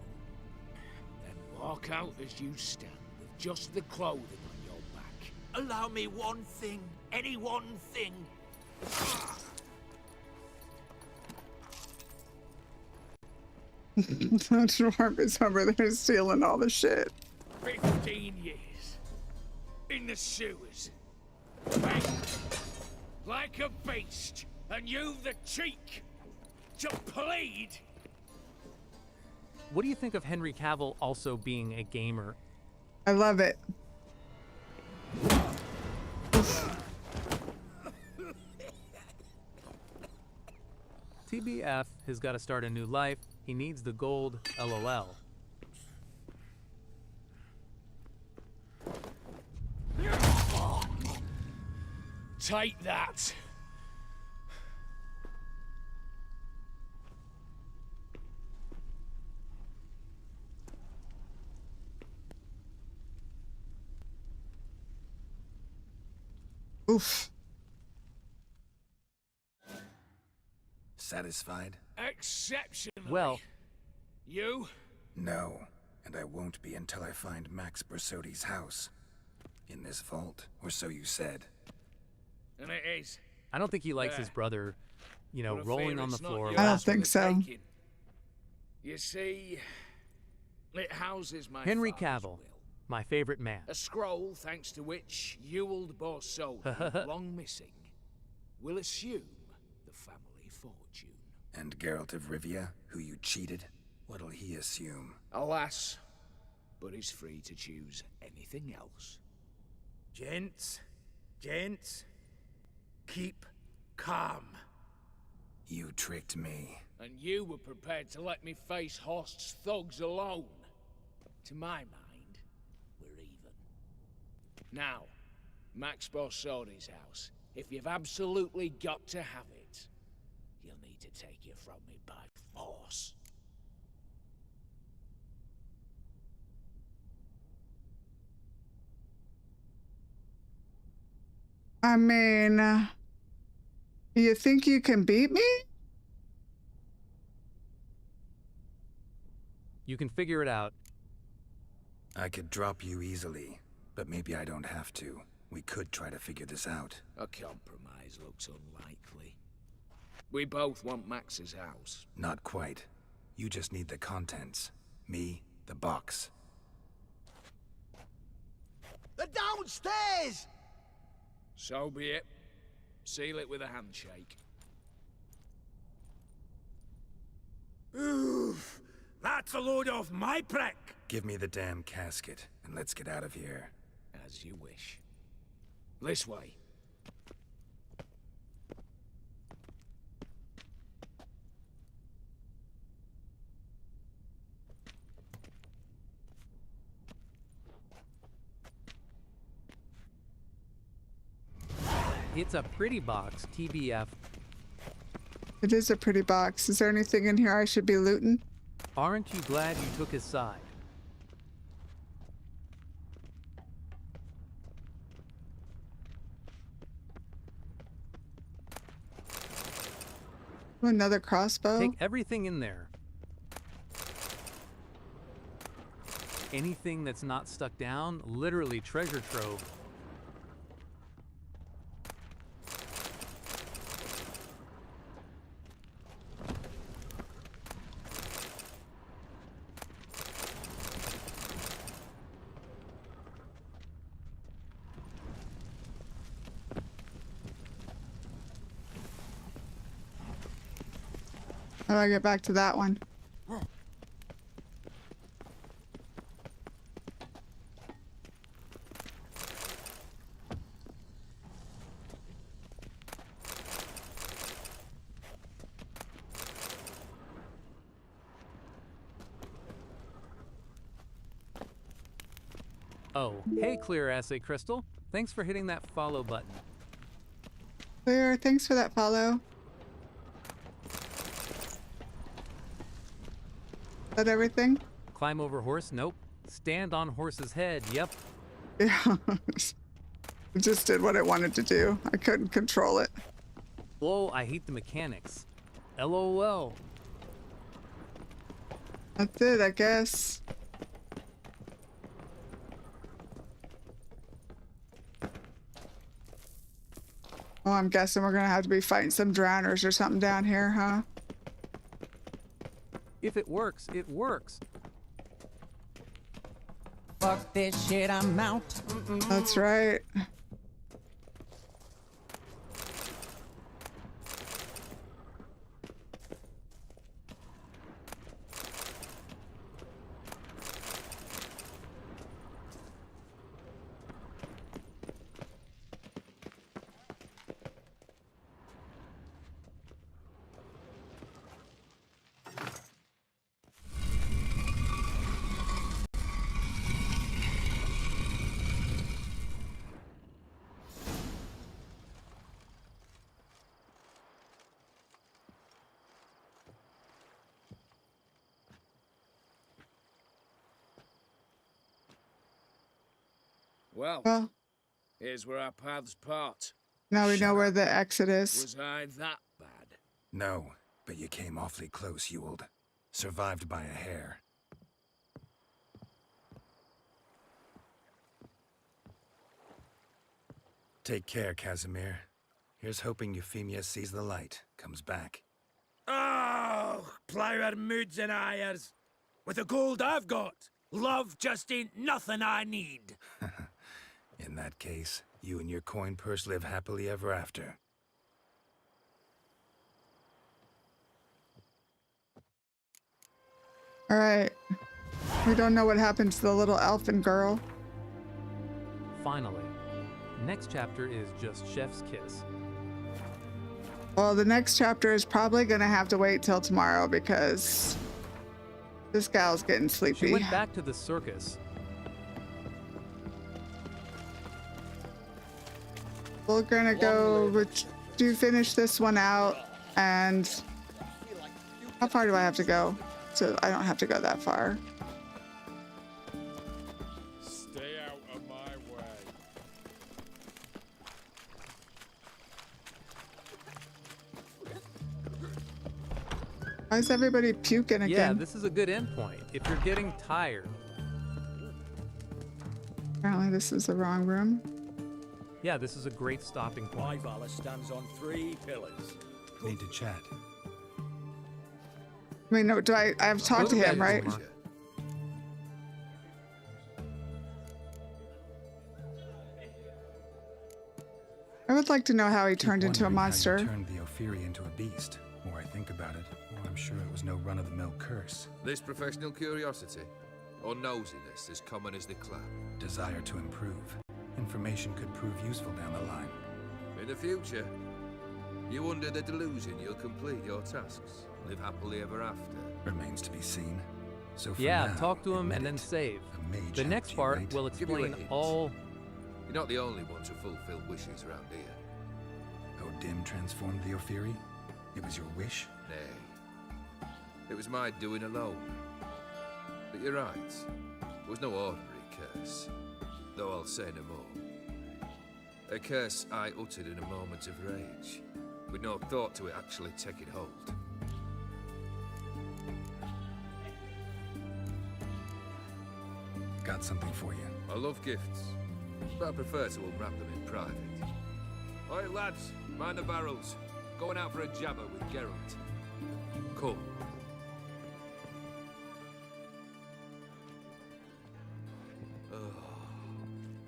Then walk out as you stand with just the clothing on your back. Allow me one thing, any one thing. Dwarf is over there stealing all the shit. 15 years. In the sewers. Begged like a beast. And you the cheek to plead. What do you think of Henry Cavill also being a gamer? I love it. TBF has got to start a new life. He needs the gold, LOL. Take that. Oof. Satisfied? Exceptionally. Well. You? No, and I won't be until I find Max Bersodi's house. In this vault, or so you said. And it is. I don't think he likes his brother, you know, But I rolling fear on the it's not floor. yours I don't for think the so. taking. You see, it houses my Henry father's Cavill, will. my favorite man. A scroll thanks to which Ewald Borsodi, long missing, will assume the family fortune. And Geralt of Rivia, who you cheated, what'll he assume? Alas, but he's free to choose anything else. Gents, keep calm. You tricked me. And you were prepared to let me face Horst's thugs alone. To my mind, we're even. Now, Max Borsodi's house. If you've absolutely got to have it, you'll need to take it from me by force. I mean, you think you can beat me? You can figure it out. I could drop you easily, but maybe I don't have to. We could try to figure this out. A compromise looks unlikely. We both want Max's house. Not quite. You just need the contents. Me, the box. They're downstairs! So be it. Seal it with a handshake. Oof! That's a load off my prick! Give me the damn casket, and let's get out of here. As you wish. This way. It's a pretty box, TBF. It is a pretty box. Is there anything in here I should be looting? Aren't you glad you took his side? Oh, another crossbow? Take everything in there. Anything that's not stuck down, literally treasure trove. How do I get back to that one? Oh, hey Clear Assay Crystal. Thanks for hitting that follow button. Clear, thanks for that follow. Is that everything? Climb over horse? Nope. Stand on horse's head? Yep. Yeah. It just did what it wanted to do. I couldn't control it. Whoa, I hate the mechanics. LOL. That's it, I guess. Oh, I'm guessing we're gonna have to be fighting some drowners or something down here, huh? If it works, it works. Fuck this shit, I'm out. That's right. Well, here's where our paths part. Now we know where the exit is. Was I that bad? No, but you came awfully close, Ewald. Survived by a hair. Take care, Casimir. Here's hoping Euphemia sees the light, comes back. Oh, plougher moods and ires. With the gold I've got, love just ain't nothing I need. In that case, you and your coin purse live happily ever after. All right. We don't know what happened to the little elfin girl. Finally. Next chapter is just Chef's Kiss. Well, the next chapter is probably gonna have to wait till tomorrow because this gal's getting sleepy. She went back to the circus. We're gonna go do finish this one out, and how far do I have to go? So I don't have to go that far. Stay out of my way. Why is everybody puking again? Yeah, this is a good endpoint if you're getting tired. Apparently this is the wrong room. Yeah, this is a great stopping My point. valor stands on 3 pillars. Need to chat. I mean, no, I've talked to him, right? I would like to know how he turned into a monster. How you turned the Ophiri into a beast. The more I think about it, the more I'm sure it was no run-of-the-mill curse. This professional curiosity, or nosiness as common as the clap? Desire to improve. Information could prove useful down the line. In the future, you under the delusion you'll complete your tasks, live happily ever after. Remains to be seen. So for Yeah, now, talk to him and then save. The next part will explain all... You're not the only one to fulfill wishes around here. O'Dim transformed the Ophiri? It was your wish? Nay. It was my doing alone. But you're right. It was no ordinary curse. Though I'll say no more. A curse I uttered in a moment of rage, with no thought to it actually taking hold. Got something for you. I love gifts, but I prefer to unwrap them in private. Oi, lads, mind the barrels. Going out for a jabber with Geralt. Come. Oh,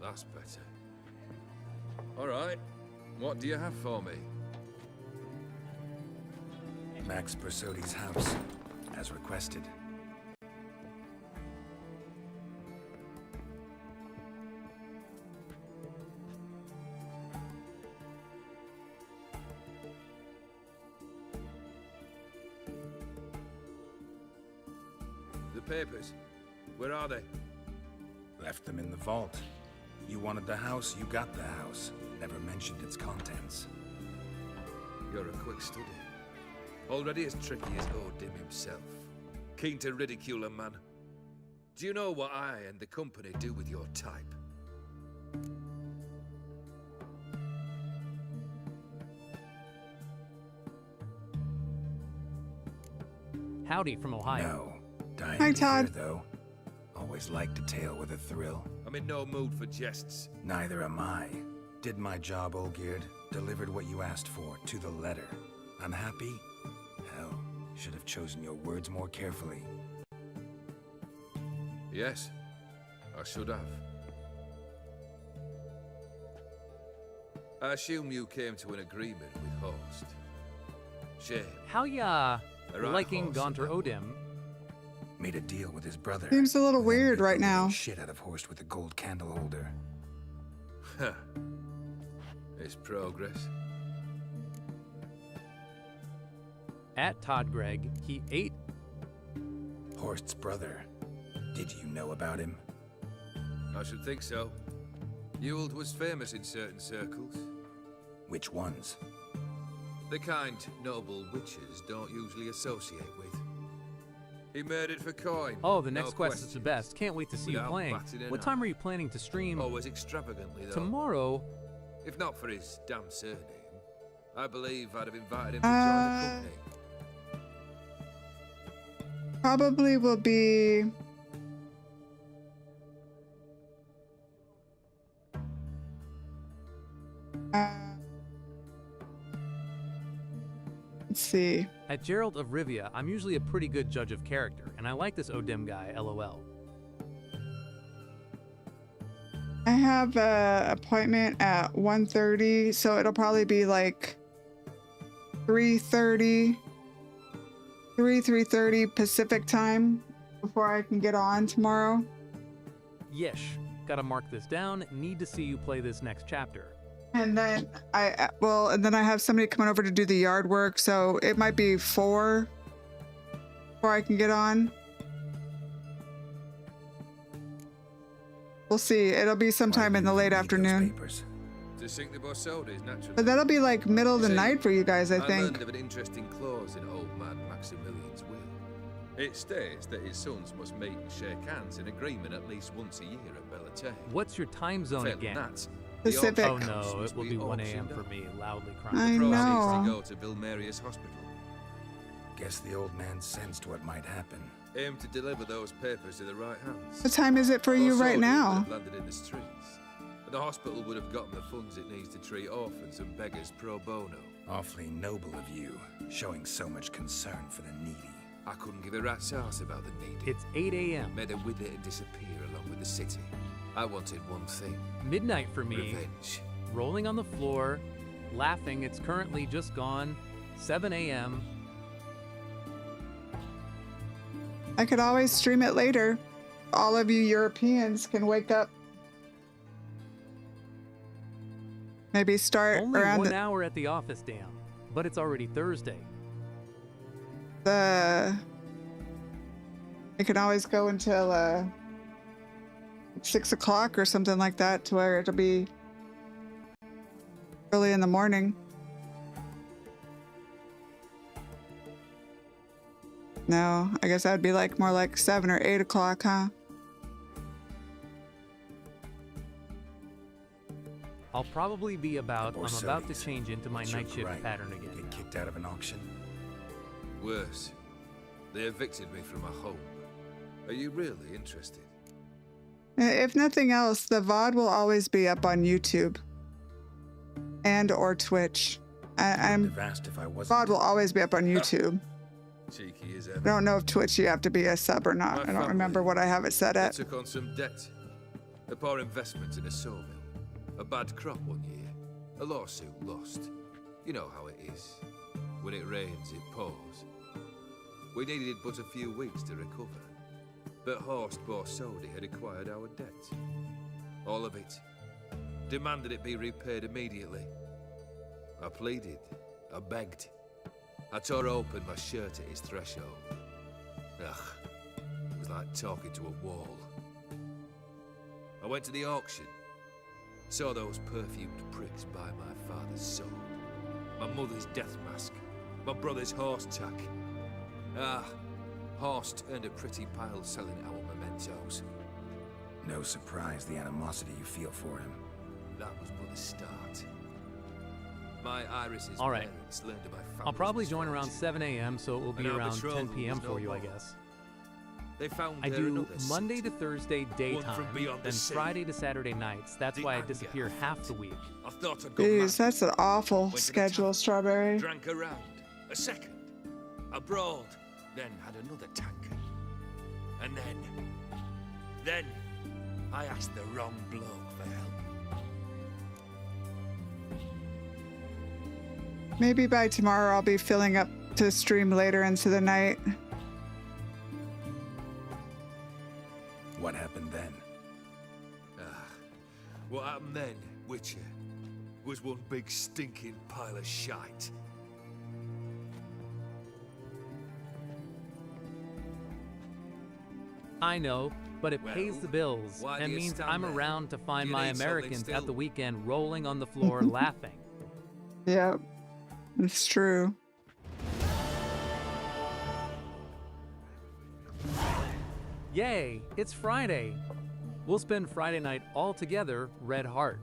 that's better. All right, what do you have for me? Max Bersodi's house, as requested. The papers, where are they? Left them in the vault. You wanted the house, you got the house. Never mentioned its contents. You're a quick study. Already as tricky as O'Dim himself. Keen to ridicule a man. Do you know what I and the company do with your type? Howdy from Ohio. No. Dying Hi, to Todd. hear, though. Always liked a tale with a thrill. I'm in no mood for jests. Neither am I. Did my job, Olgierd. Delivered what you asked for, to the letter. Unhappy? Hell, should have chosen your words more carefully. Yes, I should have. I assume you came to an agreement with Horst. Shame. How ya Right, liking Horst. Gaunter O'Dim? Made a deal with his brother. Seems a little weird right now. Shit out of Horst with a gold candle holder. Huh. It's progress. At Todd Gregg, he ate... Horst's brother. Did you know about him? I should think so. Ewald was famous in certain circles. Which ones? The kind noble witches don't usually associate with. He murdered for coin. Oh, the next no quest is question. the best. Can't wait to see you Without playing. batting an What eye. time are you planning to stream? Always extravagantly, though. Tomorrow? If not for his damn surname, I believe I'd have invited him to join the company. Probably will be... let's see. At Gerald of Rivia, I'm usually a pretty good judge of character, and I like this O'Dim guy, LOL. I have a appointment at 1:30, so it'll probably be like 3:30 Pacific time before I can get on tomorrow. Yesh. Gotta mark this down. Need to see you play this next chapter. And then and then I have somebody coming over to do the yard work, so it might be 4 before I can get on. We'll see. It'll be sometime in the late afternoon. To sink the Borsodis, naturally. But that'll be like middle of the See, night for you guys, I learned think. of an interesting clause in old man Maximilian's will. It states that his sons must meet and shake hands in agreement at least once a year at Bellatane. What's your time zone Failing again? that, Pacific. Oh no, it will be 1 a.m. for me, loudly I crying. The proceeds know. to go to Vilmerius Hospital. Guess the old man sensed what might happen. Aim to deliver those papers to the right hands. What time is it for you right Borsodi now? would have landed in the streets. And the hospital would have gotten the funds it needs to treat orphans and beggars pro bono. Awfully noble of you, showing so much concern for the needy. I couldn't give a rat's ass about the needy. It's 8 a.m. Made them wither and disappear along with the city. I wanted one thing. Midnight for me. Revenge. Rolling on the floor, laughing. It's currently just gone 7 a.m. I could always stream it later. All of you Europeans can wake up. Maybe start Only around 1 hour at the office, damn. But it's already Thursday. I can always go until 6 o'clock or something like that, to where it'll be early in the morning. No, I guess that'd be like more like 7 or 8 o'clock, huh? I'll probably be about. Or I'm about to Soviets. change into my It's your night shift right. pattern again. Get kicked out of an auction? Worse. They evicted me from my home. Are you really interested? If nothing else, the VOD will always be up on YouTube and or Twitch. I've asked if I wasn't. VOD will always be up on YouTube. Cheeky as I ever. don't know if Twitch you have to be a sub or not. I don't remember what I have it set I at. took on some debt. A poor investment in a sawmill. A bad crop one year. A lawsuit lost. You know how it is. When it rains, it pours. We needed but a few weeks to recover. But Horst Borsodi had acquired our debt. All of it. Demanded it be repaid immediately. I pleaded. I begged. I tore open my shirt at his threshold. Ugh. It was like talking to a wall. I went to the auction. Saw those perfumed pricks buy my father's soul. My mother's death mask. My brother's horse tack. Ah, Horst earned a pretty pile selling our mementos. No surprise the animosity you feel for him. That was but the start. My Iris's All right. parents learned of my family's I'll probably join misfortune. around 7 a.m., so it will be And our around betrothal 10 p.m. was no for you, I more. guess. They found I her do another Monday city. to Thursday daytime, from beyond the then sea. Friday to Saturday nights. That's The why I anger disappear of half the week. I thought I'd go Jeez, mad. that's an awful Went to the schedule, tavern, Strawberry. Drank a round, a second, abroad, then had another tankard. And then I asked the wrong bloke for help. Maybe by tomorrow I'll be filling up to stream later into the night. What happened then? What happened then, Witcher, was one big stinking pile of shite. I know, but it pays the bills why do and you means stand I'm there? around to find You my need something Americans still. at the weekend rolling on the floor laughing. Yep, it's true. Yay, it's Friday. We'll spend Friday night all together, Red Heart.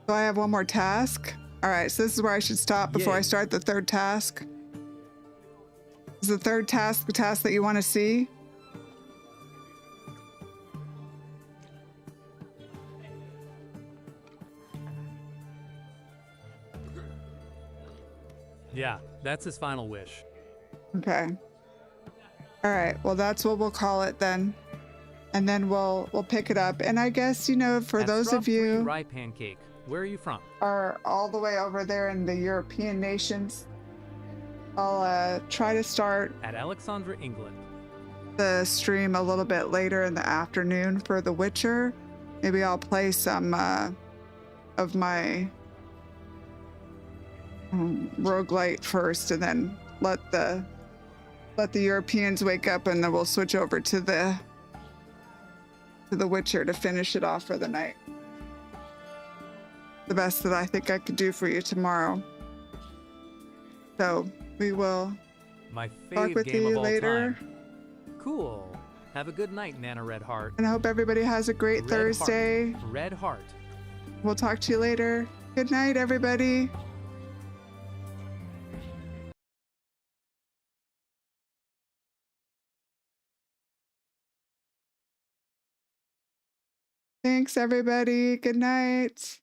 So I have one more task. All right, so this is where I should stop before I Yay. start the third task. Is the third task the task that you want to see? Yeah, that's his final wish. Okay. All right. Well, that's what we'll call it then, and then we'll pick it up. And I guess, you know, for At those of Strawberry you Rye Pancake, where are you from? are all the way over there in the European nations, I'll try to start At Alexandra, England. the stream a little bit later in the afternoon for The Witcher. Maybe I'll play some of my roguelite first, and then let the Europeans wake up, and then we'll switch over to the Witcher to finish it off for the night. The best that I think I could do for you tomorrow. So we will My talk fave with game you of all later. time. Cool. Have a good night, Nana Red Heart. And I hope everybody has a great Red Thursday. Heart. Red Heart. We'll talk to you later. Good night, everybody. Thanks, everybody. Good night.